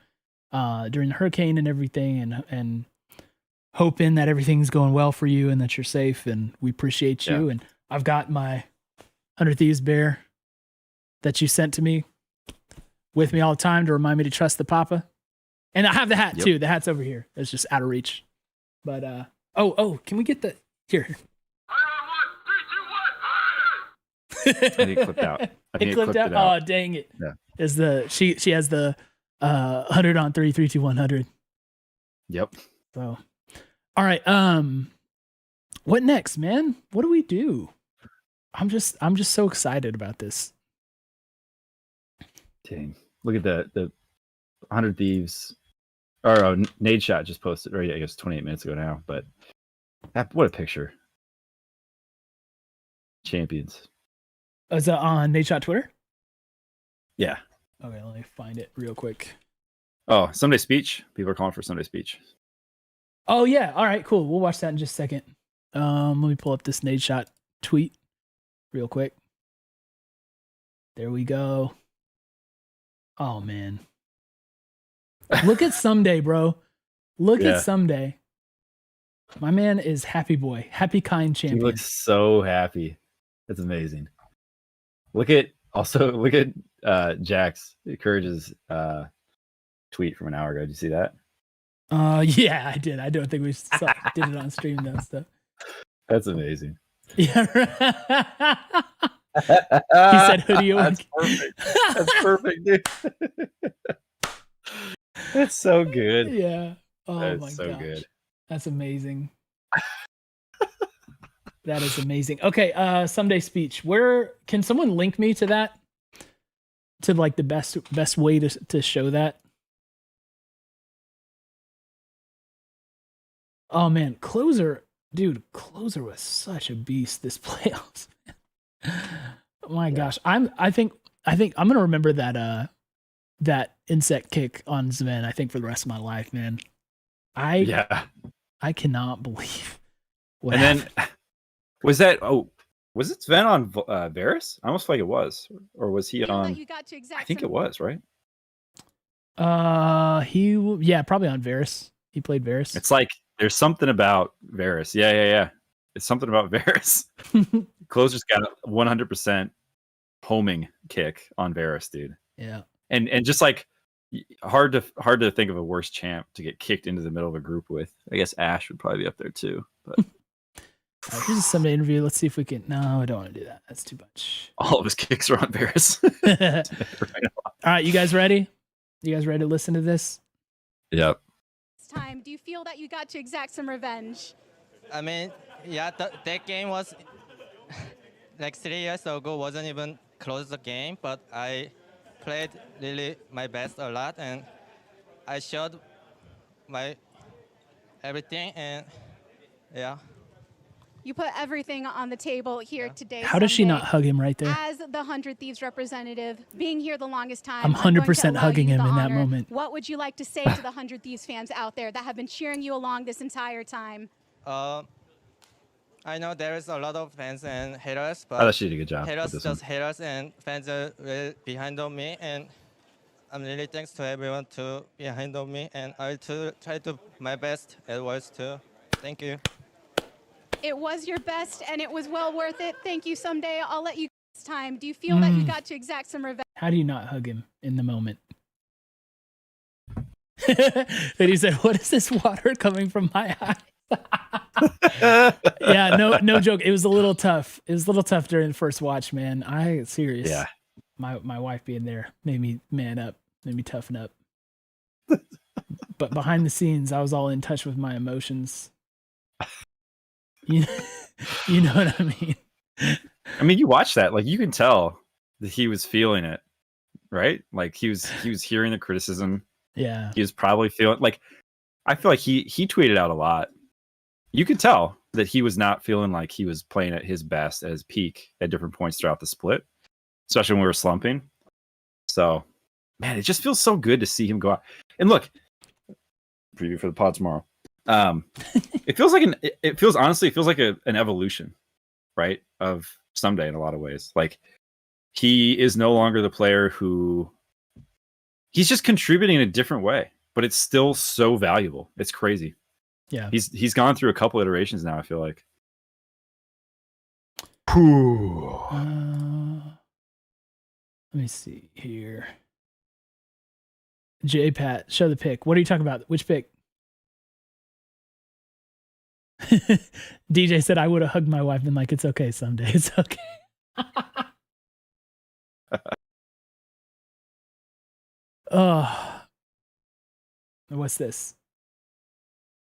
Speaker 1: during the hurricane and everything, and hoping that everything's going well for you and that you're safe, and we appreciate you. And I've got my 100 Thieves bear that you sent to me with me all the time to remind me to trust the Papa. And I have the hat too. The hat's over here. It's just out of reach. But can we get the here?
Speaker 2: I think it clipped out.
Speaker 1: It clipped out. Oh, dang it!
Speaker 2: Yeah.
Speaker 1: Is she has the 100 on 3, 3, 2, 100.
Speaker 2: Yep.
Speaker 1: So, all right. What next, man? What do we do? I'm just so excited about this.
Speaker 2: Dang! Look at the 100 Thieves. Or Nade Shot just posted, right? I guess 28 minutes ago now. But what a picture! Champions.
Speaker 1: Is that on Nade Shot Twitter?
Speaker 2: Yeah.
Speaker 1: Okay, let me find it real quick.
Speaker 2: Oh, Sunday Speech. People are calling for Sunday Speech.
Speaker 1: Oh yeah. All right, cool. We'll watch that in just a second. Let me pull up this Nade Shot tweet real quick. There we go. Oh man. Look at Someday, bro. Look at Someday. My man is happy boy. Happy kind champion.
Speaker 2: He looks so happy. That's amazing. Look at Jax Courage's tweet from an hour ago. Did you see that?
Speaker 1: Yeah, I did. I don't think we did it on stream though. So
Speaker 2: that's amazing.
Speaker 1: Yeah. He said hoodie.
Speaker 2: That's perfect. That's perfect, dude. That's so good.
Speaker 1: Yeah. Oh
Speaker 2: that's
Speaker 1: my
Speaker 2: so
Speaker 1: gosh.
Speaker 2: good.
Speaker 1: That's amazing. That is amazing. Okay, Someday Speech. Where can someone link me to that? To like the best way to show that? Oh man, Closer was such a beast this playoffs. My gosh, I think I'm gonna remember that insect kick on Sven. I think for the rest of my life, man. I cannot believe what happened.
Speaker 2: Then was it Sven on Varus? I almost feel like it was, or was he on? I think it was, right?
Speaker 1: Probably on Varus. He played Varus.
Speaker 2: It's like there's something about Varus. Yeah. It's something about Varus. Closer's got a 100% homing kick on Varus, dude.
Speaker 1: Yeah.
Speaker 2: And just like hard to think of a worse champ to get kicked into the middle of a group with. I guess Ash would probably be up there too. But
Speaker 1: here's a Someday interview. Let's see if we can. No, I don't want to do that. That's too much.
Speaker 2: All of his kicks are on Varus.
Speaker 1: All right, you guys ready? You guys ready to listen to this?
Speaker 2: Yep.
Speaker 15: Time, do you feel that you got to exact some revenge?
Speaker 16: I mean, yeah, that game was like 3 years ago. Wasn't even close the game, but I played really my best a lot, and I showed my everything, and yeah.
Speaker 15: You put everything on the table here today.
Speaker 1: How does she not hug him right there?
Speaker 15: As the 100 Thieves representative, being here the longest time,
Speaker 1: I'm
Speaker 15: going to
Speaker 1: 100%
Speaker 15: allow
Speaker 1: hugging
Speaker 15: you
Speaker 1: him
Speaker 15: the
Speaker 1: in that
Speaker 15: honor.
Speaker 1: moment.
Speaker 15: What would you like to say to the 100 Thieves fans out there that have been cheering you along this entire time?
Speaker 16: I know there is a lot of fans and haters, but
Speaker 2: I thought she did a good job with
Speaker 16: haters
Speaker 2: this
Speaker 16: just
Speaker 2: one.
Speaker 16: haters, and fans are really behind on me, and I'm really thanks to everyone to behind on me, and I will try to my best as always too. Thank you.
Speaker 15: It was your best, and it was well worth it. Thank you. Someday I'll let you this time. Do you feel that you got to exact some revenge?
Speaker 1: How do you not hug him in the moment? Then he said, "What is this water coming from my eye?" Yeah, no joke. It was a little tough. It was a little tough during the first watch, man. I serious.
Speaker 2: Yeah.
Speaker 1: My wife being there made me man up, made me toughen up. But behind the scenes, I was all in touch with my emotions. You know what I mean?
Speaker 2: I mean, you watch that, like you can tell that he was feeling it, right? Like he was hearing the criticism.
Speaker 1: Yeah.
Speaker 2: He was probably feeling like, I feel like he tweeted out a lot. You could tell that he was not feeling like he was playing at his best, at his peak at different points throughout the split, especially when we were slumping. So, man, it just feels so good to see him go out. And look, preview for the pod tomorrow. It feels like honestly, it feels like an evolution, right? Of Someday in a lot of ways. Like he is no longer the player who he's just contributing in a different way, but it's still so valuable. It's crazy.
Speaker 1: Yeah.
Speaker 2: He's gone through a couple iterations now, I feel like.
Speaker 1: Let me see here. J-Pat, show the pic. What are you talking about? Which pic? DJ said I would have hugged my wife and been like, it's okay someday. It's okay. Oh, what's this?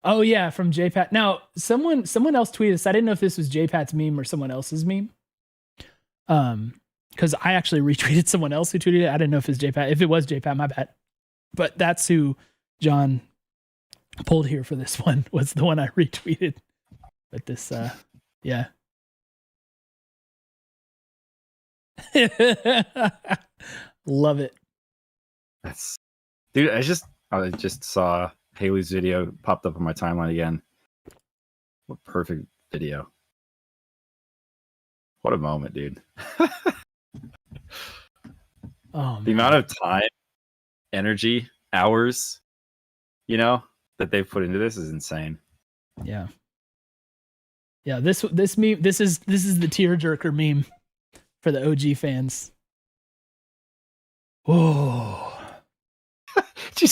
Speaker 1: Oh yeah, from J-Pat. Now, someone else tweeted this. I didn't know if this was J-Pat's meme or someone else's meme. Because I actually retweeted someone else who tweeted it. I didn't know if it was J-Pat. If it was J-Pat, my bad. But that's who John pulled here for this one, was the one I retweeted. But this, yeah. Love it.
Speaker 2: That's, dude, I just saw Haley's video popped up on my timeline again. What perfect video. What a moment, dude.
Speaker 1: Oh,
Speaker 2: the amount of time, energy, hours, that they've put into this is insane.
Speaker 1: Yeah. Yeah, this meme, this is the tearjerker meme for the OG fans. Whoa.
Speaker 2: Did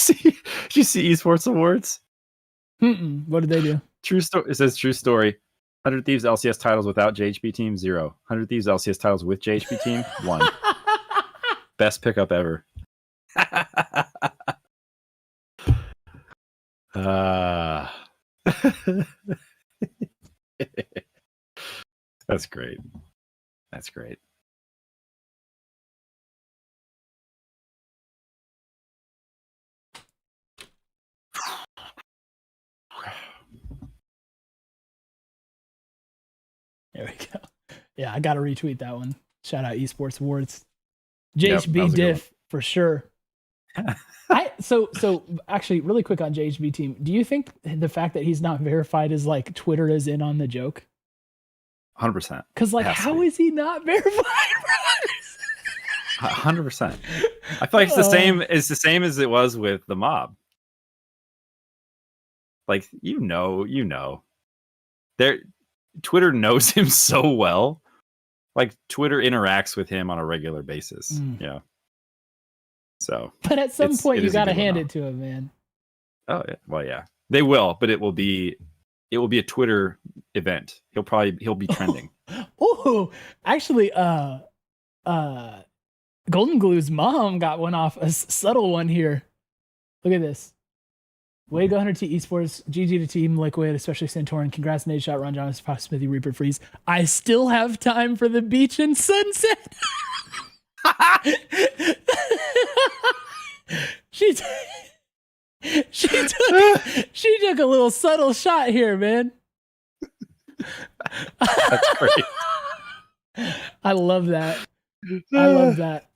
Speaker 2: you see esports awards?
Speaker 1: What did they do?
Speaker 2: True story. It says true story. 100 Thieves LCS titles without JHP team 0. 100 Thieves LCS titles with JHP team 1. Best pickup ever. That's great. That's great.
Speaker 1: There we go. Yeah, I got to retweet that one. Shout out Esports Awards.
Speaker 2: Yep,
Speaker 1: JHB diff for sure. So actually, really quick on JHB team. Do you think the fact that he's not verified is like Twitter is in on the joke?
Speaker 2: 100%.
Speaker 1: Because like, how is he not verified?
Speaker 2: 100%. I feel like it's the same. It's the same as it was with the mob. Like Twitter knows him so well. Like Twitter interacts with him on a regular basis. Yeah. So,
Speaker 1: but at some point you got to hand it to him, man.
Speaker 2: Oh yeah. Well, yeah, they will, but it will be a Twitter event. He'll be trending.
Speaker 1: Oh, actually, Golden Glue's mom got one off, a subtle one here. Look at this. Way to go, 100 T Esports. GG to Team Liquid, especially Santorin. Congrats, Nate Shot, Ron Jonas, Pop Smithy, Reaper Freeze. I still have time for the beach and sunset. She took a little subtle shot here, man.
Speaker 2: That's great.
Speaker 1: I love that. I love that.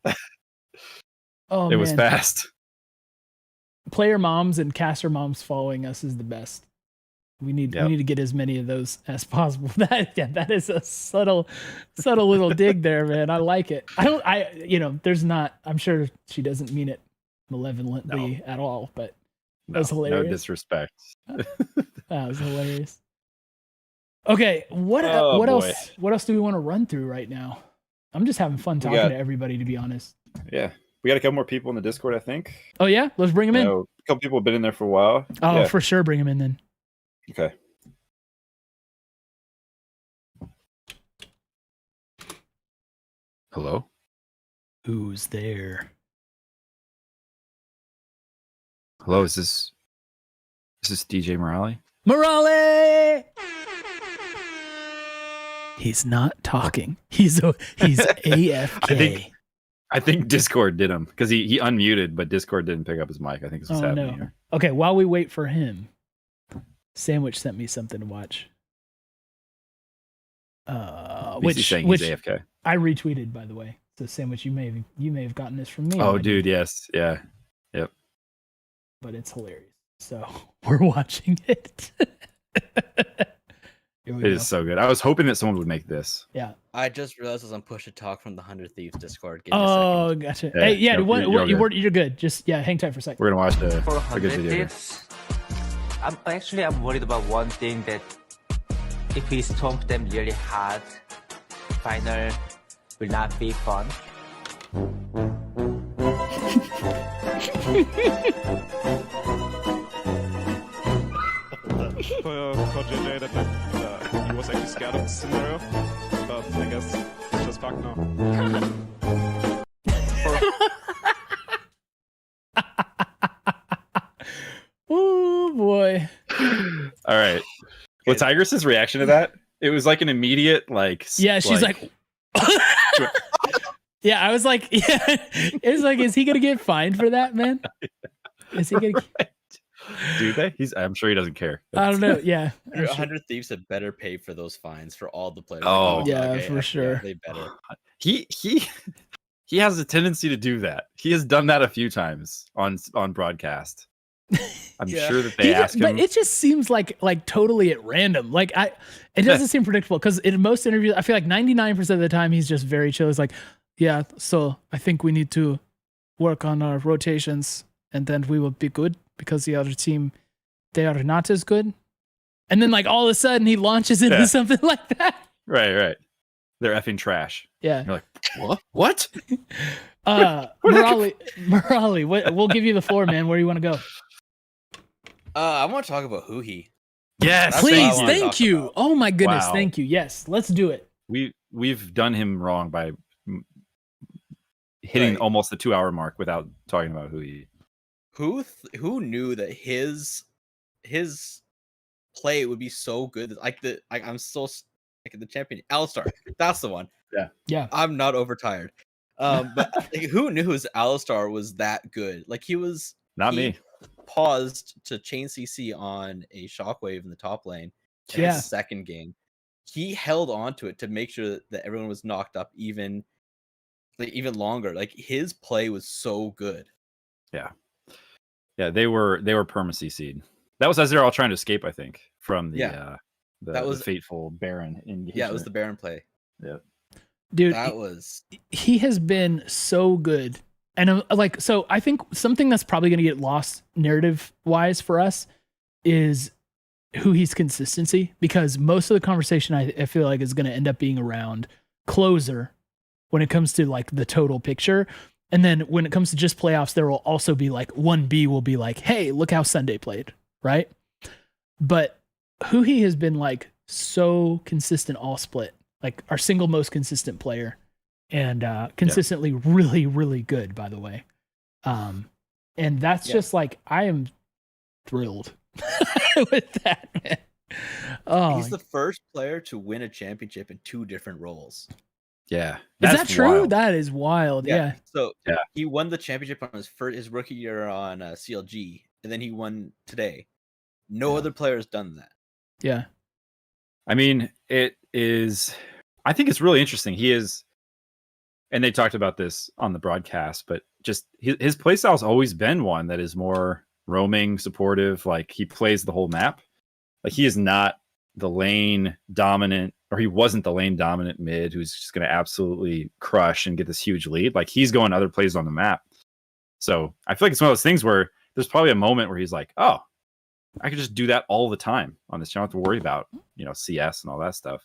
Speaker 1: Oh,
Speaker 2: it was fast.
Speaker 1: Player moms and caster moms following us is the best. We need to get as many of those as possible. That is a subtle little dig there, man. I like it. There's not. I'm sure she doesn't mean it malevolently at all, but that's hilarious.
Speaker 2: No disrespect.
Speaker 1: That was hilarious. Okay, what else? What else do we want to run through right now? I'm just having fun talking to everybody, to be honest.
Speaker 2: Yeah, we got a couple more people in the Discord, I think.
Speaker 1: Oh yeah, let's bring them in.
Speaker 2: A couple people have been in there for a while.
Speaker 1: Oh, for sure, bring them in then.
Speaker 2: Okay. Hello?
Speaker 1: Who's there?
Speaker 2: Hello, is this DJ Morale?
Speaker 1: Morale! He's not talking. He's AFK.
Speaker 2: I think Discord did him because he unmuted, but Discord didn't pick up his mic. I think it's what's happening here.
Speaker 1: Okay, while we wait for him, Sandwich sent me something to watch. Which
Speaker 2: he's AFK.
Speaker 1: I retweeted, by the way. So Sandwich, you may have gotten this from me.
Speaker 2: Oh, dude, yes, yeah, yep.
Speaker 1: But it's hilarious. So we're watching it.
Speaker 2: It is so good. I was hoping that someone would make this.
Speaker 1: Yeah.
Speaker 17: I just realized as I'm push to talk from the 100 Thieves Discord.
Speaker 1: Oh, gotcha. Hey, yeah, you're good. Just hang tight for a second.
Speaker 2: We're gonna watch a good video.
Speaker 18: Thieves, I'm worried about one thing, that if we stomp them really hard, final will not be fun.
Speaker 19: For JJ that he was actually scared of the scenario, but I guess it's just fucked now.
Speaker 1: Oh boy.
Speaker 2: All right. Well, Tigress's reaction to that, it was like an immediate
Speaker 1: yeah, she's like yeah, I was like, yeah, it's like, is he gonna get fined for that, man? Is he gonna
Speaker 2: do they? I'm sure he doesn't care.
Speaker 1: I don't know. Yeah.
Speaker 17: 100 Thieves had better pay for those fines for all the players.
Speaker 2: Oh,
Speaker 1: yeah, for sure.
Speaker 17: They better.
Speaker 2: He has a tendency to do that. He has done that a few times on broadcast. I'm sure that they ask him.
Speaker 1: But it just seems like totally at random. It doesn't seem predictable because in most interviews, I feel like 99% of the time he's just very chill. He's like, yeah, so I think we need to work on our rotations and then we will be good because the other team, they are not as good. And then all of a sudden he launches into something like that.
Speaker 2: Right. They're effing trash.
Speaker 1: Yeah.
Speaker 2: You're like, what?
Speaker 1: Morale, we'll give you the floor, man. Where do you want to go?
Speaker 17: I want to talk about Huhi.
Speaker 2: Yes,
Speaker 1: please, thank you.
Speaker 17: About.
Speaker 1: Oh my goodness,
Speaker 2: Wow.
Speaker 1: thank you. Yes, let's do it.
Speaker 2: We've done him wrong by hitting almost the 2-hour mark without talking about
Speaker 17: Who knew that his play would be so good? I'm so the champion. Alistar, that's the one.
Speaker 1: Yeah.
Speaker 17: I'm not overtired. But who knew his Alistar was that good? He was
Speaker 2: not me.
Speaker 17: Paused to chain CC on a shockwave in the top lane in his second game. He held on to it to make sure that everyone was knocked up even longer. His play was so good.
Speaker 2: Yeah, they were perma CC'd. That was as they're all trying to escape, I think, from the fateful Baron engagement.
Speaker 17: Yeah, it was the Baron play.
Speaker 2: Yeah,
Speaker 1: dude, he has been so good. And so I think something that's probably going to get lost narrative wise for us is Huhi's consistency, because most of the conversation I feel like is going to end up being around closer when it comes to the total picture. And then when it comes to just playoffs, there will also be 1B will be hey, look how Sunday played. Right. But Huhi has been so consistent all split, our single most consistent player. And consistently really, really good, by the way. And that's just I am thrilled with that, man. Oh,
Speaker 17: he's the first player to win a championship in 2 different roles.
Speaker 2: Yeah.
Speaker 1: Is that true? Wild. That is wild. Yeah.
Speaker 17: So he won the championship on his rookie year on CLG, and then he won today. No other player has done that.
Speaker 1: Yeah.
Speaker 2: I mean, it is. I think it's really interesting. He is, and they talked about this on the broadcast, but just his play style has always been one that is more roaming, supportive. Like he plays the whole map. Like he is not the lane dominant, or he wasn't the lane dominant mid who's just going to absolutely crush and get this huge lead. Like he's going other plays on the map. So I feel like it's one of those things where there's probably a moment where he's like, oh, I could just do that all the time on this. You don't have to worry about, CS and all that stuff.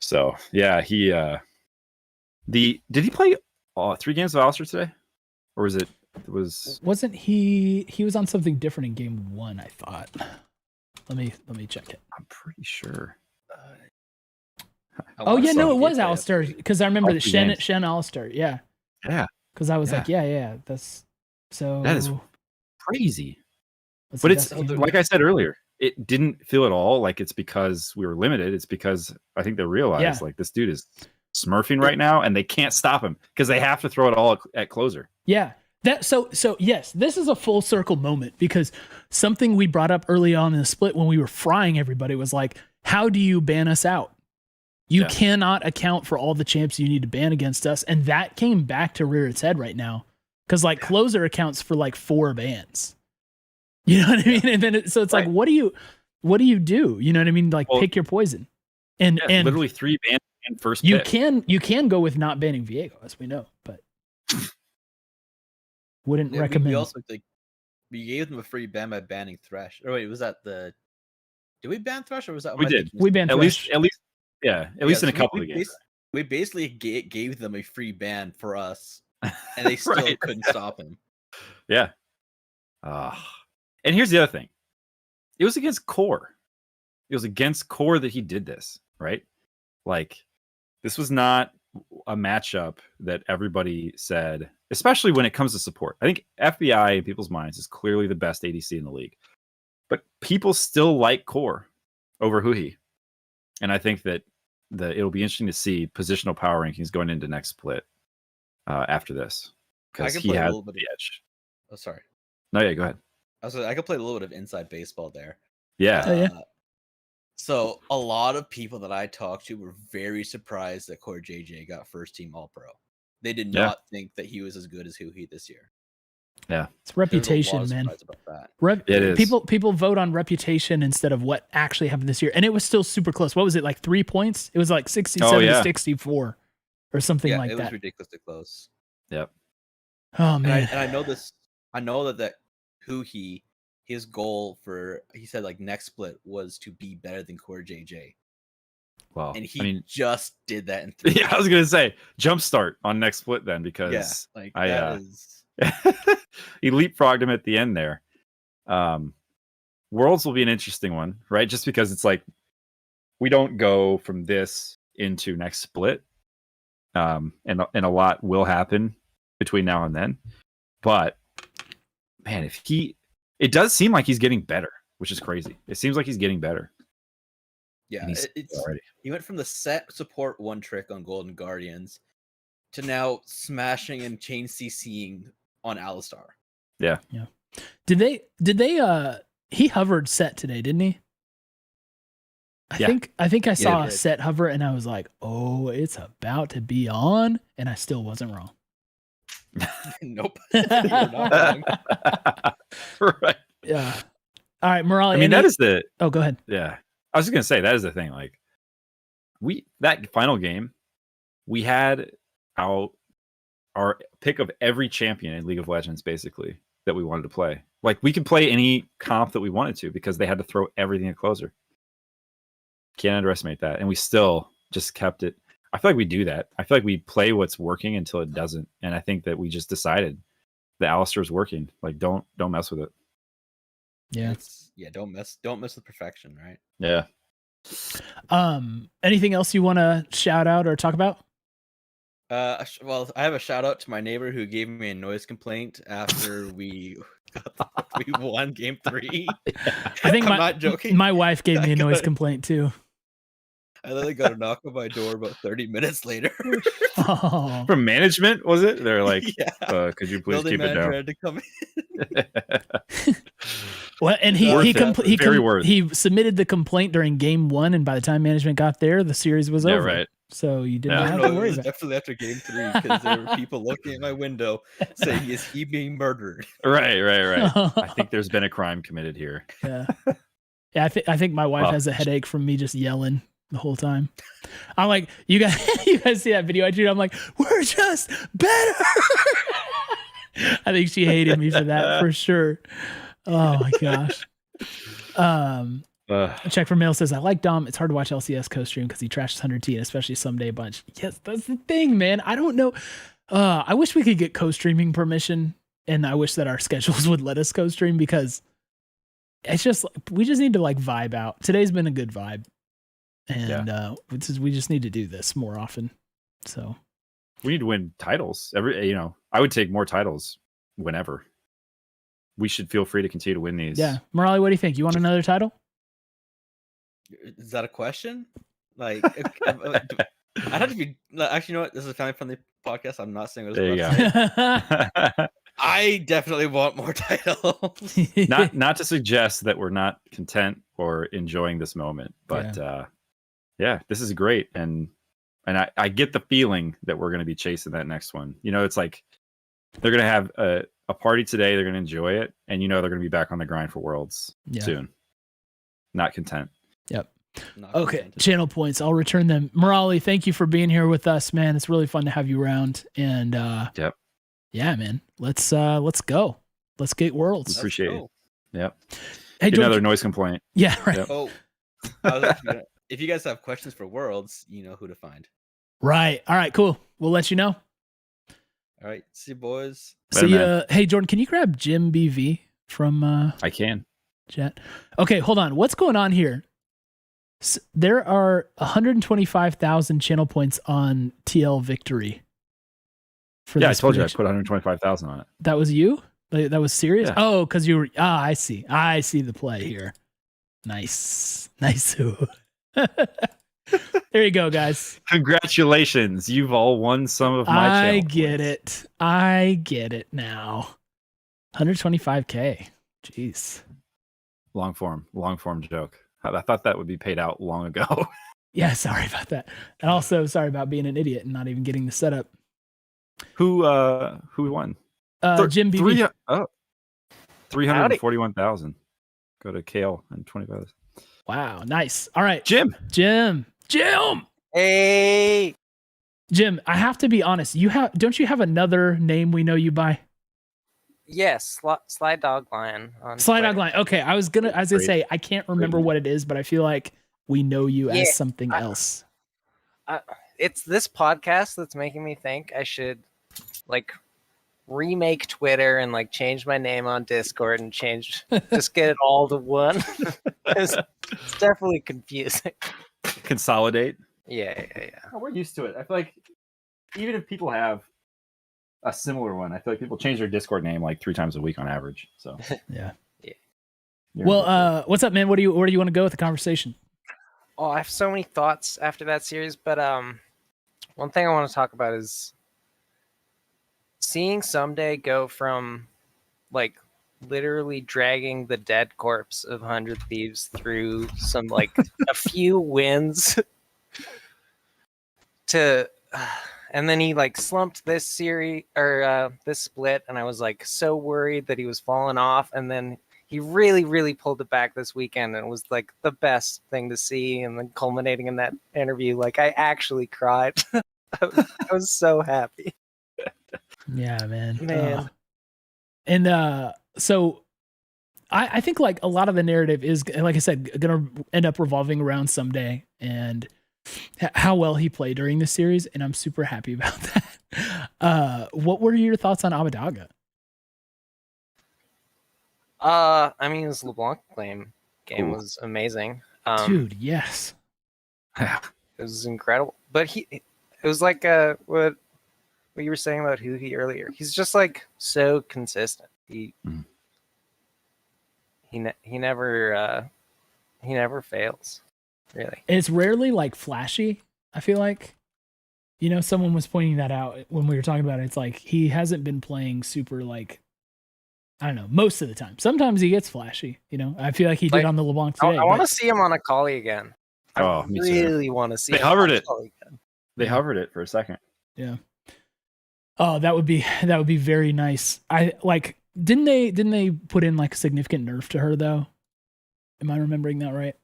Speaker 2: So yeah, did he play 3 games of Alistair today? Or
Speaker 1: wasn't he was on something different in game 1, I thought. Let me check it.
Speaker 2: I'm pretty sure.
Speaker 1: Oh yeah, no, it was Alistair, because I remember the Shen Alistair. Yeah.
Speaker 2: Yeah.
Speaker 1: Because I was like, yeah, that's so.
Speaker 2: That is crazy. But it's like I said earlier, it didn't feel at all like it's because we were limited. It's because I think they realized like this dude is smurfing right now, and they can't stop him because they have to throw it all at closer.
Speaker 1: Yeah. So yes, this is a full circle moment, because something we brought up early on in the split when we were frying everybody was like, how do you ban us out? You cannot account for all the champs you need to ban against us. And that came back to rear its head right now. Because closer accounts for 4 bans. You know what I mean? And then so it's like, what do you do? You know what I mean? Pick your poison. And
Speaker 2: literally 3 bans in first
Speaker 1: you
Speaker 2: pick.
Speaker 1: you can go with not banning Viego, as we know, but wouldn't recommend.
Speaker 17: We also we gave them a free ban by banning Thresh. Or wait, was that did we ban Thresh, or was that
Speaker 2: we did?
Speaker 1: We banned
Speaker 2: at
Speaker 1: Thresh.
Speaker 2: least in a couple of games.
Speaker 17: We basically gave them a free ban for us, and they still couldn't stop him.
Speaker 2: Yeah. And here's the other thing. It was against Core. It was against Core that he did this, right? This was not a matchup that everybody said, especially when it comes to support. I think FBI in people's minds is clearly the best ADC in the league. But people still like Core over Huhi. And I think that it'll be interesting to see positional power rankings going into next split after this. Because he has the edge.
Speaker 17: Oh, sorry.
Speaker 2: No, yeah, go ahead.
Speaker 17: I could play a little bit of inside baseball there.
Speaker 2: Yeah.
Speaker 17: So a lot of people that I talked to were very surprised that Core JJ got first team All Pro. They did not think that he was as good as Huhi this year.
Speaker 2: Yeah,
Speaker 1: it's reputation, man.
Speaker 2: It is.
Speaker 1: People vote on reputation instead of what actually happened this year, and it was still super close. What was it, 3 points? It was 67 to 64 or something like that.
Speaker 17: It was ridiculously close.
Speaker 2: Yep.
Speaker 1: Oh man,
Speaker 17: and I know this. I know that Huhi, his goal he said next split was to be better than Core JJ.
Speaker 2: Well,
Speaker 17: and he just did that in 3
Speaker 2: Yeah, I was gonna say jumpstart on next split then, because he leapfrogged him at the end there. Worlds will be an interesting one, right? Just because it's we don't go from this into next split, and a lot will happen between now and then. But man, it does seem like he's getting better, which is crazy. It seems like he's getting better.
Speaker 17: Yeah, he went from the set support one trick on Golden Guardians to now smashing and chain CCing on Alistar.
Speaker 2: Yeah.
Speaker 1: Did they he hovered set today, didn't he? I think I saw a set hover and I was like, oh, it's about to be on, and I still wasn't wrong.
Speaker 17: Nope. You're not wrong.
Speaker 2: Right.
Speaker 1: Yeah. All right, Morale.
Speaker 2: I mean, that is the.
Speaker 1: Oh, go ahead.
Speaker 2: Yeah, I was just gonna say that is the thing. That final game, we had our pick of every champion in League of Legends, basically, that we wanted to play. We could play any comp that we wanted to because they had to throw everything at closer. Can't underestimate that, and we still just kept it. I feel like we do that. I feel like we play what's working until it doesn't, and I think that we just decided that Alistar's working. Don't mess with it.
Speaker 1: Yeah.
Speaker 17: Don't mess with perfection, right?
Speaker 2: Yeah.
Speaker 1: Anything else you want to shout out or talk about?
Speaker 17: Well, I have a shout out to my neighbor who gave me a noise complaint after we won game 3.
Speaker 1: I think
Speaker 17: I'm not joking.
Speaker 1: My wife gave me a noise complaint too.
Speaker 17: I literally got a knock on my door about 30 minutes later.
Speaker 1: Oh.
Speaker 2: From management, was it? They're like, could you please
Speaker 17: Building
Speaker 2: keep it down?
Speaker 17: had to come
Speaker 1: Well, and he submitted the complaint during game 1, and by the time management got there, the series was over.
Speaker 2: Right.
Speaker 1: So you didn't have to worry about it.
Speaker 17: Definitely after game 3, because there were people looking at my window saying, "Is he being murdered?"
Speaker 2: Right. I think there's been a crime committed here.
Speaker 1: Yeah. Yeah, I think my wife has a headache from me just yelling the whole time. I'm like, you guys see that video I tweeted? I'm like, we're just better. I think she hated me for that for sure. Oh my gosh. Check for mail says, I like Dom. It's hard to watch LCS co-stream because he trashes 100T and especially someday a bunch. Yes, that's the thing, man. I don't know. I wish we could get co-streaming permission, and I wish that our schedules would let us co-stream, because it's just, we just need to like vibe out. Today's been a good vibe, and we just need to do this more often. So
Speaker 2: we need to win titles. I would take more titles whenever. We should feel free to continue to win these.
Speaker 1: Yeah. Morale, what do you think? You want another title?
Speaker 17: Is that a question? Like, I'd have to be. Actually, you know what? This is kind of from the podcast. I'm not saying it was.
Speaker 2: There you go.
Speaker 17: I definitely want more titles.
Speaker 2: not to suggest that we're not content or enjoying this moment, but this is great, and I get the feeling that we're going to be chasing that next one. It's like they're going to have a party today. They're going to enjoy it, and they're going to be back on the grind for Worlds soon. Not content.
Speaker 1: Yep. Okay. Channel points. I'll return them. Morale, thank you for being here with us, man. It's really fun to have you around. And yeah, man. Let's go. Let's get Worlds.
Speaker 2: Appreciate it. Yep.
Speaker 1: Hey,
Speaker 2: another noise complaint.
Speaker 1: Yeah. Right.
Speaker 2: Yep.
Speaker 17: Oh, if you guys have questions for Worlds, you know who to find.
Speaker 1: Right. All right. Cool. We'll let you know.
Speaker 17: All right. See you, boys.
Speaker 1: See ya. Hey, Jordan, can you grab Jim BV from?
Speaker 2: I can.
Speaker 1: Chat. Okay, hold on. What's going on here? There are 125,000 channel points on TL Victory.
Speaker 2: I told you I put 125,000 on it.
Speaker 1: That was you? That was serious? Yeah. Oh, because you were. I see. I see the play here. Nice. There you go, guys.
Speaker 2: Congratulations. You've all won some of my channel
Speaker 1: points. I get it now. 125K. Jeez.
Speaker 2: Long form joke. I thought that would be paid out long ago.
Speaker 1: Yeah, sorry about that. And also sorry about being an idiot and not even getting the setup.
Speaker 2: Who won?
Speaker 1: Jim BB.
Speaker 2: 341,000. Go to Kale and 25.
Speaker 1: Wow, nice. All right.
Speaker 2: Jim.
Speaker 20: Hey.
Speaker 1: Jim, I have to be honest. Don't you have another name we know you by?
Speaker 20: Yes, Sly Dog Lion.
Speaker 1: Sly Dog Lion. Okay, I was gonna say I can't remember what it is, but I feel like we know you as something else.
Speaker 20: It's this podcast that's making me think I should remake Twitter and change my name on Discord and just get it all to one. It's definitely confusing.
Speaker 2: Consolidate.
Speaker 20: Yeah.
Speaker 2: Oh, we're used to it. I feel like even if people have a similar one, I feel like people change their Discord name 3 times a week on average. So
Speaker 1: yeah. Well, what's up, man? Where do you want to go with the conversation?
Speaker 20: Oh, I have so many thoughts after that series, but one thing I want to talk about is seeing Someday go from literally dragging the dead corpse of 100 Thieves through some a few wins to and then he slumped this series or this split, and I was so worried that he was falling off, and then he really pulled it back this weekend, and it was the best thing to see, and then culminating in that interview, I actually cried. I was so happy.
Speaker 1: Yeah, man. And so I think a lot of the narrative is, like I said, gonna end up revolving around Someday and how well he played during the series, and I'm super happy about that. What were your thoughts on Abadaga?
Speaker 20: His LeBlanc game was amazing.
Speaker 1: Dude, yes.
Speaker 20: It was incredible. But it was what you were saying about Huhi earlier. He's just so consistent. He never fails. Really.
Speaker 1: It's rarely flashy, I feel like. Someone was pointing that out when we were talking about it. It's he hasn't been playing super I don't know, most of the time. Sometimes he gets flashy, you know. I feel like he did on the LeBlanc today.
Speaker 20: I want to see him on a collie again. I
Speaker 2: me too.
Speaker 20: really want to see.
Speaker 2: They
Speaker 20: him
Speaker 2: hovered
Speaker 20: on a
Speaker 2: it.
Speaker 20: collie again.
Speaker 2: They hovered it for a second.
Speaker 1: Yeah. Oh, that would be very nice. Didn't they put in like a significant nerf to her though? Am I remembering that right?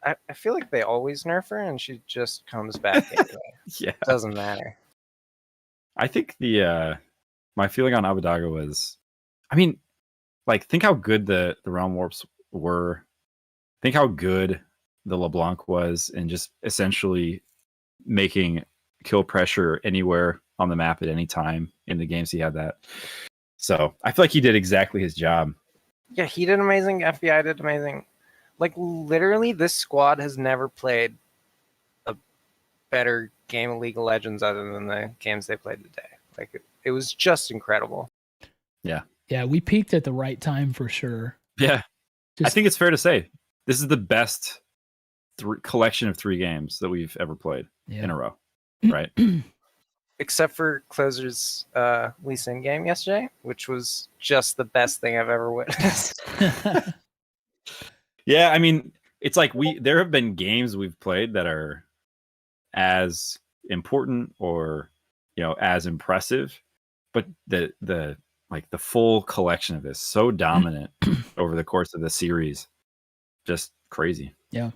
Speaker 20: I feel like they always nerf her and she just comes back anyway.
Speaker 2: Yeah.
Speaker 20: Doesn't matter.
Speaker 2: I think my feeling on Abadaga was, I mean, like, think how good the Realm Warps were. Think how good the LeBlanc was in just essentially making kill pressure anywhere on the map at any time in the games he had that. So I feel like he did exactly his job.
Speaker 20: Yeah, he did amazing. FBI did amazing. Like, literally, this squad has never played a better game of League of Legends other than the games they played today. Like, it was just incredible.
Speaker 2: Yeah.
Speaker 1: Yeah, we peaked at the right time for sure.
Speaker 2: Yeah. I think it's fair to say this is the best collection of 3 games that we've ever played in a row. Right?
Speaker 20: Except for Closer's Lee Sin game yesterday, which was just the best thing I've ever witnessed.
Speaker 2: Yeah, I mean, it's like there have been games we've played that are as important or, you know, as impressive, but the full collection of this so dominant over the course of the series, just crazy.
Speaker 1: Yeah.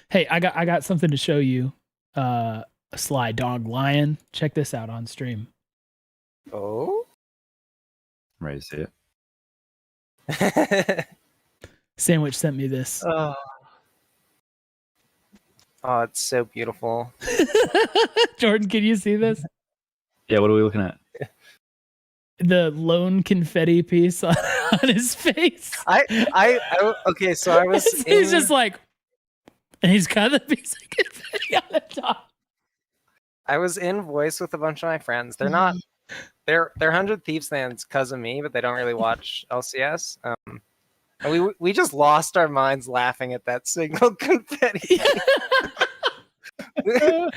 Speaker 1: Hey, I got something to show you. A Sly Dog Lion. Check this out on stream.
Speaker 20: Oh,
Speaker 2: I'm ready to see it.
Speaker 1: Sandwich sent me this.
Speaker 20: Oh, it's so beautiful.
Speaker 1: Jordan, can you see this?
Speaker 2: Yeah, what are we looking at?
Speaker 1: The lone confetti piece on his face.
Speaker 20: Okay, so I was.
Speaker 1: He's just like, and he's got the piece of confetti on the top.
Speaker 20: I was in voice with a bunch of my friends. They're not. They're 100 Thieves fans because of me, but they don't really watch LCS. And we just lost our minds laughing at that single confetti. We were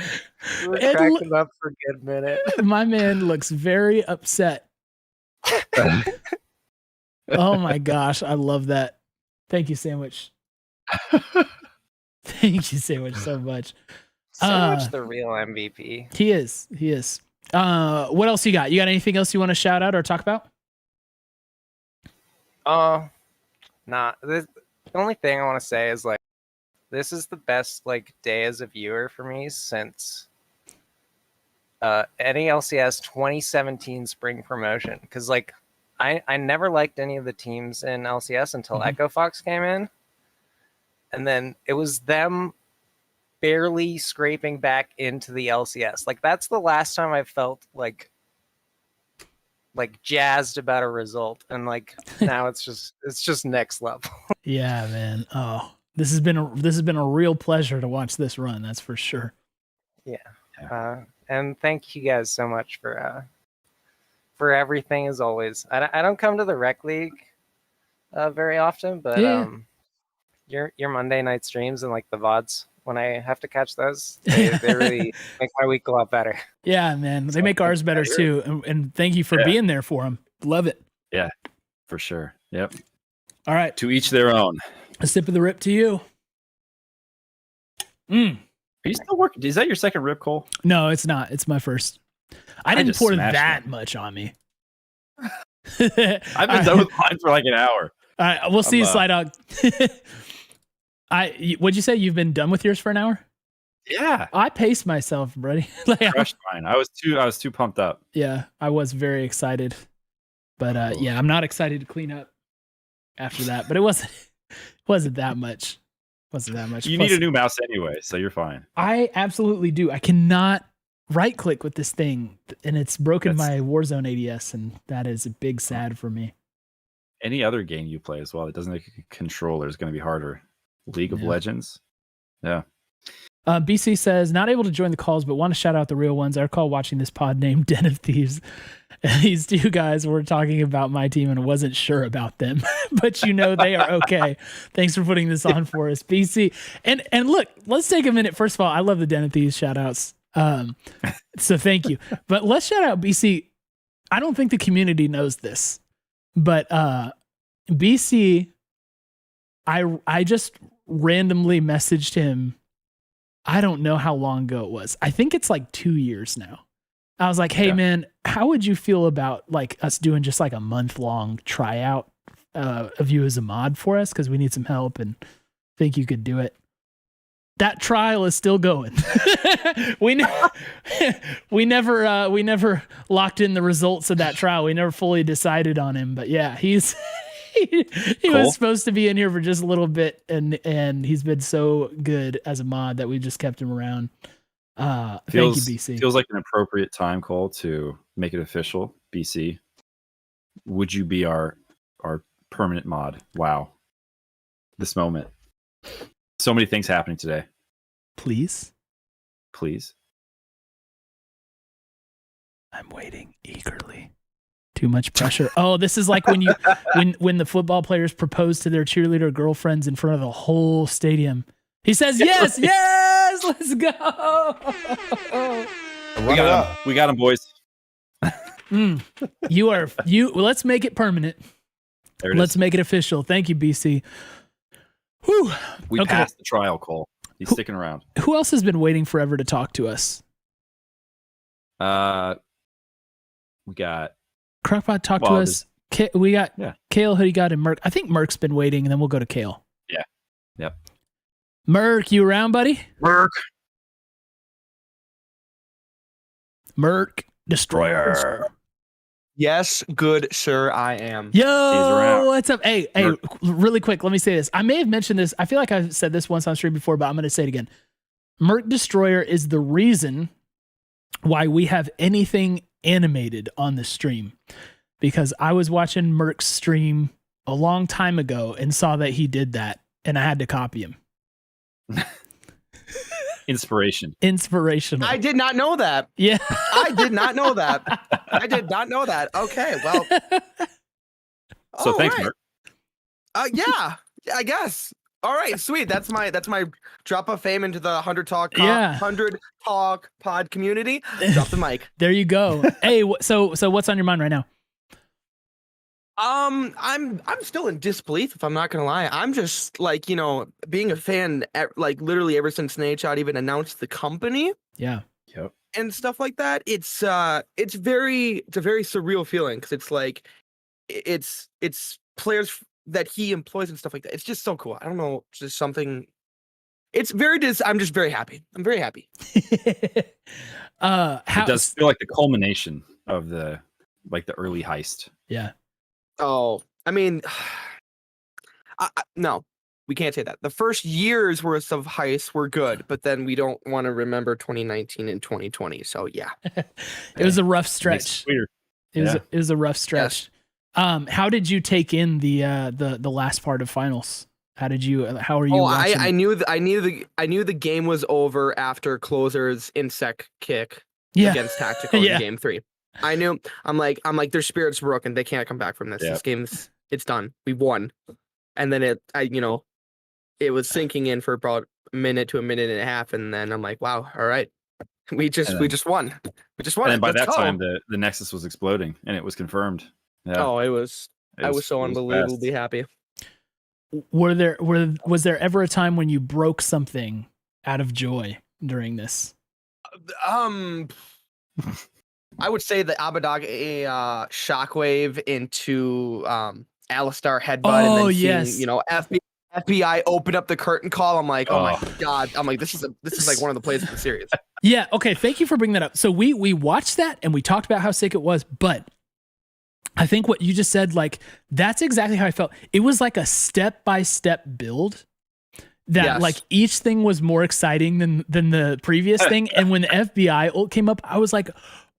Speaker 20: cracking up for a good minute.
Speaker 1: My man looks very upset. Oh my gosh, I love that. Thank you, Sandwich. Thank you, Sandwich, so much.
Speaker 20: Sandwich the real MVP.
Speaker 1: He is. What else you got? You got anything else you want to shout out or talk about?
Speaker 20: Nah. The only thing I want to say is like, this is the best like day as a viewer for me since any LCS 2017 spring promotion. Because like, I never liked any of the teams in LCS until Echo Fox came in, and then it was them barely scraping back into the LCS. Like, that's the last time I felt like jazzed about a result, and like now it's just next level.
Speaker 1: Yeah, man. Oh, this has been a real pleasure to watch this run. That's for sure.
Speaker 20: Yeah. And thank you guys so much for everything as always. I don't come to the rec league very often, but your Monday night streams and like the VODs, when I have to catch those, they really make my week a lot better.
Speaker 1: Yeah, man. They make ours better too. And thank you for being there for them. Love it.
Speaker 2: Yeah, for sure. Yep.
Speaker 1: All right.
Speaker 2: To each their own.
Speaker 1: A sip of the rip to you.
Speaker 2: Are you still working? Is that your second rip, Cole?
Speaker 1: No, it's not. It's my first. I didn't pour that
Speaker 2: one.
Speaker 1: much on me.
Speaker 2: I've been done with mine for like an hour.
Speaker 1: All right, we'll see you, Sly Dog. What'd you say? You've been done with yours for an hour?
Speaker 2: Yeah.
Speaker 1: I paced myself, buddy.
Speaker 2: Crushed mine. I was too pumped up.
Speaker 1: Yeah, I was very excited. But yeah, I'm not excited to clean up after that. But it wasn't that much.
Speaker 2: You need a new mouse anyway, so you're fine.
Speaker 1: I absolutely do. I cannot right click with this thing, and it's broken my Warzone ADS, and that is a big sad for me.
Speaker 2: Any other game you play as well that doesn't make a controller is going to be harder. League of Legends. Yeah.
Speaker 1: BC says, not able to join the calls, but want to shout out the real ones. I recall watching this pod named Den of Thieves. And these two guys were talking about my team and wasn't sure about them, but you know they are okay. Thanks for putting this on for us, BC. And look, let's take a minute. First of all, I love the Den of Thieves shout outs. So thank you. But let's shout out BC. I don't think the community knows this, But BC, I just randomly messaged him. I don't know how long ago it was. I think it's like 2 years now. I was like, hey man, how would you feel about like us doing just like a month-long tryout of you as a mod for us? Because we need some help and think you could do it. That trial is still going. we never locked in the results of that trial. We never fully decided on him, but yeah, he was supposed to be in here for just a little bit, and he's been so good as a mod that we just kept him around. Thank you, BC.
Speaker 2: Feels like an appropriate time, Cole, to make it official. BC, would you be our permanent mod? Wow, this moment. So many things happening today.
Speaker 1: Please. I'm waiting eagerly. Too much pressure. Oh, this is like when the football players propose to their cheerleader girlfriends in front of the whole stadium. He says, yes, let's go.
Speaker 2: We got him, boys.
Speaker 1: Let's make it permanent. Let's make it official. Thank you, BC. Whew.
Speaker 2: We passed the trial, Cole. He's sticking around.
Speaker 1: Who else has been waiting forever to talk to us?
Speaker 2: We got
Speaker 1: Crockpot, talk to us. We got Kale, who you got, and Merc. I think Merc's been waiting, and then we'll go to Kale.
Speaker 2: Yeah. Yep.
Speaker 1: Merc, you around, buddy? Merc Destroyer.
Speaker 21: Yes, good sir, I am.
Speaker 1: Yo, what's up? Hey, really quick, let me say this. I may have mentioned this. I feel like I've said this once on stream before, but I'm going to say it again. Merc Destroyer is the reason why we have anything animated on the stream, because I was watching Merc's stream a long time ago and saw that he did that, and I had to copy him. Inspirational.
Speaker 21: I did not know that.
Speaker 1: Yeah.
Speaker 21: I did not know that. Okay, well.
Speaker 2: So thanks, Merc.
Speaker 21: Yeah, I guess. All right, sweet. That's my drop of fame into the 100 Talk 100 Talk pod community. Drop the mic.
Speaker 1: There you go. Hey, so what's on your mind right now?
Speaker 21: I'm still in disbelief, if I'm not gonna lie. I'm just like, being a fan like literally ever since Nadeshot even announced the company.
Speaker 1: Yeah.
Speaker 2: Yep.
Speaker 21: And stuff like that. It's a very surreal feeling, because it's like it's players that he employs and stuff like that. It's just so cool. I don't know, just something. I'm just very happy. I'm very happy.
Speaker 2: It does feel like the culmination of the early heist.
Speaker 1: Yeah.
Speaker 21: Oh, I mean, no, we can't say that. The first year's worth of heists were good, but then we don't want to remember 2019 and 2020. So yeah,
Speaker 1: it was a rough stretch. It was a rough stretch. Yes. How did you take in the last part of finals? How are you?
Speaker 21: I knew the game was over after Closer's insec kick against Tactical in game 3. I knew. I'm like, their spirit's broken. They can't come back from this.
Speaker 2: Yeah.
Speaker 21: This game's done. We won. And then it was sinking in for about a minute to a minute and a half, and then I'm like, wow, all right, we just won. We just won.
Speaker 2: And by that time, the Nexus was exploding, and it was confirmed. Yeah.
Speaker 21: Oh, I was so unbelievably happy.
Speaker 1: Was there ever a time when you broke something out of joy during this?
Speaker 21: I would say the Abadag shockwave into Alistar headbutt, and then seeing, FBI open up the curtain call. I'm like, oh my god! I'm like, this is like one of the plays of the series.
Speaker 1: Yeah. Okay. Thank you for bringing that up. So we watched that and we talked about how sick it was, but I think what you just said, like, that's exactly how I felt. It was like a step-by-step build that like each thing was more exciting than the previous thing. And when the FBI ult came up, I was like,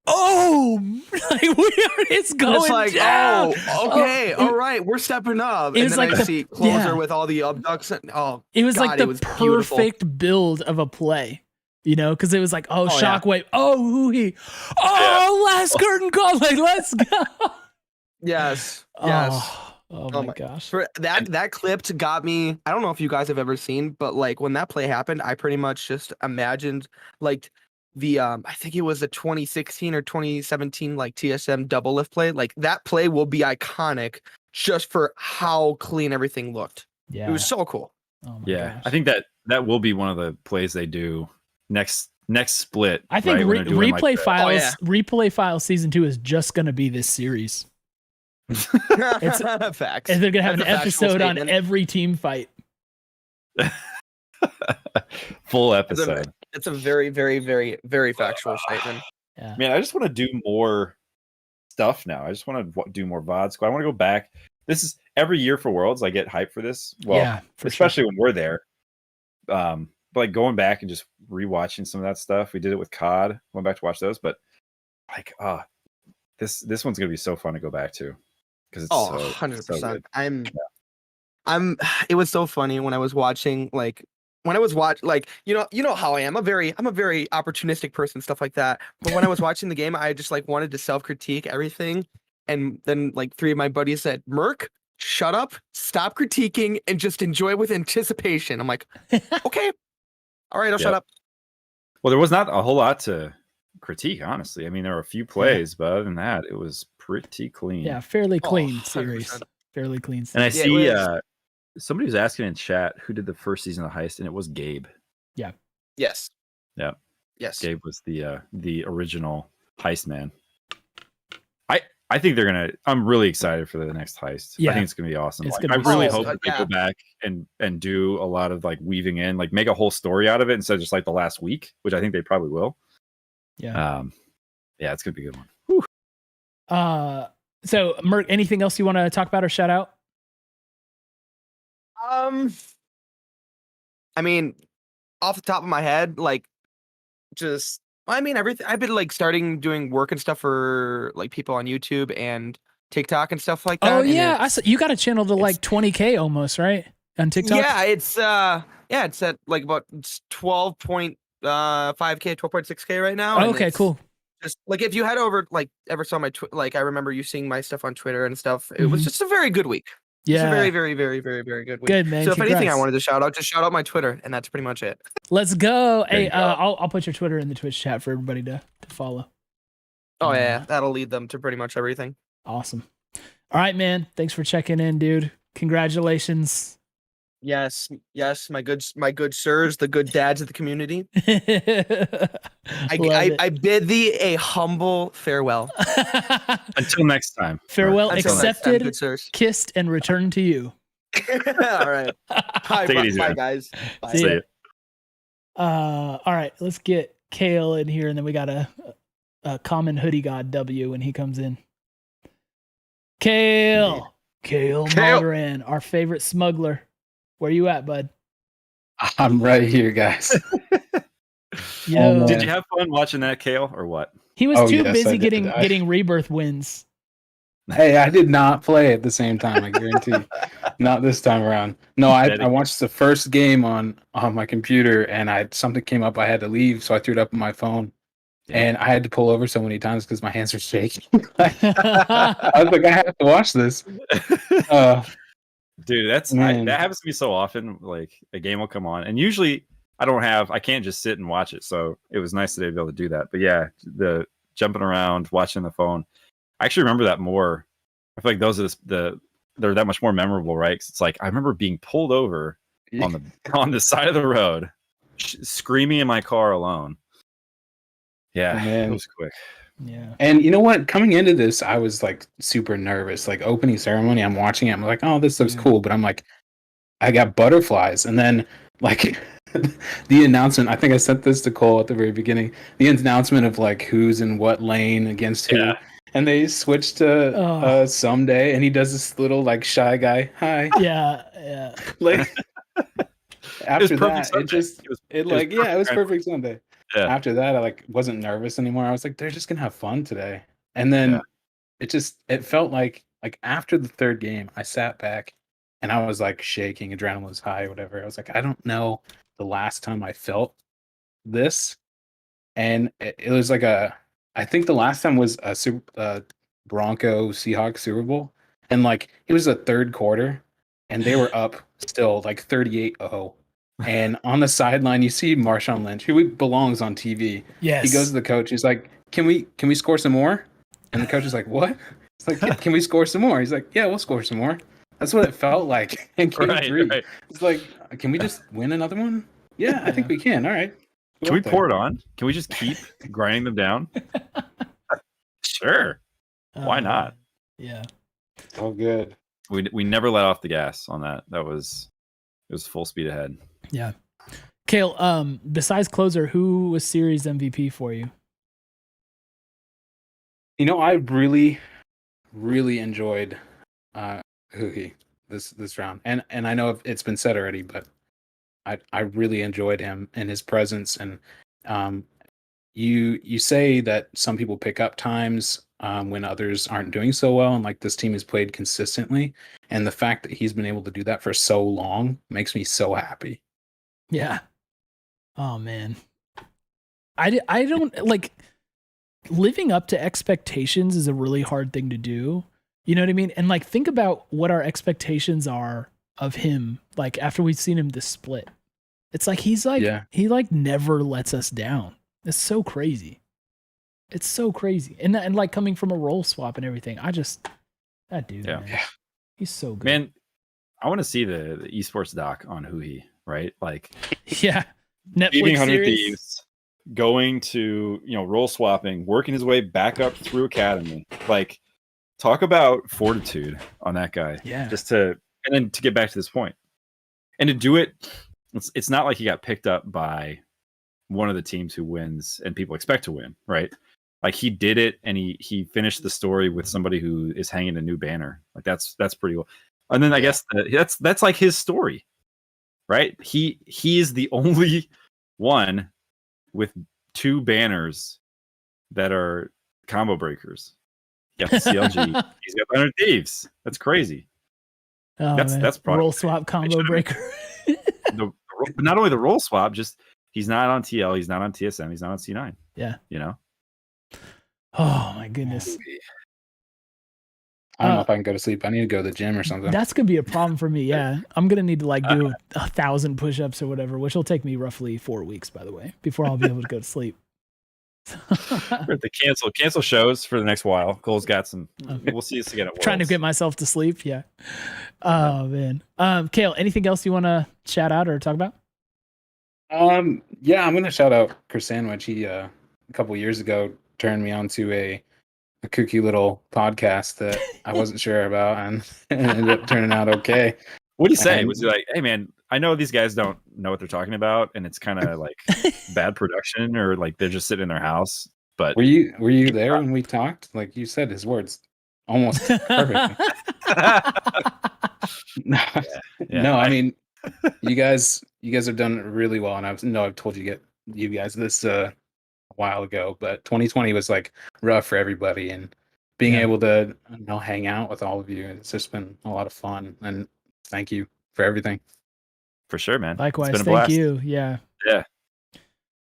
Speaker 1: oh, like it's going down.
Speaker 21: Oh, okay, all right, we're stepping up.
Speaker 1: And then
Speaker 21: I see Closer with all the abductions.
Speaker 1: It was like the perfect build of a play. Because it was like, shockwave. Yeah. Last curtain call. Like, let's go.
Speaker 21: Yes.
Speaker 1: Oh my gosh.
Speaker 21: For that clip got me. I don't know if you guys have ever seen, but like when that play happened, I pretty much just imagined like I think it was a 2016 or 2017 like TSM double lift play. Like that play will be iconic just for how clean everything looked.
Speaker 1: Yeah.
Speaker 21: It was so cool.
Speaker 1: Oh my
Speaker 2: Yeah,
Speaker 1: gosh.
Speaker 2: I think that will be one of the plays they do next split.
Speaker 1: I think
Speaker 2: right? When they're doing, like,
Speaker 1: replay files season 2 is just going to be this series.
Speaker 21: Facts.
Speaker 1: And they're going to have
Speaker 21: That's
Speaker 1: an
Speaker 21: a factual
Speaker 1: episode on
Speaker 21: statement.
Speaker 1: every team fight.
Speaker 2: full episode.
Speaker 21: It's a very, very, very, very factual statement.
Speaker 1: Yeah.
Speaker 2: Man, I just want to do more stuff now. I just want to do more VOD squad. I want to go back. This is every year for Worlds. I get hyped for this. Well,
Speaker 1: Yeah, for
Speaker 2: especially when we're there. But like going back and just rewatching some of that stuff. We did it with COD. Went back to watch those, but like, this one's gonna be so fun to go back to because it's
Speaker 21: 100%.
Speaker 2: so good.
Speaker 21: It was so funny when I was watching, like you know how I am. I'm a very opportunistic person, stuff like that. But when I was watching the game, I just like wanted to self-critique everything. And then like 3 of my buddies said, Merc, shut up, stop critiquing, and just enjoy with anticipation. I'm like, okay. All right, I'll shut up.
Speaker 2: Well, there was not a whole lot to critique, honestly. I mean, there were a few plays, but other than that, it was pretty clean.
Speaker 1: Yeah, fairly clean series. Fairly clean series.
Speaker 2: And I see somebody was asking in chat who did the first season of Heist, and it was Gabe.
Speaker 1: Yeah.
Speaker 21: Yes.
Speaker 2: Yeah.
Speaker 21: Yes.
Speaker 2: Gabe was the original Heist man. I think I'm really excited for the next Heist.
Speaker 1: Yeah.
Speaker 2: I think it's gonna be awesome.
Speaker 1: It's
Speaker 2: Like,
Speaker 1: gonna
Speaker 2: I
Speaker 1: be
Speaker 2: really
Speaker 1: awesome.
Speaker 2: hope that they go back and do a lot of like weaving in, like make a whole story out of it instead of just like the last week, which I think they probably will.
Speaker 1: Yeah.
Speaker 2: Yeah, it's gonna be a good one.
Speaker 1: So Merc, anything else you want to talk about or shout out?
Speaker 21: I mean, off the top of my head, like, everything. I've been like starting doing work and stuff for like people on YouTube and TikTok and stuff like that.
Speaker 1: Oh
Speaker 21: and
Speaker 1: yeah, I saw, you got a channel to like 20K almost, right? On TikTok.
Speaker 21: Yeah, it's at like about 12.5K, 12.6K right now. and
Speaker 1: Okay,
Speaker 21: it's
Speaker 1: cool.
Speaker 21: Just like if you had ever saw my like I remember you seeing my stuff on Twitter and stuff. It was just a very good week. It's
Speaker 1: Yeah.
Speaker 21: a very, very, very, very, very good week.
Speaker 1: Good, man.
Speaker 21: So if anything, I
Speaker 1: Congrats.
Speaker 21: wanted to shout out, just shout out my Twitter, and that's pretty much it.
Speaker 1: Let's go.
Speaker 21: There
Speaker 1: Hey,
Speaker 21: you go.
Speaker 1: I'll put your Twitter in the Twitch chat for everybody to follow.
Speaker 21: Oh yeah, that'll lead them to pretty much everything.
Speaker 1: Awesome. All right, man. Thanks for checking in, dude. Congratulations.
Speaker 21: Yes, my good sirs, the good dads of the community. I bid thee a humble farewell.
Speaker 2: Until next time.
Speaker 1: Farewell
Speaker 21: Until next time,
Speaker 1: accepted,
Speaker 21: good sirs.
Speaker 1: kissed, and returned to you.
Speaker 21: All right. Bye,
Speaker 2: Take it easy,
Speaker 21: bye,
Speaker 2: man.
Speaker 21: guys. Bye.
Speaker 1: See ya. All right, let's get Kale in here, and then we got a common hoodie god W when he comes in. Kale Motoran, our favorite smuggler. Where you at, bud?
Speaker 3: I'm right here, guys.
Speaker 1: Yo.
Speaker 2: Did you have fun watching that, Kale, or what?
Speaker 1: He was too
Speaker 3: yes, I
Speaker 1: busy
Speaker 3: did.
Speaker 1: getting rebirth wins.
Speaker 3: Hey, I did not play at the same time. I guarantee. Not this time around. No, I watched the first game on my computer, and something came up. I had to leave, so I threw it up on my phone, and I had to pull over so many times because my hands were shaking. I was like, I have to watch this.
Speaker 2: Dude, that happens to me so often. Like a game will come on, and usually I can't just sit and watch it. So it was nice today to be able to do that. But yeah, the jumping around, watching the phone. I actually remember that more. I feel like those are they're that much more memorable, right? 'Cause it's like I remember being pulled over on the side of the road, screaming in my car alone. Yeah, it was quick.
Speaker 1: Yeah.
Speaker 3: And you know what? Coming into this, I was like super nervous. Like opening ceremony, I'm watching it. I'm like, oh, this looks cool. But I'm like, I got butterflies. And then like the announcement, I think I sent this to Cole at the very beginning. The announcement of like who's in what lane against who. And they switched to Someday, and he does this little like shy guy. Hi.
Speaker 1: Yeah.
Speaker 3: Like after that,
Speaker 2: Sunday.
Speaker 3: it was perfect Sunday.
Speaker 2: Yeah.
Speaker 3: After that, I like wasn't nervous anymore. I was like, they're just gonna have fun today. And then it felt like after the third game, I sat back and I was like shaking, adrenaline was high, whatever. I was like, I don't know the last time I felt this. And it was like I think the last time was a Bronco Seahawks Super Bowl. And like it was a third quarter and they were up still like 38-0. And on the sideline, you see Marshawn Lynch, who belongs on TV.
Speaker 1: Yes.
Speaker 3: He goes to the coach. He's like, "Can we score some more?" And the coach is like, "What?" It's like, "Can we score some more?" He's like, "Yeah, we'll score some more." That's what it felt like in game 3.
Speaker 2: Right.
Speaker 3: It's like, "Can we just win another one?" Yeah, I think we can. All right.
Speaker 2: Can we pour it on? Can we just keep grinding them down? Sure. Why not?
Speaker 1: Yeah.
Speaker 3: Oh, good.
Speaker 2: We never let off the gas on that. It was full speed ahead.
Speaker 1: Yeah. Kale, besides closer, who was series MVP for you?
Speaker 3: I really, really enjoyed Huhi this round, and I know it's been said already, but I really enjoyed him and his presence. And you say that some people pick up times when others aren't doing so well, and like this team has played consistently, and the fact that he's been able to do that for so long makes me so happy.
Speaker 1: Yeah. Oh man. I don't like living up to expectations is a really hard thing to do. You know what I mean? And like think about what our expectations are of him like after we've seen him this split. It's like he like never lets us down. It's so crazy. It's so crazy. And like coming from a role swap and everything. That dude, man. He's so good.
Speaker 2: Man, I want to see the esports doc on Huhi, right? Like
Speaker 1: yeah. Netflix
Speaker 2: beating 100
Speaker 1: series.
Speaker 2: Thieves, going to, role swapping, working his way back up through academy. Like, talk about fortitude on that guy.
Speaker 1: Yeah.
Speaker 2: And then to get back to this point. And to do it, it's not like he got picked up by one of the teams who wins and people expect to win, right? Like he did it and he finished the story with somebody who is hanging a new banner. Like that's pretty cool. And then I guess that's like his story. Right? He is the only one with 2 banners that are combo breakers. He got the CLG. He's got 100 Thieves. That's crazy.
Speaker 1: Oh,
Speaker 2: that's probably
Speaker 1: roll swap combo breaker.
Speaker 2: Not only the roll swap, just he's not on TL, he's not on TSM, he's not on C9.
Speaker 1: Yeah.
Speaker 2: Oh
Speaker 1: my goodness.
Speaker 3: I don't know if I can go to sleep. I need to go to the gym or something.
Speaker 1: That's gonna be a problem for me. Yeah, I'm gonna need to like do 1,000 push-ups or whatever, which will take me roughly 4 weeks, by the way, before I'll be able to go to sleep.
Speaker 2: We're at the cancel shows for the next while. Cole's got some. Okay. We'll see us again at Worlds.
Speaker 1: Trying to get myself to sleep. Yeah. Oh man. Kale, anything else you want to shout out or talk about?
Speaker 3: Yeah, I'm gonna shout out Chris Sandwich. He a couple years ago turned me on to a kooky little podcast that I wasn't sure about, and it ended up turning out okay.
Speaker 2: What did he say? Was he like, "Hey man, I know these guys don't know what they're talking about, and it's kind of like bad production, or like they're just sitting in their house." But
Speaker 3: were you there when we talked? Like you said his words almost perfect. No, I mean, you guys have done really well, and I've told you guys this a while ago, but 2020 was like rough for everybody, and being able to hang out with all of you, it's just been a lot of fun, and thank you for everything.
Speaker 2: For sure, man.
Speaker 1: Likewise,
Speaker 2: it's been a
Speaker 1: thank
Speaker 2: blast.
Speaker 1: you. Yeah.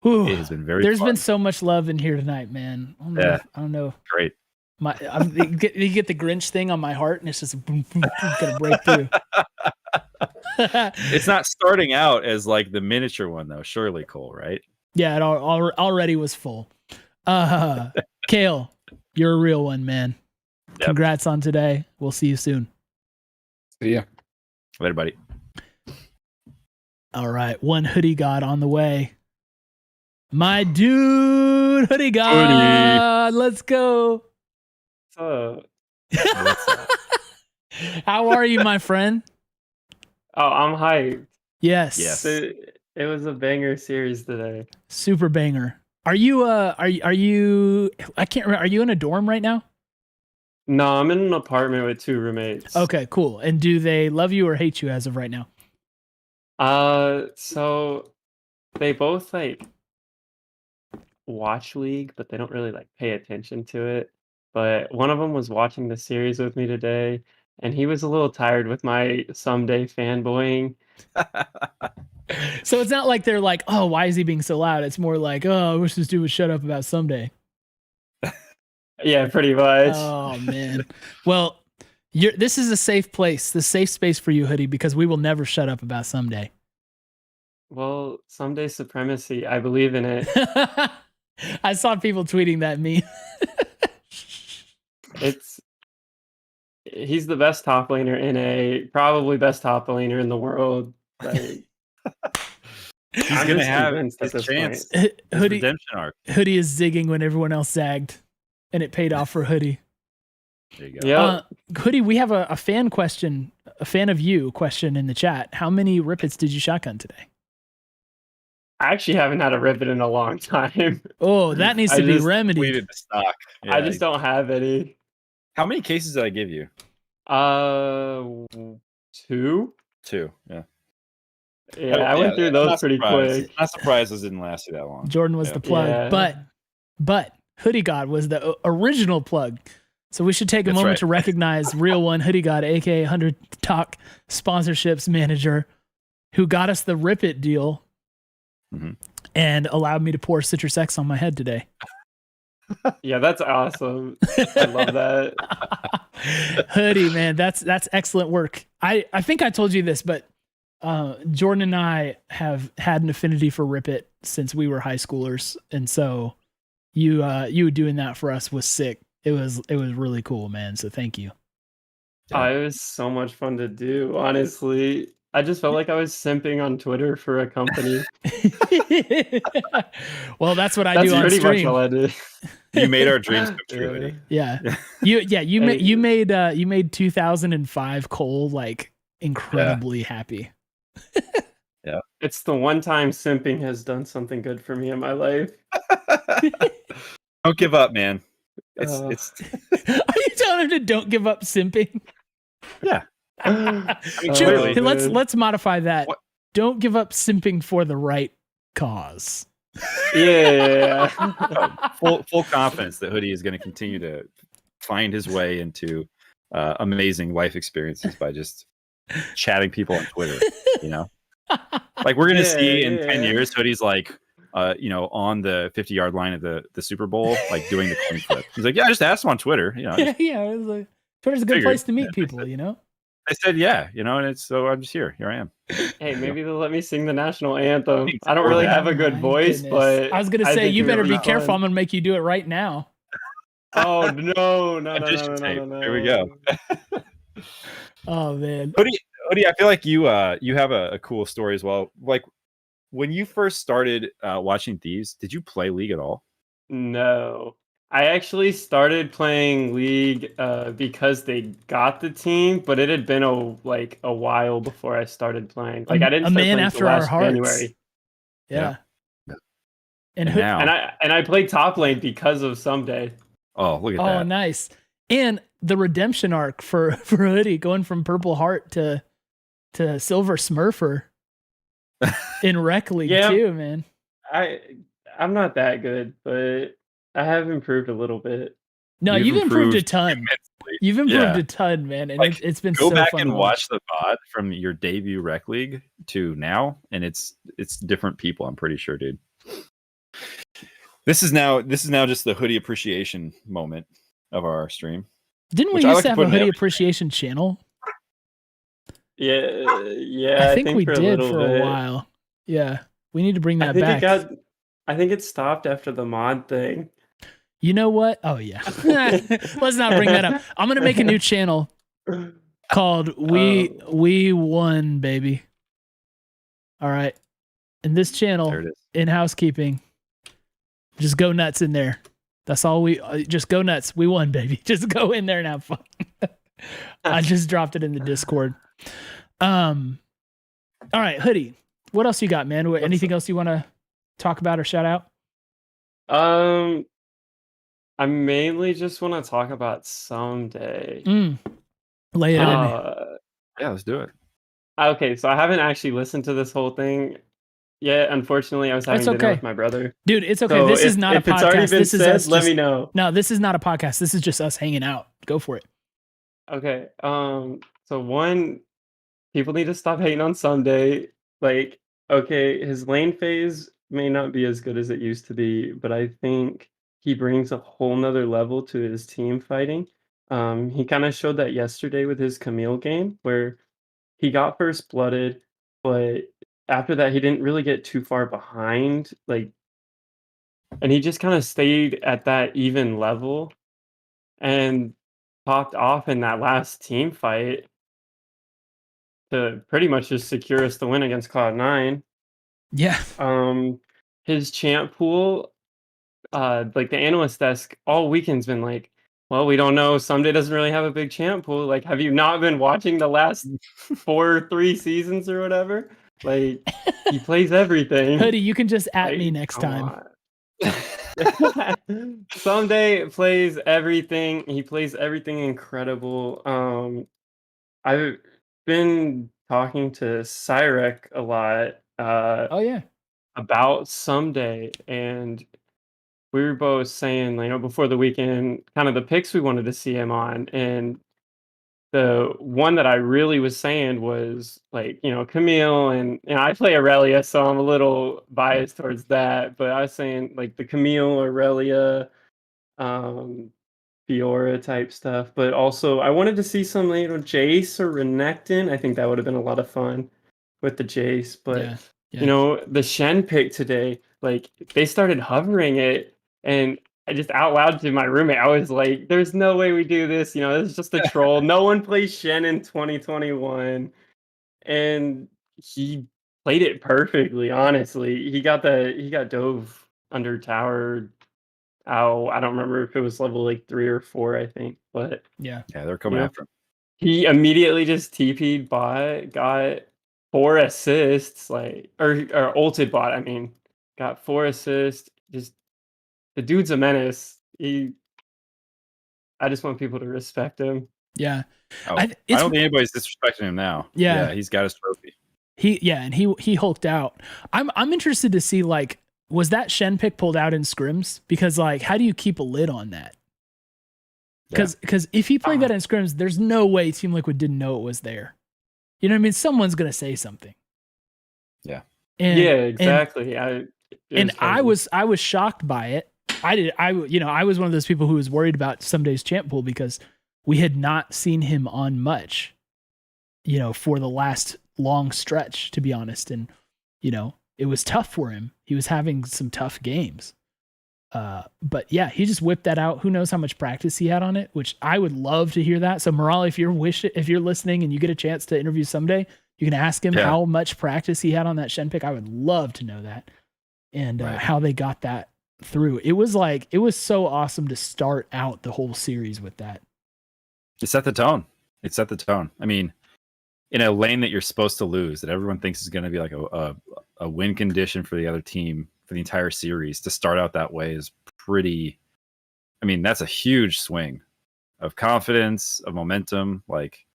Speaker 2: It has been very.
Speaker 1: There's
Speaker 2: fun.
Speaker 1: been so much love in here tonight, man. I don't know.
Speaker 2: Great.
Speaker 1: You get the Grinch thing on my heart, and it's just boom, boom, boom, gonna break through.
Speaker 2: It's not starting out as like the miniature one though, surely, Cole, right?
Speaker 1: Yeah, it already was full. Kale, you're a real one, man. Yep. Congrats on today. We'll see you soon.
Speaker 3: See ya.
Speaker 2: Later, buddy.
Speaker 1: All right, one hoodie god on the way. My dude, hoodie god. Let's go.
Speaker 8: What's
Speaker 1: up? How are you, my friend?
Speaker 8: Oh, I'm hyped.
Speaker 1: Yes.
Speaker 8: It was a banger series today.
Speaker 1: Super banger. Are you are you I can't remember, are you in a dorm right now?
Speaker 8: No, I'm in an apartment with 2 roommates.
Speaker 1: Okay, cool. And do they love you or hate you as of right now?
Speaker 8: So they both like watch League, but they don't really like pay attention to it. But one of them was watching the series with me today, and he was a little tired with my someday fanboying.
Speaker 1: So it's not like they're like, oh, why is he being so loud? It's more like, oh, I wish this dude would shut up about someday.
Speaker 8: Yeah, pretty much.
Speaker 1: Oh man. Well, this is a safe place, the safe space for you, hoodie, because we will never shut up about someday.
Speaker 8: Well, someday supremacy. I believe in it.
Speaker 1: I saw people tweeting that meme.
Speaker 8: He's the best top laner in probably best top laner in the world. Like,
Speaker 2: He's
Speaker 8: I'm
Speaker 2: gonna
Speaker 8: just
Speaker 2: have
Speaker 8: convinced
Speaker 2: his
Speaker 8: at this
Speaker 2: chance.
Speaker 8: point.
Speaker 2: His redemption arc.
Speaker 1: Hoodie is zigging when everyone else zagged, and it paid off for Hoodie.
Speaker 2: There you go.
Speaker 8: Yep.
Speaker 1: Hoodie, we have a fan question, a fan of you question in the chat. How many rippets did you shotgun today?
Speaker 8: I actually haven't had a ribbon in a long time.
Speaker 1: Oh, that needs to be remedied.
Speaker 2: Completed the stock.
Speaker 8: I just don't have any.
Speaker 2: How many cases did I give you?
Speaker 8: 2.
Speaker 2: 2. Yeah.
Speaker 8: Yeah, I went through those pretty quick.
Speaker 2: Not surprised those didn't last you that long.
Speaker 1: Jordan was the plug,
Speaker 8: Yeah.
Speaker 1: but Hoodie God was the original plug. So we should take a moment to recognize Real One Hoodie God, aka 100 Talk Sponsorships Manager, who got us the Rip It deal and allowed me to pour Citrus X on my head today.
Speaker 8: Yeah, that's awesome. I love that.
Speaker 1: Hoodie, man, that's excellent work. I think I told you this, but Jordan and I have had an affinity for Rip It since we were high schoolers, and so you doing that for us was sick. It was really cool, man. So thank you.
Speaker 8: It was so much fun to do. Honestly, I just felt like I was simping on Twitter for a company.
Speaker 1: Well, that's what I do on
Speaker 8: pretty
Speaker 1: stream.
Speaker 8: much all I did.
Speaker 2: You made our dreams come true, Hoodie.
Speaker 1: Yeah. You made 2005 Cole like incredibly happy.
Speaker 2: Yeah.
Speaker 8: It's the one time simping has done something good for me in my life.
Speaker 2: Don't give up, man. It's
Speaker 1: Are you telling him to don't give up simping?
Speaker 2: Yeah.
Speaker 1: Clearly. Let's modify that. What? Don't give up simping for the right cause.
Speaker 8: Yeah.
Speaker 2: Full confidence that Hoodie is going to continue to find his way into amazing life experiences by just chatting people on Twitter. You know, like we're gonna see in 10 years, Hoodie's like, on the 50-yard line of the Super Bowl, like doing the coin flip. He's like, yeah, I just asked him on Twitter. You know,
Speaker 1: yeah. It was like, Twitter's a good place to meet people. You know.
Speaker 2: I said, yeah, and it's so I'm just here. Here I am.
Speaker 8: Hey, maybe they'll let me sing the national anthem. I don't really have a good voice, but
Speaker 1: I was gonna say you better be careful. I'm gonna make you do it right now.
Speaker 8: Oh no!
Speaker 2: Here we go.
Speaker 1: Oh man,
Speaker 2: Hoodie, I feel like you have a cool story as well. Like when you first started watching Thieves, did you play League at all?
Speaker 8: No. I actually started playing League because they got the team, but it had been a while before I started playing. Like I didn't
Speaker 1: a
Speaker 8: start
Speaker 1: man
Speaker 8: playing
Speaker 1: after
Speaker 8: till
Speaker 1: our
Speaker 8: last
Speaker 1: hearts.
Speaker 8: January.
Speaker 1: Yeah.
Speaker 2: And now,
Speaker 8: and I played top lane because of Someday.
Speaker 2: Oh, look at
Speaker 1: that! Oh, nice. And the redemption arc for Hoodie going from Purple Heart to Silver Smurfer in Rec League too, man.
Speaker 8: I'm not that good, but I have improved a little bit.
Speaker 1: No, you've improved a ton. Immensely. You've improved a ton, man, and like, it's been so fun.
Speaker 2: Go back and watch the VOD from your debut Rec League to now, and it's different people. I'm pretty sure, dude. This is now just the Hoodie appreciation moment of our stream.
Speaker 1: Didn't we used to have a Hoodie appreciation channel?
Speaker 8: Yeah.
Speaker 1: I think we did for a while. Yeah, we need to bring that back.
Speaker 8: I think it stopped after the mod thing.
Speaker 1: You know what? Oh yeah. Let's not bring that up. I'm gonna make a new channel called We Won, baby. All right. In this channel, in housekeeping, just go nuts in there. That's all just go nuts. We won, baby. Just go in there and have fun. I just dropped it in the Discord. All right, Hoodie. What else you got, man? Anything else you want to talk about or shout out?
Speaker 8: I mainly just want to talk about Someday.
Speaker 1: Lay it in.
Speaker 2: Yeah, let's do it.
Speaker 8: Okay, so I haven't actually listened to this whole thing yet. Unfortunately, I was having dinner with my brother.
Speaker 1: Dude, it's okay. So this is not a podcast.
Speaker 8: It's already been
Speaker 1: this
Speaker 8: said,
Speaker 1: is us
Speaker 8: let me know.
Speaker 1: No, this is not a podcast. This is just us hanging out. Go for it.
Speaker 8: Okay. So one, people need to stop hating on Someday. Like, okay, his lane phase may not be as good as it used to be, but I think he brings a whole nother level to his team fighting. He kind of showed that yesterday with his Camille game where he got first blooded, but after that, he didn't really get too far behind. Like, and he just kind of stayed at that even level and popped off in that last team fight to pretty much just secure us the win against Cloud9.
Speaker 1: Yeah.
Speaker 8: His champ pool, like the analyst desk all weekend's been like, well, we don't know. Someday doesn't really have a big champ pool. Like, have you not been watching the last 3 seasons or whatever? Like, he plays everything.
Speaker 1: Hoodie, you can just at me next time.
Speaker 8: Someday plays everything. He plays everything incredible. I've been talking to Cyrek a lot.
Speaker 1: Oh yeah.
Speaker 8: About Someday, and we were both saying, before the weekend, kind of the picks we wanted to see him on, and the one that I really was saying was Camille, and I play Aurelia, so I'm a little biased towards that. But I was saying like the Camille, Aurelia, Fiora type stuff. But also I wanted to see some Jace or Renekton. I think that would have been a lot of fun with the Jace. But the Shen pick today, like they started hovering it, and I just out loud to my roommate, I was like, there's no way we do this. This is just a troll. No one plays Shen in 2021. And he played it perfectly, honestly. He got dove under tower. I don't remember if it was level like 3 or 4, I think. But
Speaker 1: yeah,
Speaker 2: they're coming after him.
Speaker 8: He immediately just TP'd bot, got 4 assists, or ulted bot, I mean. Got 4 assists. Just the dude's a menace. I just want people to respect him.
Speaker 1: Yeah.
Speaker 2: I don't think anybody's disrespecting him now.
Speaker 1: Yeah.
Speaker 2: He's got his trophy.
Speaker 1: He hulked out. I'm interested to see, like, was that Shen pick pulled out in scrims? Because like, how do you keep a lid on that? Because if he played that in scrims, there's no way Team Liquid didn't know it was there. You know what I mean? Someone's gonna say something.
Speaker 2: Yeah.
Speaker 8: Yeah, exactly.
Speaker 1: I was shocked by it. I was one of those people who was worried about Someday's champ pool because we had not seen him on much, for the last long stretch, to be honest. And, it was tough for him. He was having some tough games. But yeah, he just whipped that out. Who knows how much practice he had on it, which I would love to hear that. So Morale, if you're listening and you get a chance to interview Someday, you can ask him how much practice he had on that Shen pick. I would love to know that. And how they got that through. It was so awesome to start out the whole series with that.
Speaker 2: It set the tone. I mean, in a lane that you're supposed to lose, that everyone thinks is going to be like a win condition for the other team for the entire series, to start out that way is pretty. I mean, that's a huge swing of confidence, of momentum, like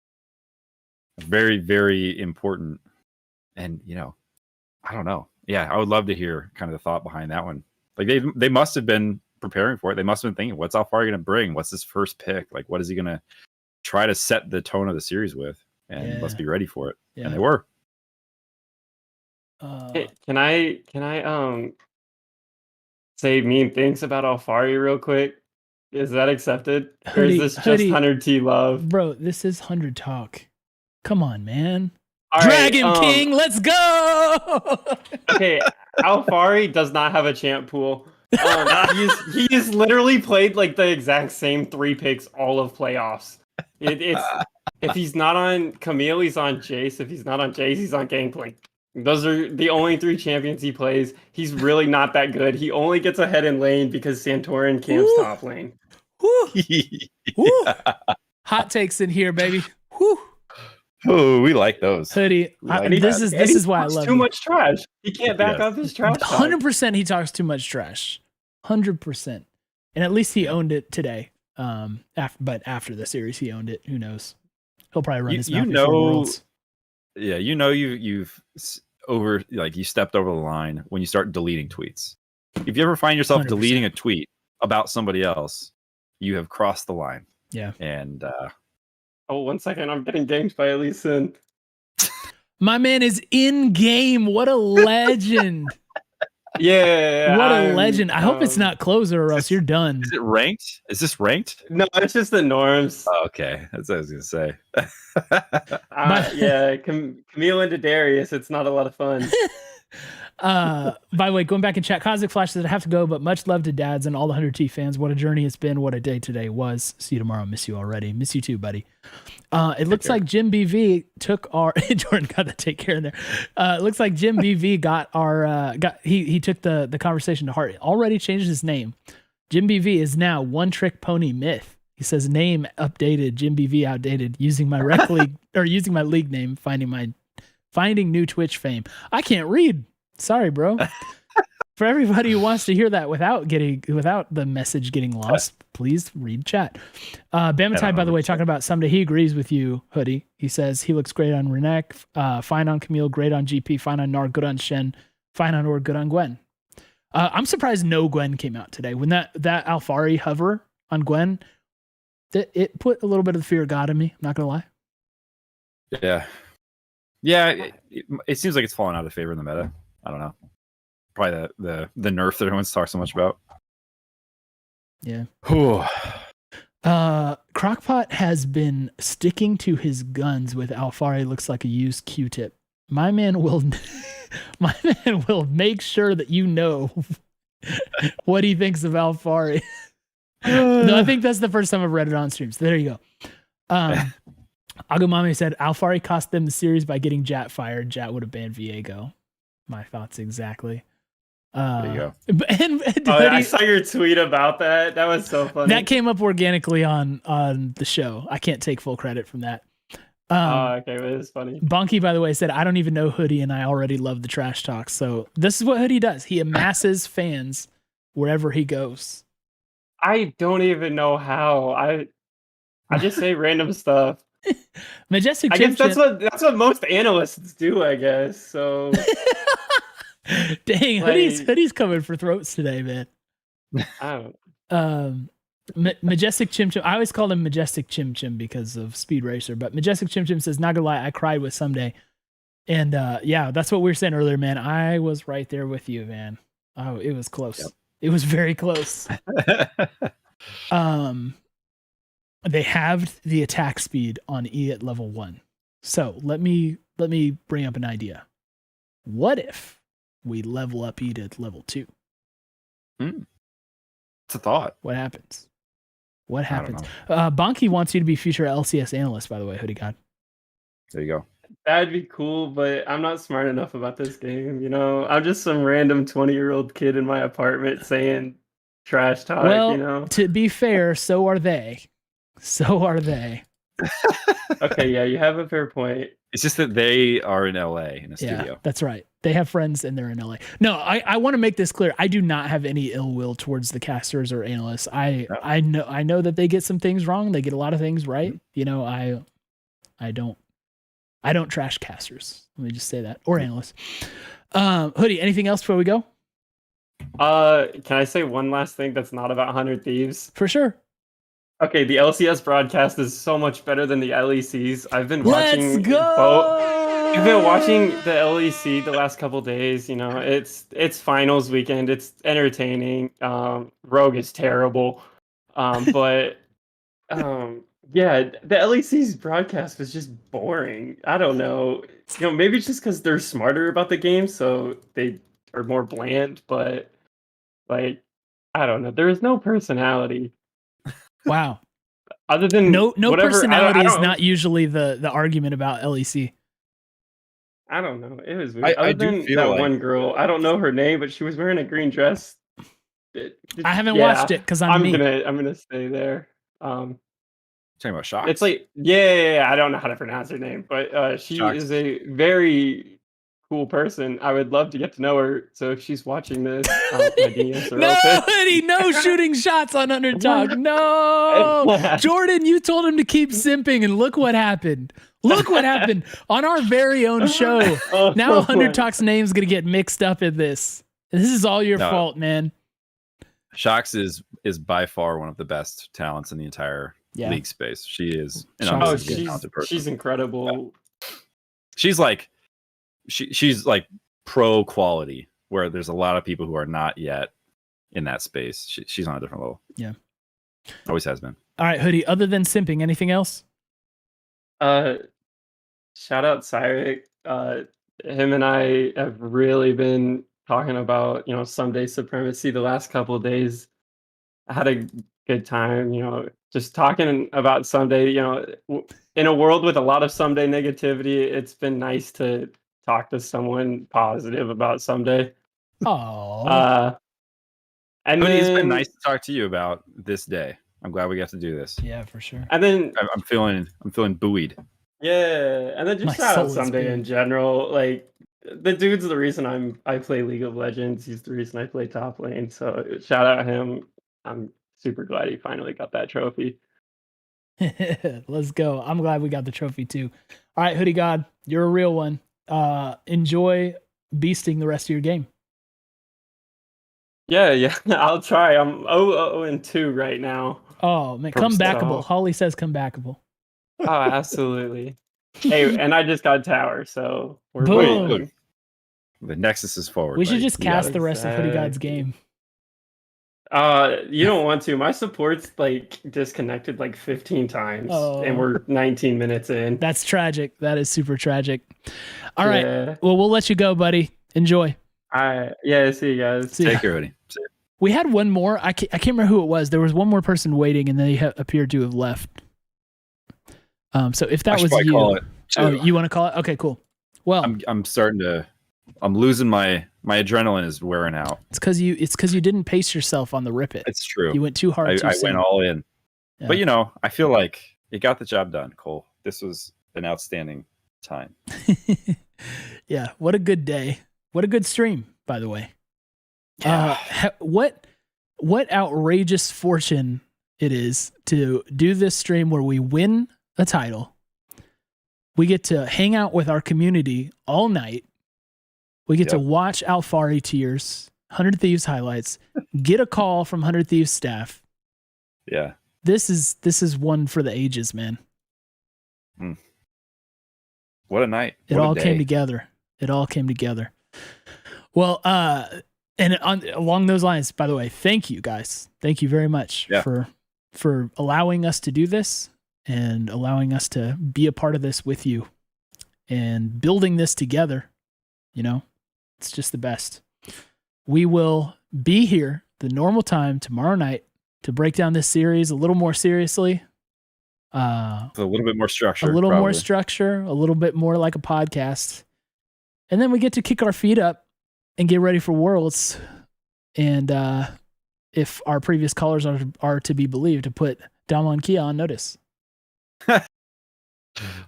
Speaker 2: very, very important. And I don't know. Yeah, I would love to hear kind of the thought behind that one. Like they must have been preparing for it. They must have been thinking, what's Alfari going to bring? What's his first pick? Like, what is he going to try to set the tone of the series with? And let's be ready for it.
Speaker 1: Yeah.
Speaker 2: And they were.
Speaker 8: Can I say mean things about Alfari real quick? Is that accepted? Or is this just 100 T love?
Speaker 1: Bro, this is 100 talk. Come on, man.
Speaker 8: All
Speaker 1: Dragon
Speaker 8: right,
Speaker 1: King, let's go.
Speaker 8: Okay, Alfari does not have a champ pool. He's literally played like the exact same 3 picks all of playoffs. It's if he's not on Camille, he's on Jace. If he's not on Jace, he's on Gangplank. Those are the only 3 champions he plays. He's really not that good. He only gets ahead in lane because Santorin camps top lane.
Speaker 1: Hot takes in here, baby. Woo.
Speaker 2: Oh, we like those.
Speaker 1: Hoodie, this is why I love
Speaker 8: too much trash. He can't back up his trash.
Speaker 1: 100% he talks too much trash. 100%. And at least he owned it today. But after the series, he owned it. Who knows? He'll probably run his mouth before Worlds.
Speaker 2: Yeah, you've you stepped over the line when you start deleting tweets. If you ever find yourself
Speaker 1: 100%.
Speaker 2: deleting a tweet about somebody else, you have crossed the line.
Speaker 1: Yeah.
Speaker 2: And
Speaker 8: oh, 1 second, I'm getting ganked by Elise.
Speaker 1: My man is in game. What a legend.
Speaker 8: Yeah.
Speaker 1: What a legend. I hope it's not closer or else you're done.
Speaker 2: Is it ranked? Is this ranked?
Speaker 8: No, it's just the norms.
Speaker 2: Oh, okay, that's what I was gonna say.
Speaker 8: Yeah, Camille and Darius, it's not a lot of fun.
Speaker 1: By the way, going back in chat, Cosmic Flash says I have to go, but much love to dads and all the 100T fans. What a journey it's been. What a day today was. See you tomorrow. Miss you already. Miss you too, buddy. It looks like Jim BV took our Jordan got to take care of there. It looks like Jim BV got our he took the conversation to heart. Already changed his name. Jim BV is now One Trick Pony Myth. He says name updated, Jim BV outdated, using my rec league or using my league name, finding new Twitch fame. I can't read. Sorry, bro. For everybody who wants to hear that without the message getting lost, please read chat. Bama Tide, by the way, talking about someday, he agrees with you, Hoodie. He says he looks great on Renek, fine on Camille, great on GP, fine on Nar, good on Shen, fine on Or, good on Gwen. I'm surprised no Gwen came out today. When that Alfari hover on Gwen, it put a little bit of the fear of God in me. I'm not gonna lie.
Speaker 2: Yeah. It seems like it's fallen out of favor in the meta. I don't know. Probably the nerf that everyone's talked so much about.
Speaker 1: Yeah. Crockpot has been sticking to his guns with Alfari looks like a used Q-tip. My man will make sure that you know what he thinks of Alfari. No, I think that's the first time I've read it on stream. So there you go. Agumami said Alfari cost them the series by getting Jat fired. Jat would have banned Viego. My thoughts exactly.
Speaker 2: There you go.
Speaker 8: I saw your tweet about that. That was so funny.
Speaker 1: That came up organically on the show. I can't take full credit from that.
Speaker 8: Okay, but it's funny.
Speaker 1: Bonky, by the way, said, I don't even know Hoodie and I already love the trash talk. So this is what Hoodie does. He amasses fans wherever he goes.
Speaker 8: I don't even know how. I just say random stuff.
Speaker 1: Majestic
Speaker 8: I guess that's what most analysts do, I guess. So
Speaker 1: dang, Hoodie's coming for throats today, man.
Speaker 8: I don't.
Speaker 1: Majestic Chim Chim. I always called him Majestic Chim Chim because of Speed Racer, but Majestic Chim Chim says, not gonna lie, I cried with Someday. And yeah, that's what we were saying earlier, man. I was right there with you, man. Oh, it was close. Yep. It was very close. They halved the attack speed on E at level 1. So let me bring up an idea. What if we level up E to level 2?
Speaker 2: It's a thought.
Speaker 1: What happens? What happens? Bonky wants you to be future LCS analyst, by the way, Hoodie God.
Speaker 2: There you go.
Speaker 8: That'd be cool, but I'm not smart enough about this game. You know, I'm just some random 20-year-old kid in my apartment saying trash talk.
Speaker 1: Well,
Speaker 8: you know,
Speaker 1: to be fair, so are they. So are they.
Speaker 8: Okay, yeah, you have a fair point.
Speaker 2: It's just that they are in LA in a studio.
Speaker 1: Yeah, that's right. They have friends and they're in LA. No, I want to make this clear. I do not have any ill will towards the casters or analysts. I know that they get some things wrong. They get a lot of things right. Mm-hmm. You know, I don't trash casters. Let me just say that. Or analysts. Hoodie, anything else before we go?
Speaker 8: Can I say one last thing that's not about 100 Thieves?
Speaker 1: For sure.
Speaker 8: Okay, the LCS broadcast is so much better than the LECs. I've been watching
Speaker 1: Let's go!
Speaker 8: both. I've been watching the LEC the last couple days. You know, it's finals weekend. It's entertaining. Rogue is terrible, but yeah, the LEC's broadcast was just boring. I don't know. You know, maybe it's just because they're smarter about the game, so they are more bland. But like, I don't know. There is no personality.
Speaker 1: Wow.
Speaker 8: Other than
Speaker 1: no
Speaker 8: whatever,
Speaker 1: personality
Speaker 8: I
Speaker 1: is
Speaker 8: don't,
Speaker 1: not usually the argument about LEC.
Speaker 8: I don't know. It was weird.
Speaker 2: I do feel
Speaker 8: that
Speaker 2: like
Speaker 8: one girl. I don't know her name, but she was wearing a green dress.
Speaker 1: I haven't watched it because I'm
Speaker 8: gonna stay there.
Speaker 2: Talking about Shox.
Speaker 8: It's like yeah. I don't know how to pronounce her name, but she
Speaker 2: Shox.
Speaker 8: is a very cool person. I would love to get to know her. So if she's watching this, my DMs are
Speaker 1: no,
Speaker 8: open.
Speaker 1: Eddie, no shooting shots on Underdog. No, Jordan, you told him to keep simping, and look what happened. Look what happened on our very own show. Now 100 Talk's name's gonna get mixed up in this. This is all your fault, man.
Speaker 2: Shox is by far one of the best talents in the entire league space. She is an talented person.
Speaker 8: She's incredible.
Speaker 2: She's like pro quality. where there's a lot of people who are not yet in that space. She's on a different level.
Speaker 1: Yeah.
Speaker 2: Always has been.
Speaker 1: All right, Hoodie, other than simping, anything else?
Speaker 8: Shout out Cyric. Him and I have really been talking about, someday supremacy the last couple of days. I had a good time, just talking about someday, in a world with a lot of someday negativity, it's been nice to talk to someone positive about someday.
Speaker 1: Oh.
Speaker 8: And
Speaker 2: Hoodie, it's been
Speaker 8: then
Speaker 2: nice to talk to you about this day. I'm glad we got to do this.
Speaker 1: Yeah, for sure.
Speaker 8: And then
Speaker 2: I'm feeling buoyed.
Speaker 8: yeah, and then
Speaker 1: My
Speaker 8: just shout out
Speaker 1: soul is
Speaker 8: someday in
Speaker 1: big.
Speaker 8: general. Like the dude's the reason I play League of Legends. He's the reason I play top lane. So shout out him. I'm super glad he finally got that trophy.
Speaker 1: Let's go. I'm glad we got the trophy too. All right, Hoodie God, you're a real one. Enjoy beasting the rest of your game.
Speaker 8: Yeah, I'll try. I'm 0-2 right now.
Speaker 1: Oh man,
Speaker 8: From
Speaker 1: comebackable.
Speaker 8: so-
Speaker 1: Holly says comebackable.
Speaker 8: Oh, absolutely. Hey, and I just got tower, so we're
Speaker 1: Boom.
Speaker 8: golden.
Speaker 2: The Nexus is forward.
Speaker 1: We should
Speaker 2: buddy.
Speaker 1: just
Speaker 2: You got
Speaker 1: cast
Speaker 2: it.
Speaker 1: the rest of Hoodie God's
Speaker 8: Exactly.
Speaker 1: game.
Speaker 8: You don't want to. My support's like disconnected like 15 times, and we're 19 minutes in.
Speaker 1: That's tragic. That is super tragic. All right.
Speaker 8: Yeah.
Speaker 1: Well, we'll let you go, buddy. Enjoy.
Speaker 8: Yeah, see you guys.
Speaker 1: See ya.
Speaker 2: Take care, Hoodie. See ya.
Speaker 1: We had one more. I can't remember who it was. There was one more person waiting, and they appeared to have left. So if
Speaker 2: I
Speaker 1: that
Speaker 2: should
Speaker 1: was
Speaker 2: probably
Speaker 1: you,
Speaker 2: call it,
Speaker 1: oh,
Speaker 2: too.
Speaker 1: you want to call it? Okay, cool. Well,
Speaker 2: I'm starting to. I'm losing my adrenaline is wearing out.
Speaker 1: it's because you didn't pace yourself on the rip it.
Speaker 2: It's true.
Speaker 1: You went too hard. Too
Speaker 2: I
Speaker 1: soon.
Speaker 2: went all in.
Speaker 1: Yeah.
Speaker 2: But I feel like it got the job done, Cole. This was an outstanding time.
Speaker 1: Yeah. What a good day. What a good stream, by the way. What outrageous fortune it is to do this stream where we win a title. We get to hang out with our community all night. We get to watch Alfari tears, 100 Thieves highlights, get a call from 100 Thieves staff.
Speaker 2: Yeah.
Speaker 1: This is one for the ages, man.
Speaker 2: What a night.
Speaker 1: It
Speaker 2: What a
Speaker 1: all
Speaker 2: day.
Speaker 1: came together. It all came together. Well, and along those lines, by the way, thank you guys. Thank you very much for allowing us to do this and allowing us to be a part of this with you and building this together. It's just the best. We will be here the normal time tomorrow night to break down this series a little more seriously.
Speaker 2: With a little bit more structure.
Speaker 1: A little more
Speaker 2: probably.
Speaker 1: structure, a little bit more like a podcast. And then we get to kick our feet up and get ready for Worlds. And if our previous callers are to be believed, to put Damon Kia on notice.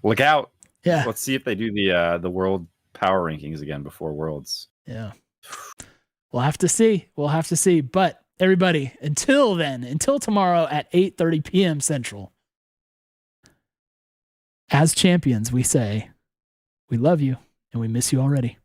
Speaker 2: Look out.
Speaker 1: Yeah.
Speaker 2: Let's see if they do the world power rankings again before Worlds.
Speaker 1: Yeah. We'll have to see. But everybody, until tomorrow at 8:30 p.m. Central, as champions, we say, we love you and we miss you already.